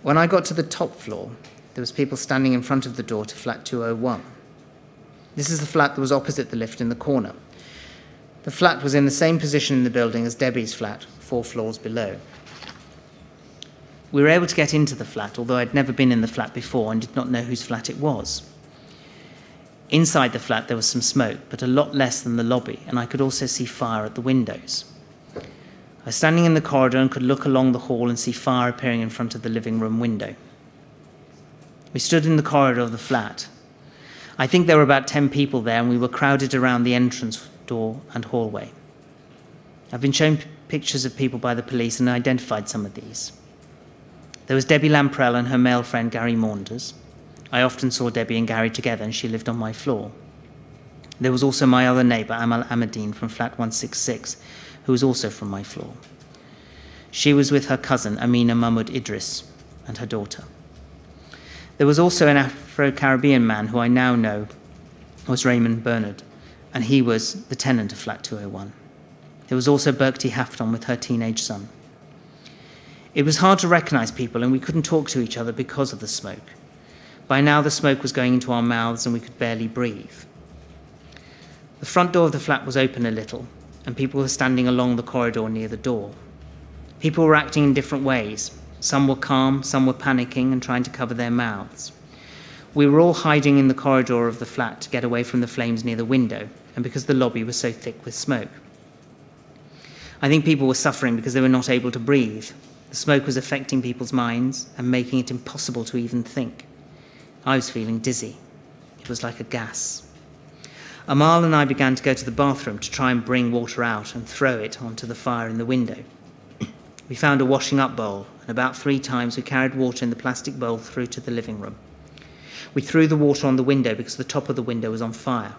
When I got to the top floor, there was people standing in front of the door to flat 201. This is the flat that was opposite the lift in the corner. The flat was in the same position in the building as Debbie's flat, 4 floors below. We were able to get into the flat, although I'd never been in the flat before and did not know whose flat it was. Inside the flat there was some smoke, but a lot less than the lobby, and I could also see fire at the windows. I was standing in the corridor and could look along the hall and see fire appearing in front of the living room window. We stood in the corridor of the flat. I think there were about 10 people there, and we were crowded around the entrance door and hallway. I've been shown pictures of people by the police and identified some of these. There was Debbie Lamprell and her male friend Gary Maunders. I often saw Debbie and Gary together, and she lived on my floor. There was also my other neighbour, Amal Ahmadine, from flat 166, who was also from my floor. She was with her cousin, Amina Mahmoud Idris, and her daughter. There was also an Afro-Caribbean man who I now know was Raymond Bernard, and he was the tenant of flat 201. There was also Berkty Hafton with her teenage son. It was hard to recognise people, and we couldn't talk to each other because of the smoke. By now the smoke was going into our mouths and we could barely breathe. The front door of the flat was open a little, and people were standing along the corridor near the door. People were acting in different ways. Some were calm, some were panicking and trying to cover their mouths. We were all hiding in the corridor of the flat to get away from the flames near the window, and because the lobby was so thick with smoke. I think people were suffering because they were not able to breathe. The smoke was affecting people's minds and making it impossible to even think. I was feeling dizzy. It was like a gas. Amal and I began to go to the bathroom to try and bring water out and throw it onto the fire in the window. We found a washing up bowl, and about 3 times we carried water in the plastic bowl through to the living room. We threw the water on the window because the top of the window was on fire.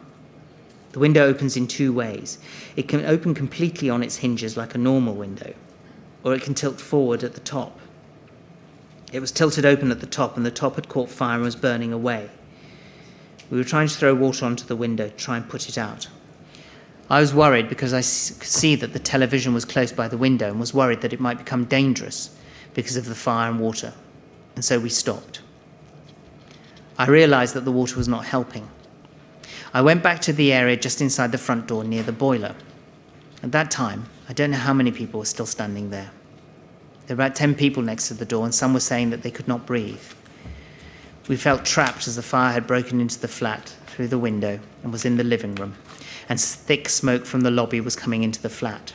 The window opens in 2 ways. It can open completely on its hinges like a normal window, or it can tilt forward at the top. It was tilted open at the top, and the top had caught fire and was burning away. We were trying to throw water onto the window to try and put it out. I was worried because I could see that the television was close by the window and was worried that it might become dangerous because of the fire and water, and so we stopped. I realised that the water was not helping. I went back to the area just inside the front door near the boiler. At that time, I don't know how many people were still standing there. There were about 10 people next to the door, and some were saying that they could not breathe. We felt trapped as the fire had broken into the flat through the window and was in the living room, and thick smoke from the lobby was coming into the flat.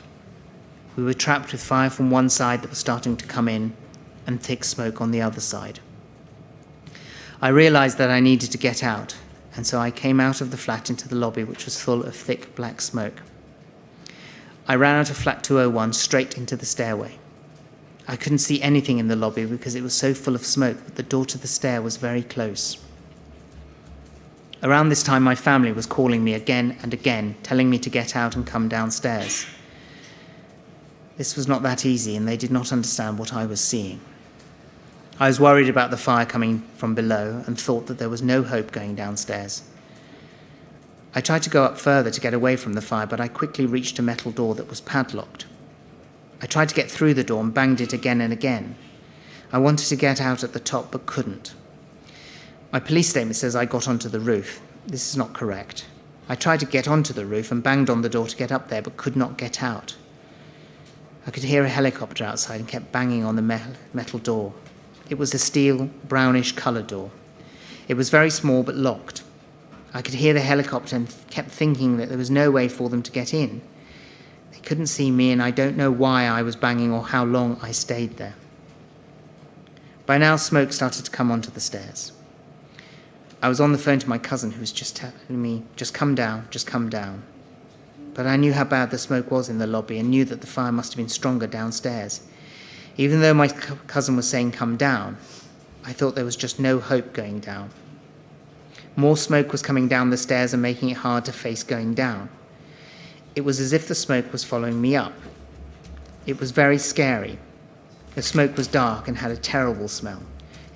We were trapped with fire from one side that was starting to come in, and thick smoke on the other side. I realized that I needed to get out, and so I came out of the flat into the lobby, which was full of thick black smoke. I ran out of flat 201 straight into the stairway. I couldn't see anything in the lobby because it was so full of smoke, but the door to the stair was very close. Around this time, my family was calling me again and again, telling me to get out and come downstairs. This was not that easy, and they did not understand what I was seeing. I was worried about the fire coming from below and thought that there was no hope going downstairs. I tried to go up further to get away from the fire, but I quickly reached a metal door that was padlocked. I tried to get through the door and banged it again and again. I wanted to get out at the top, but couldn't. My police statement says I got onto the roof. This is not correct. I tried to get onto the roof and banged on the door to get up there, but could not get out. I could hear a helicopter outside and kept banging on the metal door. It was a steel, brownish colour door. It was very small but locked. I could hear the helicopter and kept thinking that there was no way for them to get in. They couldn't see me, and I don't know why I was banging or how long I stayed there. By now, smoke started to come onto the stairs. I was on the phone to my cousin, who was just telling me, just come down, just come down. But I knew how bad the smoke was in the lobby and knew that the fire must have been stronger downstairs. Even though my cousin was saying come down, I thought there was just no hope going down. More smoke was coming down the stairs and making it hard to face going down. It was as if the smoke was following me up. It was very scary. The smoke was dark and had a terrible smell.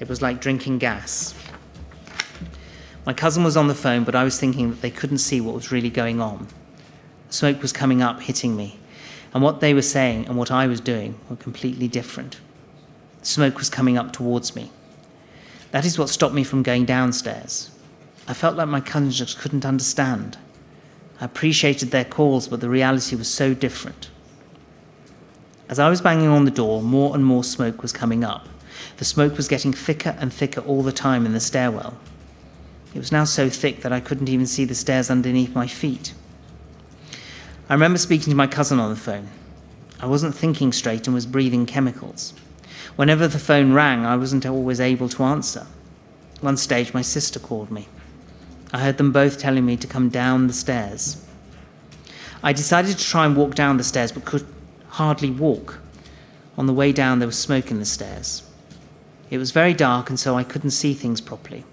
It was like drinking gas. My cousin was on the phone, but I was thinking that they couldn't see what was really going on. Smoke was coming up, hitting me, and what they were saying and what I was doing were completely different. Smoke was coming up towards me. That is what stopped me from going downstairs. I felt like my cousins just couldn't understand. I appreciated their calls, but the reality was so different. As I was banging on the door, more and more smoke was coming up. The smoke was getting thicker and thicker all the time in the stairwell. It was now so thick that I couldn't even see the stairs underneath my feet. I remember speaking to my cousin on the phone. I wasn't thinking straight and was breathing chemicals. Whenever the phone rang, I wasn't always able to answer. At one stage, my sister called me. I heard them both telling me to come down the stairs. I decided to try and walk down the stairs, but could hardly walk. On the way down, there was smoke in the stairs. It was very dark, and so I couldn't see things properly.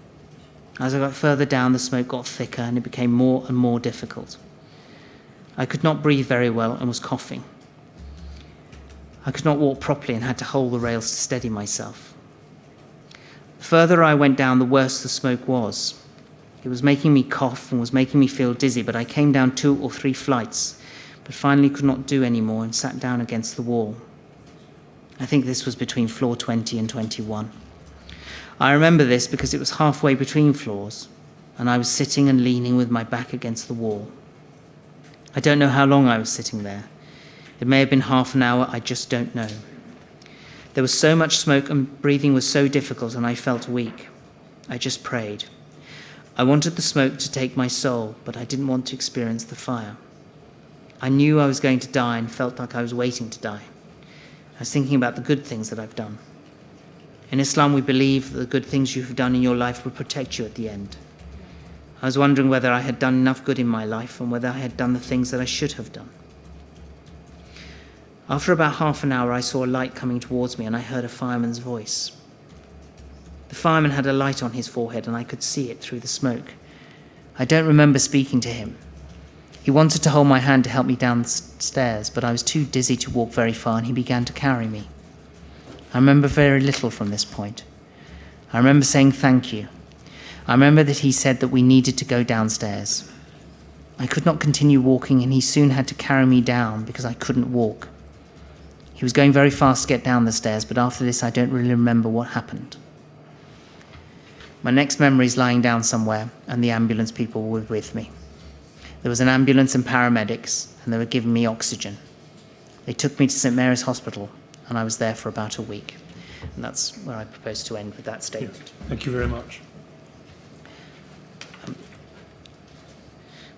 As I got further down, the smoke got thicker, and it became more and more difficult. I could not breathe very well and was coughing. I could not walk properly and had to hold the rails to steady myself. The further I went down, the worse the smoke was. It was making me cough and was making me feel dizzy, but I came down 2 or 3 flights, but finally could not do any more and sat down against the wall. I think this was between floor 20 and 21. I remember this because it was halfway between floors, and I was sitting and leaning with my back against the wall. I don't know how long I was sitting there. It may have been half an hour, I just don't know. There was so much smoke and breathing was so difficult, and I felt weak. I just prayed. I wanted the smoke to take my soul, but I didn't want to experience the fire. I knew I was going to die and felt like I was waiting to die. I was thinking about the good things that I've done. In Islam, we believe that the good things you have done in your life will protect you at the end. I was wondering whether I had done enough good in my life and whether I had done the things that I should have done. After about half an hour, I saw a light coming towards me and I heard a fireman's voice. The fireman had a light on his forehead and I could see it through the smoke. I don't remember speaking to him. He wanted to hold my hand to help me downstairs, but I was too dizzy to walk very far and he began to carry me. I remember very little from this point. I remember saying thank you. I remember that he said that we needed to go downstairs. I could not continue walking and he soon had to carry me down because I couldn't walk. He was going very fast to get down the stairs, but after this I don't really remember what happened. My next memory is lying down somewhere and the ambulance people were with me. There was an ambulance and paramedics and they were giving me oxygen. They took me to St Mary's Hospital and I was there for about a week. And that's where I propose to end with that statement. Yes. Thank you very much.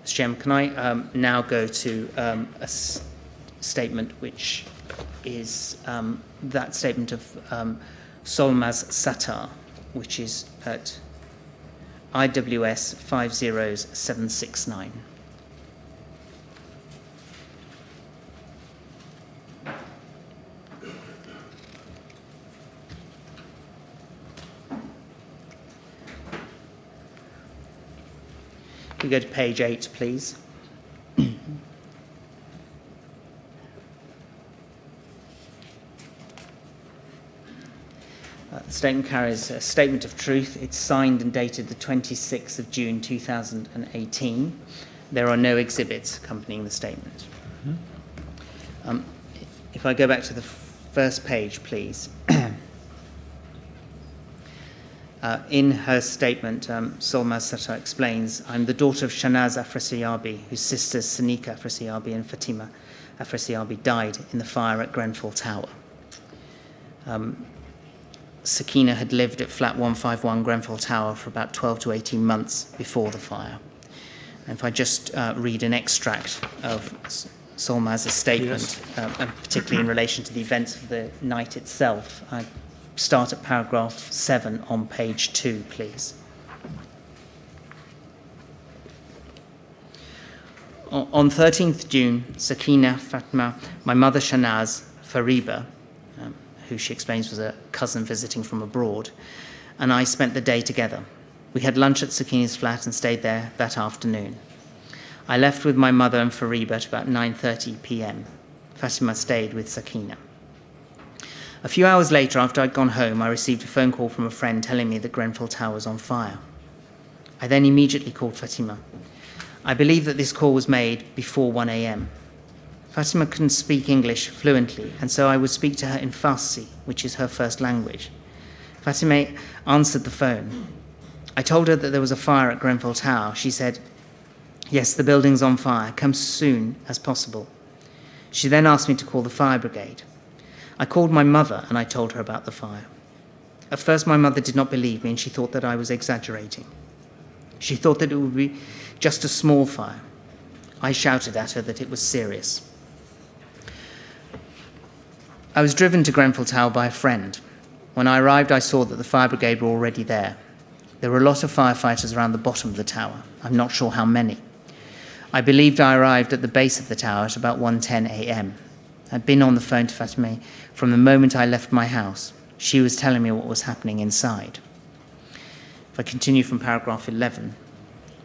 Mr. Chairman, can I now go to statement which is that statement of Solmaz Sattar, which is at IWS 50769. We go to page 8, please. The statement carries a statement of truth. It's signed and dated the 26th of June 2018. There are no exhibits accompanying the statement. If I go back to the first page, please. In her statement, Solmaz Sattar explains, I'm the daughter of Shanaz Afrasiabi, whose sisters Sanika Afrasiabi and Fatima Afrasiabi died in the fire at Grenfell Tower. Sakina had lived at flat 151 Grenfell Tower for about 12 to 18 months before the fire. And if I just read an extract of Solmaz's statement, Yes. And particularly in relation to the events of the night itself, I start at paragraph 7 on page 2, please. On 13th June, Sakina, Fatima, my mother Shanaz, Fariba, who she explains was a cousin visiting from abroad, and I spent the day together. We had lunch at Sakina's flat and stayed there that afternoon. I left with my mother and Fariba at about 9:30 p.m. Fatima stayed with Sakina. A few hours later, after I'd gone home, I received a phone call from a friend telling me that Grenfell Tower was on fire. I then immediately called Fatima. I believe that this call was made before 1 a.m. Fatima couldn't speak English fluently, and so I would speak to her in Farsi, which is her first language. Fatima answered the phone. I told her that there was a fire at Grenfell Tower. She said, yes, the building's on fire. Come as soon as possible. She then asked me to call the fire brigade. I called my mother and I told her about the fire. At first, my mother did not believe me and she thought that I was exaggerating. She thought that it would be just a small fire. I shouted at her that it was serious. I was driven to Grenfell Tower by a friend. When I arrived, I saw that the fire brigade were already there. There were a lot of firefighters around the bottom of the tower. I'm not sure how many. I believed I arrived at the base of the tower at about 1:10 a.m. I'd been on the phone to Fatima from the moment I left my house. She was telling me what was happening inside. If I continue from paragraph 11,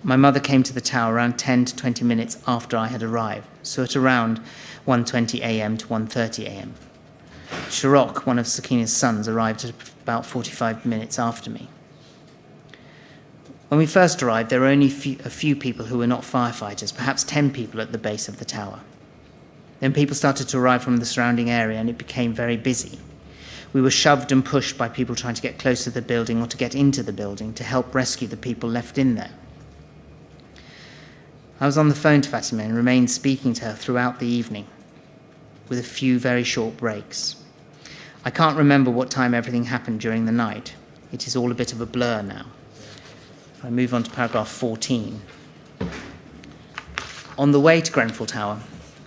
my mother came to the tower around 10 to 20 minutes after I had arrived, so at around 1:20 a.m. to 1:30 a.m. Shirok, one of Sakina's sons, arrived at about 45 minutes after me. When we first arrived, there were only a few people who were not firefighters, perhaps 10 people at the base of the tower. Then people started to arrive from the surrounding area and it became very busy. We were shoved and pushed by people trying to get close to the building or to get into the building to help rescue the people left in there. I was on the phone to Fatima and remained speaking to her throughout the evening, with a few very short breaks. I can't remember what time everything happened during the night. It is all a bit of a blur now. If I move on to paragraph 14. On the way to Grenfell Tower,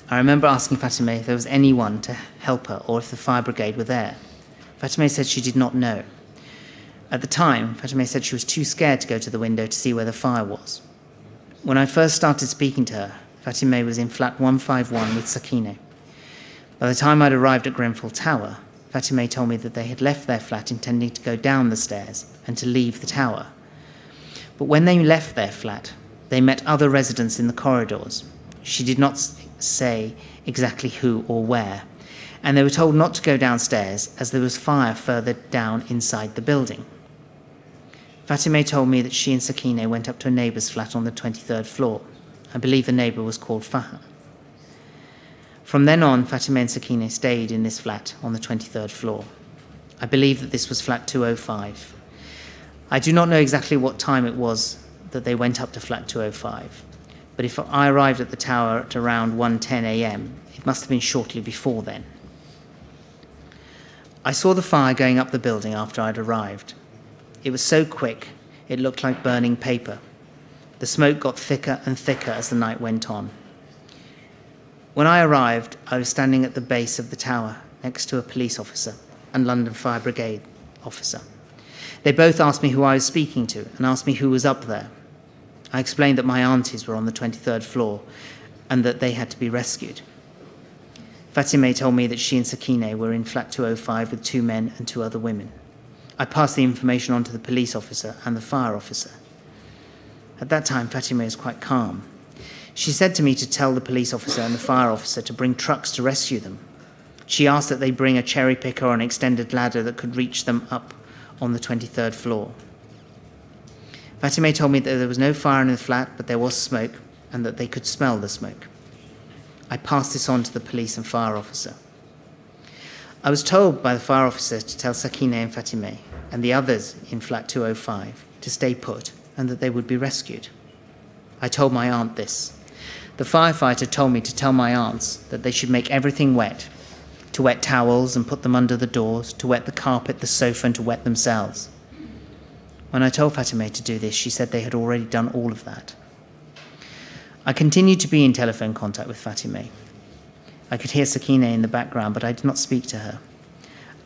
I remember asking Fatima if there was anyone to help her or if the fire brigade were there. Fatima said she did not know. At the time, Fatima said she was too scared to go to the window to see where the fire was. When I first started speaking to her, Fatima was in flat 151 with Sakina. By the time I'd arrived at Grenfell Tower, Fatima told me that they had left their flat intending to go down the stairs and to leave the tower. But when they left their flat, they met other residents in the corridors. She did not say exactly who or where, and they were told not to go downstairs as there was fire further down inside the building. Fatima told me that she and Sakina went up to a neighbour's flat on the 23rd floor. I believe the neighbour was called Faha. From then on, Fatima and Sakina stayed in this flat on the 23rd floor. I believe that this was flat 205. I do not know exactly what time it was that they went up to flat 205, but if I arrived at the tower at around 1:10 a.m., it must have been shortly before then. I saw the fire going up the building after I'd arrived. It was so quick, it looked like burning paper. The smoke got thicker and thicker as the night went on. When I arrived, I was standing at the base of the tower next to a police officer and London Fire Brigade officer. They both asked me who I was speaking to and asked me who was up there. I explained that my aunties were on the 23rd floor and that they had to be rescued. Fatime told me that she and Sakine were in flat 205 with 2 men and 2 other women. I passed the information on to the police officer and the fire officer. At that time, Fatime was quite calm. She said to me to tell the police officer and the fire officer to bring trucks to rescue them. She asked that they bring a cherry picker or an extended ladder that could reach them up on the 23rd floor. Fatime told me that there was no fire in the flat, but there was smoke, and that they could smell the smoke. I passed this on to the police and fire officer. I was told by the fire officer to tell Sakine and Fatime and the others in flat 205 to stay put and that they would be rescued. I told my aunt this. The firefighter told me to tell my aunts that they should make everything wet, to wet towels and put them under the doors, to wet the carpet, the sofa, and to wet themselves. When I told Fatime to do this, she said they had already done all of that. I continued to be in telephone contact with Fatime. I could hear Sakine in the background, but I did not speak to her.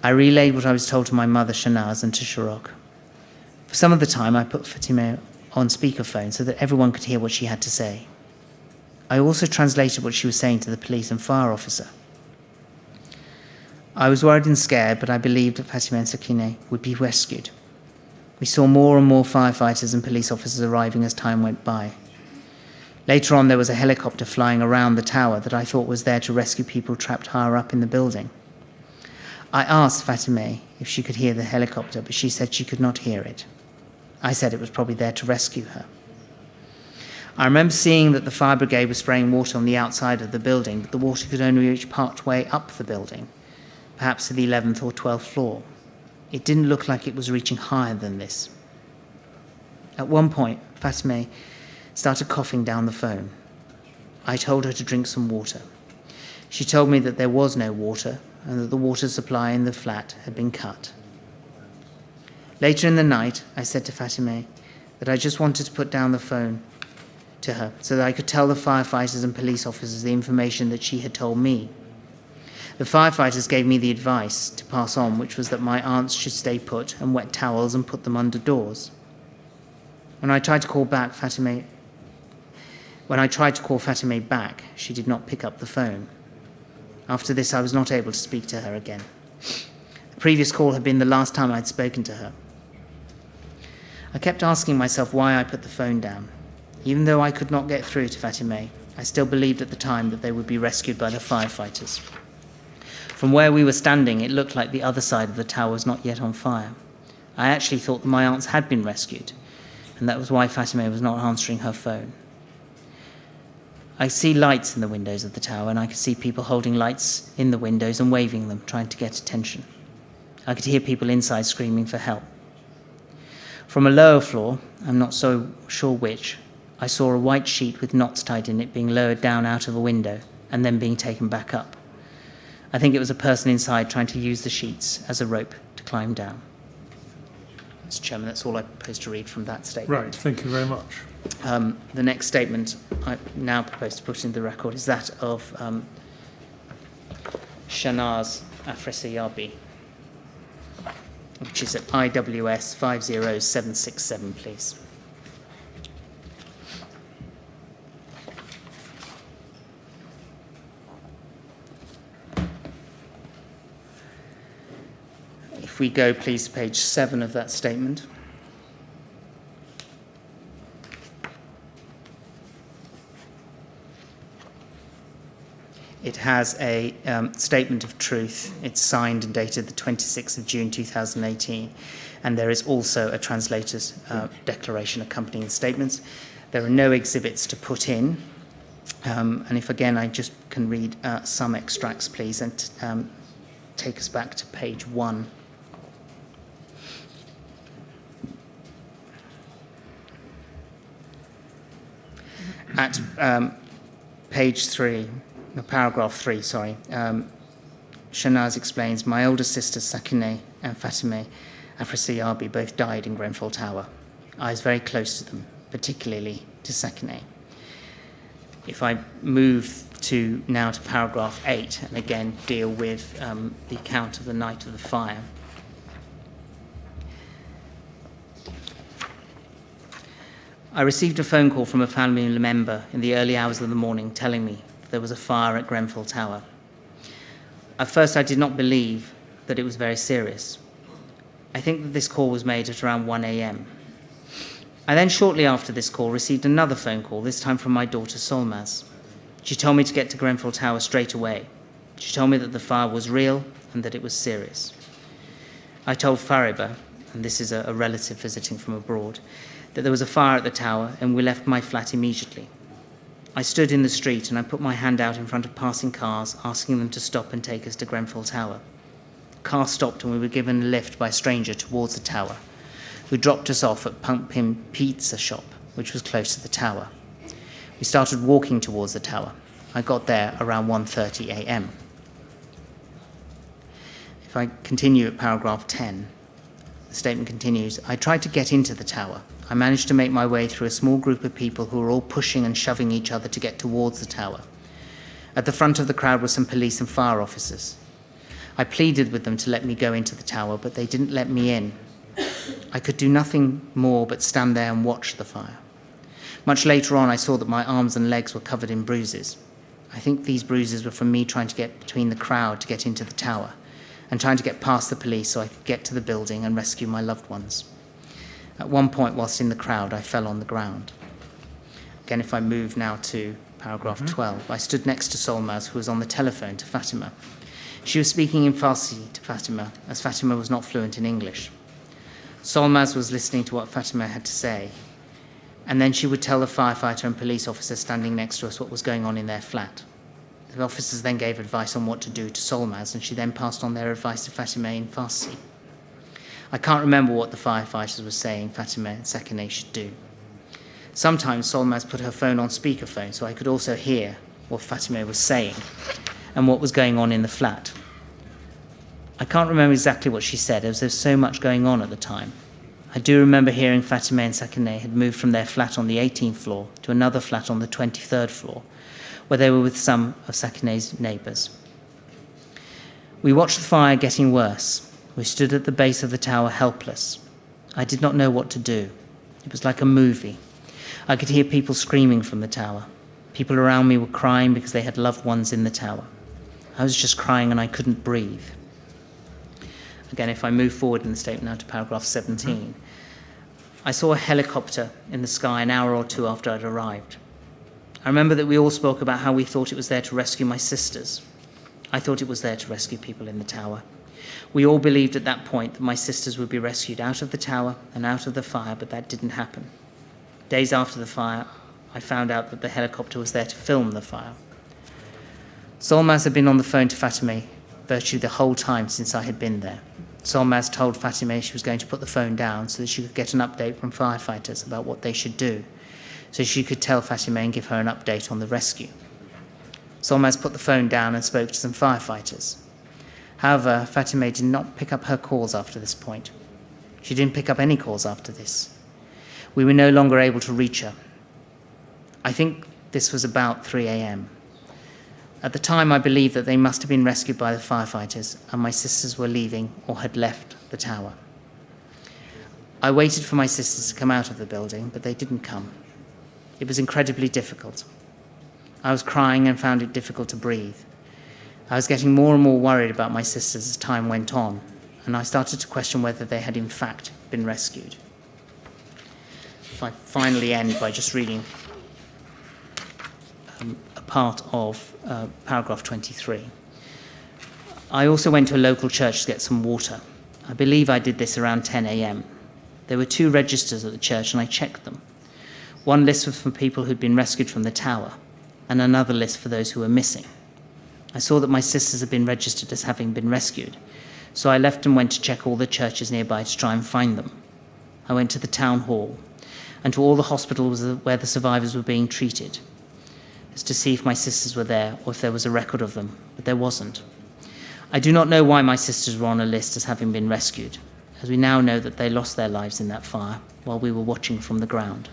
I relayed what I was told to my mother, Shanaz, and to Shirok. For some of the time, I put Fatime on speakerphone so that everyone could hear what she had to say. I also translated what she was saying to the police and fire officer. I was worried and scared, but I believed that Fatime and Sakine would be rescued. We saw more and more firefighters and police officers arriving as time went by. Later on, there was a helicopter flying around the tower that I thought was there to rescue people trapped higher up in the building. I asked Fatime if she could hear the helicopter, but she said she could not hear it. I said it was probably there to rescue her. I remember seeing that the fire brigade was spraying water on the outside of the building, but the water could only reach part way up the building, perhaps to the 11th or 12th floor. It didn't look like it was reaching higher than this. At one point, Fatime started coughing down the phone. I told her to drink some water. She told me that there was no water and that the water supply in the flat had been cut. Later in the night, I said to Fatime that I just wanted to put down the phone to her so that I could tell the firefighters and police officers the information that she had told me. The firefighters gave me the advice to pass on, which was that my aunts should stay put and wet towels and put them under doors. When I tried to call Fatime back, she did not pick up the phone. After this, I was not able to speak to her again. The previous call had been the last time I'd spoken to her. I kept asking myself why I put the phone down. Even though I could not get through to Fatime, I still believed at the time that they would be rescued by the firefighters. From where we were standing, it looked like the other side of the tower was not yet on fire. I actually thought that my aunts had been rescued, and that was why Fatime was not answering her phone. I see lights in the windows of the tower, and I could see people holding lights in the windows and waving them, trying to get attention. I could hear people inside screaming for help. From a lower floor, I'm not so sure which, I saw a white sheet with knots tied in it being lowered down out of a window and then being taken back up. I think it was a person inside trying to use the sheets as a rope to climb down. Mr. Chairman, that's all I propose to read from that statement. Right, thank you very much. The next statement I now propose to put into the record is that of Shanaz Afresiyabi, which is at IWS 50767, please. If we go, please, to page 7 of that statement. It has a statement of truth. It's signed and dated the 26th of June 2018, and there is also a translator's declaration accompanying the statements. There are no exhibits to put in, and if again I just can read some extracts, please, and take us back to page 1. At page 3, paragraph 3, sorry, Shanaz explains, my older sisters Sakine and Fatime Afresiyabi both died in Grenfell Tower. I was very close to them. particularly to Sakineh. If I move now to paragraph 8, and again deal with the account of the night of the fire. I received a phone call from a family member in the early hours of the morning telling me there was a fire at Grenfell Tower. At first, I did not believe that it was very serious. I think that this call was made at around 1 a.m. I then, shortly after this call, received another phone call, this time from my daughter Solmaz. She told me to get to Grenfell Tower straight away. She told me that the fire was real and that it was serious. I told Fariba, and this is a relative visiting from abroad, that there was a fire at the tower and we left my flat immediately. I stood in the street and I put my hand out in front of passing cars, asking them to stop and take us to Grenfell Tower. The car stopped and we were given a lift by a stranger towards the tower, who dropped us off at Pumpkin Pizza Shop, which was close to the tower. We started walking towards the tower. I got there around 1:30 a.m. If I continue at paragraph 10, the statement continues, I tried to get into the tower. I managed to make my way through a small group of people who were all pushing and shoving each other to get towards the tower. At the front of the crowd were some police and fire officers. I pleaded with them to let me go into the tower, but they didn't let me in. I could do nothing more but stand there and watch the fire. Much later on, I saw that my arms and legs were covered in bruises. I think these bruises were from me trying to get between the crowd to get into the tower and trying to get past the police so I could get to the building and rescue my loved ones. At one point, whilst in the crowd, I fell on the ground. Again, if I move now to paragraph 12, I stood next to Solmaz, who was on the telephone to Fatima. She was speaking in Farsi to Fatima, as Fatima was not fluent in English. Solmaz was listening to what Fatima had to say, and then she would tell the firefighter and police officer standing next to us what was going on in their flat. The officers then gave advice on what to do to Solmaz, and she then passed on their advice to Fatima in Farsi. I can't remember what the firefighters were saying Fatima and Sakineh should do. Sometimes Solmaz put her phone on speakerphone so I could also hear what Fatima was saying and what was going on in the flat. I can't remember exactly what she said, as there was so much going on at the time. I do remember hearing Fatima and Sakineh had moved from their flat on the 18th floor to another flat on the 23rd floor, where they were with some of Sakineh's neighbours. We watched the fire getting worse. We stood at the base of the tower helpless. I did not know what to do. It was like a movie. I could hear people screaming from the tower. People around me were crying because they had loved ones in the tower. I was just crying and I couldn't breathe. Again, if I move forward in the statement now to paragraph 17, I saw a helicopter in the sky an hour or two after I'd arrived. I remember that we all spoke about how we thought it was there to rescue my sisters. I thought it was there to rescue people in the tower. We all believed at that point that my sisters would be rescued out of the tower and out of the fire, but that didn't happen. Days after the fire, I found out that the helicopter was there to film the fire. Solmaz had been on the phone to Fatima virtually the whole time since I had been there. Solmaz told Fatima she was going to put the phone down so that she could get an update from firefighters about what they should do, so she could tell Fatima and give her an update on the rescue. Solmaz put the phone down and spoke to some firefighters. However, Fatima did not pick up her calls after this point. She didn't pick up any calls after this. We were no longer able to reach her. I think this was about 3 a.m. At the time, I believed that they must have been rescued by the firefighters and my sisters were leaving or had left the tower. I waited for my sisters to come out of the building, but they didn't come. It was incredibly difficult. I was crying and found it difficult to breathe. I was getting more and more worried about my sisters as time went on, and I started to question whether they had in fact been rescued. If I finally end by just reading a part of paragraph 23. I also went to a local church to get some water. I believe I did this around 10 a.m. There were 2 registers at the church and I checked them. One list was for people who'd been rescued from the tower and another list for those who were missing. I saw that my sisters had been registered as having been rescued, so I left and went to check all the churches nearby to try and find them. I went to the town hall and to all the hospitals where the survivors were being treated, as to see if my sisters were there or if there was a record of them, but there wasn't. I do not know why my sisters were on a list as having been rescued, as we now know that they lost their lives in that fire while we were watching from the ground.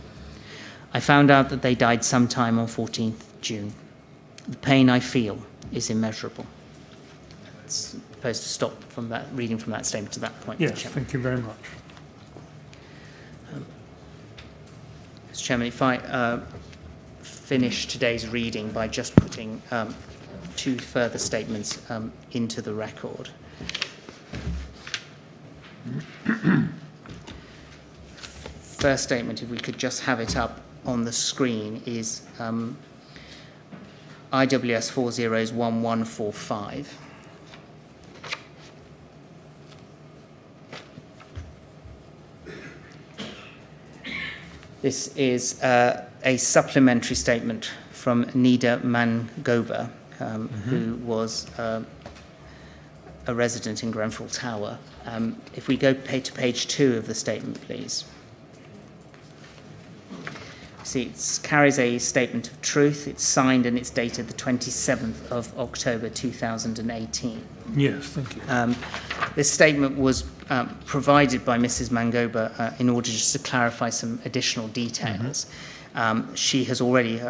I found out that they died sometime on 14th June. The pain I feel is immeasurable. It's supposed to stop from that, reading from that statement to that point. Yes, thank you very much. Mr. Chairman, if I finish today's reading by just putting two further statements into the record. First statement, if we could just have it up on the screen, is IWS 401145. This is a supplementary statement from Nida Mangoba, who was a resident in Grenfell Tower. If we go to page 2 of the statement, please. See, it carries a statement of truth. It's signed and it's dated the 27th of October 2018. Yes, thank you. This statement was provided by Mrs. Mangoba in order just to clarify some additional details. She has already,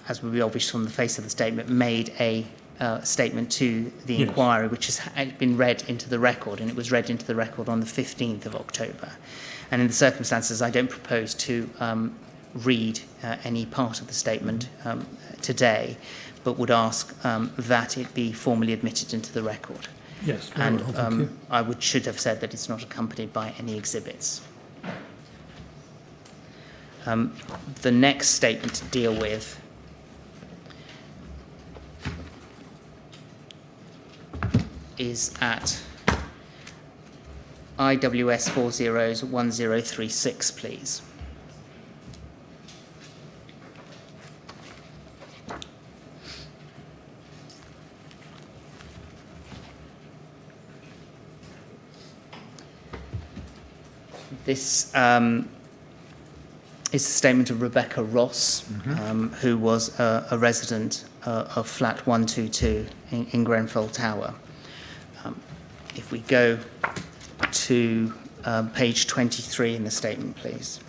as will be obvious from the face of the statement, made a statement to the inquiry, which has been read into the record, and it was read into the record on the 15th of October. And in the circumstances, I don't propose to read any part of the statement today, but would ask that it be formally admitted into the record. Yes, and well, thank you. I should have said that it's not accompanied by any exhibits. The next statement to deal with is at IWS 401036, please. This is a statement of Rebecca Ross, who was a resident of flat 122 in Grenfell Tower. If we go to page 23 in the statement, please.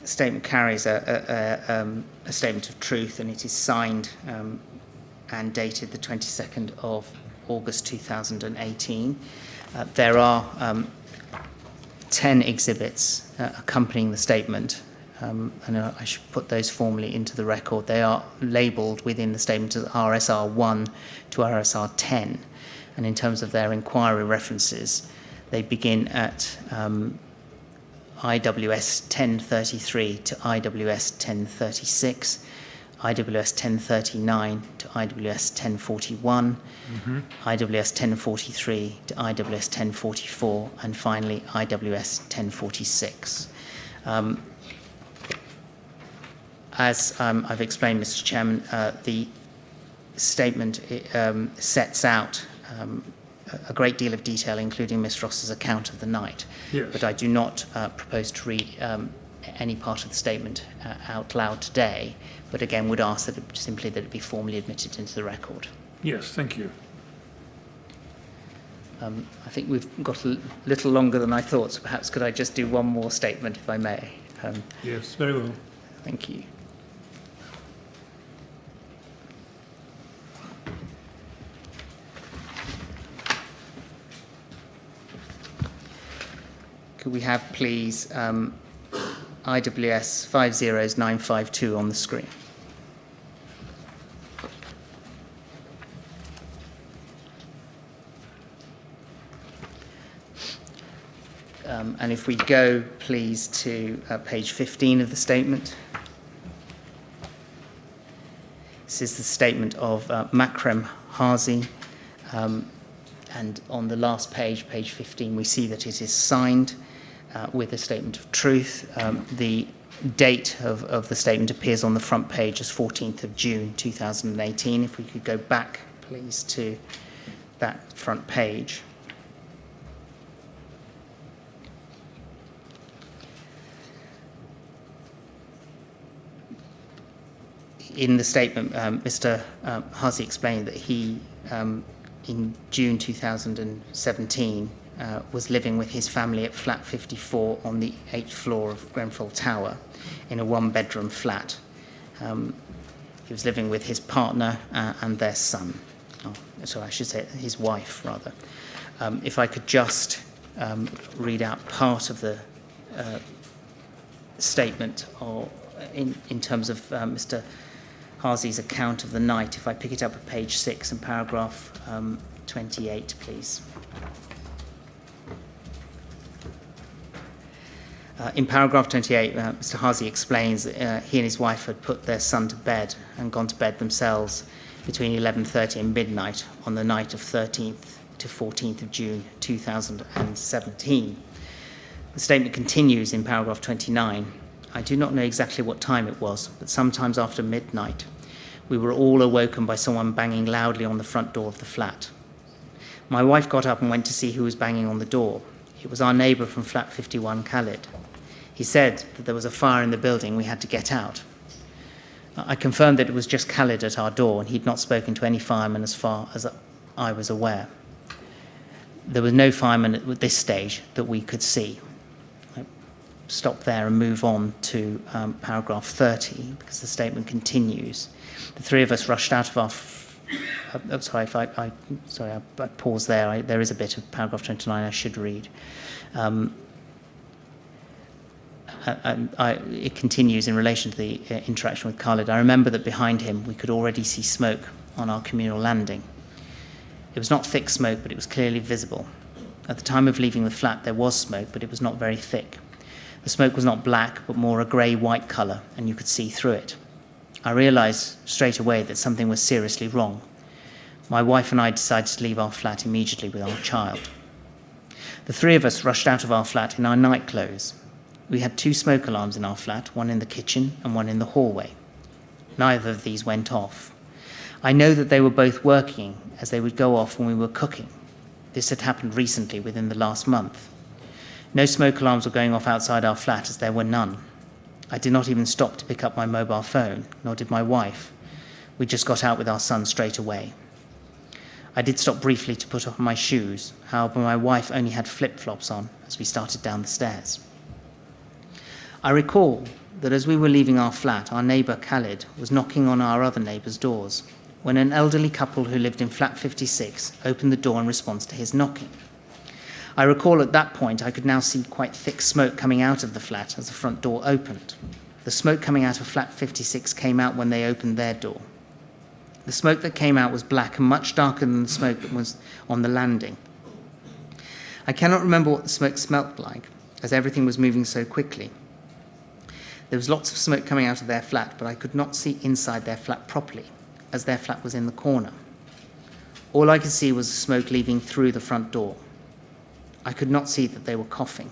The statement carries a statement of truth, and it is signed and dated the 22nd of August 2018. There are 10 exhibits accompanying the statement, and I should put those formally into the record. They are labelled within the statement as RSR 1 to RSR 10, and in terms of their inquiry references, they begin at IWS 1033 to IWS 1036, IWS 1039 to IWS 1041, IWS 1043 to IWS 1044, and finally IWS 1046. As I've explained, Mr. Chairman, the statement sets out a great deal of detail, including Miss Ross's account of the night. Yes. But I do not propose to read any part of the statement out loud today, but again would ask that it be formally admitted into the record. Yes, thank you. I think we've got a little longer than I thought, so perhaps could I just do one more statement, if I may? Yes, very well. Thank you. Could we have, please, IWS 50952 on the screen? And if we go, please, to page 15 of the statement. This is the statement of Makrem Hazi. And on the last page, page 15, we see that it is signed with a statement of truth. The date of the statement appears on the front page as 14th of June 2018. If we could go back, please, to that front page. In the statement, Mr. Hazi explained that he in June 2017, was living with his family at flat 54 on the 8th floor of Grenfell Tower in a one-bedroom flat. He was living with his partner and their son. Oh, sorry, I should say his wife, rather. If I could just read out part of the statement or in terms of Mr. Harsey's account of the night. If I pick it up at page 6 and paragraph 28, please. In paragraph 28, Mr. Harsey explains that he and his wife had put their son to bed and gone to bed themselves between 11:30 and midnight on the night of 13th to 14th of June 2017. The statement continues in paragraph 29. I do not know exactly what time it was, but sometimes after midnight, we were all awoken by someone banging loudly on the front door of the flat. My wife got up and went to see who was banging on the door. It was our neighbour from flat 51, Khalid. He said that there was a fire in the building, we had to get out. I confirmed that it was just Khalid at our door, and he'd not spoken to any firemen as far as I was aware. There was no fireman at this stage that we could see. I stop there and move on to paragraph 30, because the statement continues. The three of us rushed out of our... I pause there. There is a bit of paragraph 29 I should read. It continues in relation to the interaction with Khalid. I remember that behind him we could already see smoke on our communal landing. It was not thick smoke, but it was clearly visible. At the time of leaving the flat there was smoke, but it was not very thick. The smoke was not black, but more a grey-white colour, and you could see through it. I realised straight away that something was seriously wrong. My wife and I decided to leave our flat immediately with our child. The three of us rushed out of our flat in our night clothes. We had 2 smoke alarms in our flat, one in the kitchen and one in the hallway. Neither of these went off. I know that they were both working, as they would go off when we were cooking. This had happened recently, within the last month. No smoke alarms were going off outside our flat, as there were none. I did not even stop to pick up my mobile phone, nor did my wife. We just got out with our son straight away. I did stop briefly to put on my shoes, however my wife only had flip-flops on as we started down the stairs. I recall that as we were leaving our flat, our neighbour Khalid was knocking on our other neighbours' doors when an elderly couple who lived in flat 56 opened the door in response to his knocking. I recall at that point I could now see quite thick smoke coming out of the flat as the front door opened. The smoke coming out of flat 56 came out when they opened their door. The smoke that came out was black and much darker than the smoke that was on the landing. I cannot remember what the smoke smelt like, as everything was moving so quickly. There was lots of smoke coming out of their flat, but I could not see inside their flat properly, as their flat was in the corner. All I could see was the smoke leaving through the front door. I could not see that they were coughing.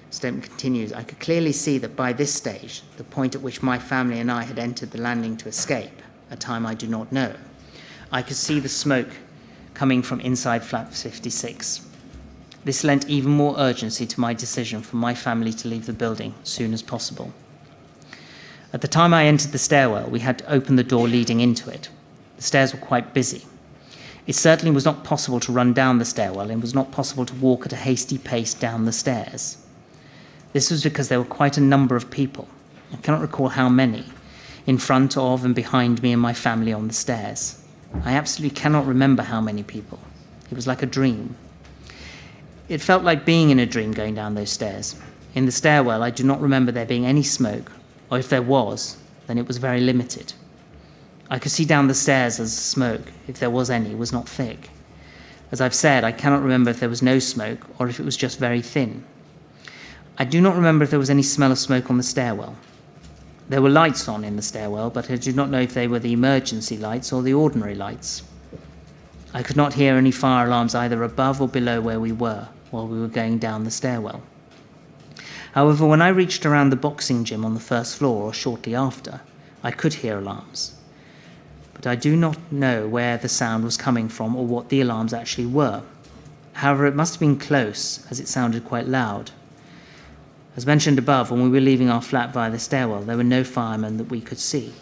The statement continues, I could clearly see that by this stage, the point at which my family and I had entered the landing to escape, a time I do not know, I could see the smoke coming from inside flat 56. This lent even more urgency to my decision for my family to leave the building as soon as possible. At the time I entered the stairwell, we had to open the door leading into it. The stairs were quite busy. It certainly was not possible to run down the stairwell, and it was not possible to walk at a hasty pace down the stairs. This was because there were quite a number of people, I cannot recall how many, in front of and behind me and my family on the stairs. I absolutely cannot remember how many people. It was like a dream. It felt like being in a dream going down those stairs. In the stairwell, I do not remember there being any smoke, or if there was, then it was very limited. I could see down the stairs as the smoke, if there was any, was not thick. As I've said, I cannot remember if there was no smoke, or if it was just very thin. I do not remember if there was any smell of smoke on the stairwell. There were lights on in the stairwell, but I do not know if they were the emergency lights or the ordinary lights. I could not hear any fire alarms either above or below where we were while we were going down the stairwell. However, when I reached around the boxing gym on the first floor or shortly after, I could hear alarms. But I do not know where the sound was coming from or what the alarms actually were. However, it must have been close, as it sounded quite loud. As mentioned above, when we were leaving our flat via the stairwell, there were no firemen that we could see.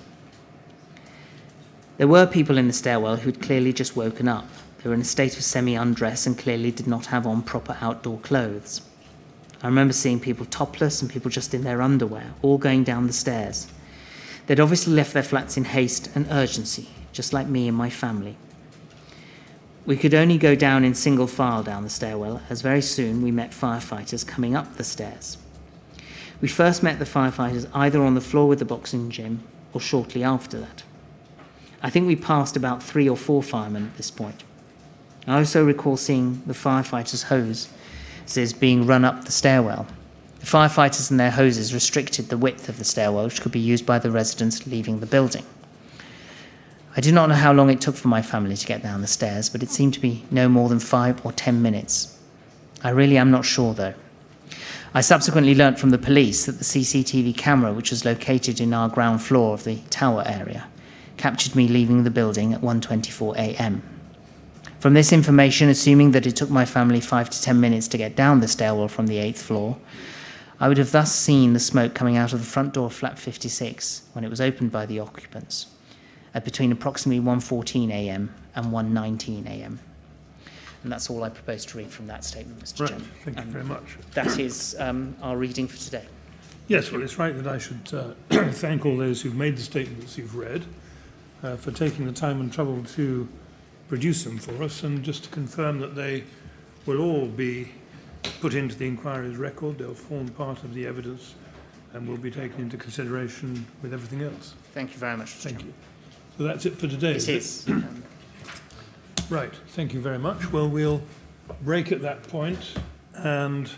There were people in the stairwell who had clearly just woken up. They were in a state of semi-undress and clearly did not have on proper outdoor clothes. I remember seeing people topless and people just in their underwear, all going down the stairs. They'd obviously left their flats in haste and urgency, just like me and my family. We could only go down in single file down the stairwell, as very soon we met firefighters coming up the stairs. We first met the firefighters either on the floor with the boxing gym or shortly after that. I think we passed about 3 or 4 firemen at this point. I also recall seeing the firefighters' hoses being run up the stairwell. The firefighters and their hoses restricted the width of the stairwell, which could be used by the residents leaving the building. I do not know how long it took for my family to get down the stairs, but it seemed to be no more than 5 or 10 minutes. I really am not sure, though. I subsequently learnt from the police that the CCTV camera, which was located in our ground floor of the tower area, captured me leaving the building at 1:24 a.m. From this information, assuming that it took my family 5 to 10 minutes to get down the stairwell from the 8th floor, I would have thus seen the smoke coming out of the front door of flat 56 when it was opened by the occupants at between approximately 1:14 a.m. and 1:19 a.m. And that's all I propose to read from that statement, Mr. Chairman. Thank you very much. That is our reading for today. Yes, well, it's right that I should thank all those who've made the statements you've read for taking the time and trouble to produce them for us, and just to confirm that they will all be put into the inquiry's record. They'll form part of the evidence and will be taken into consideration with everything else. Thank you very much, Mr. Thank Chairman. you. So that's it for today. It is. Right, thank you very much. Well, we'll break at that point and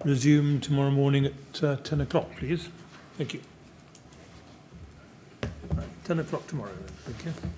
resume tomorrow morning at 10 o'clock, please. Thank you. Right, 10 o'clock tomorrow then. Thank you.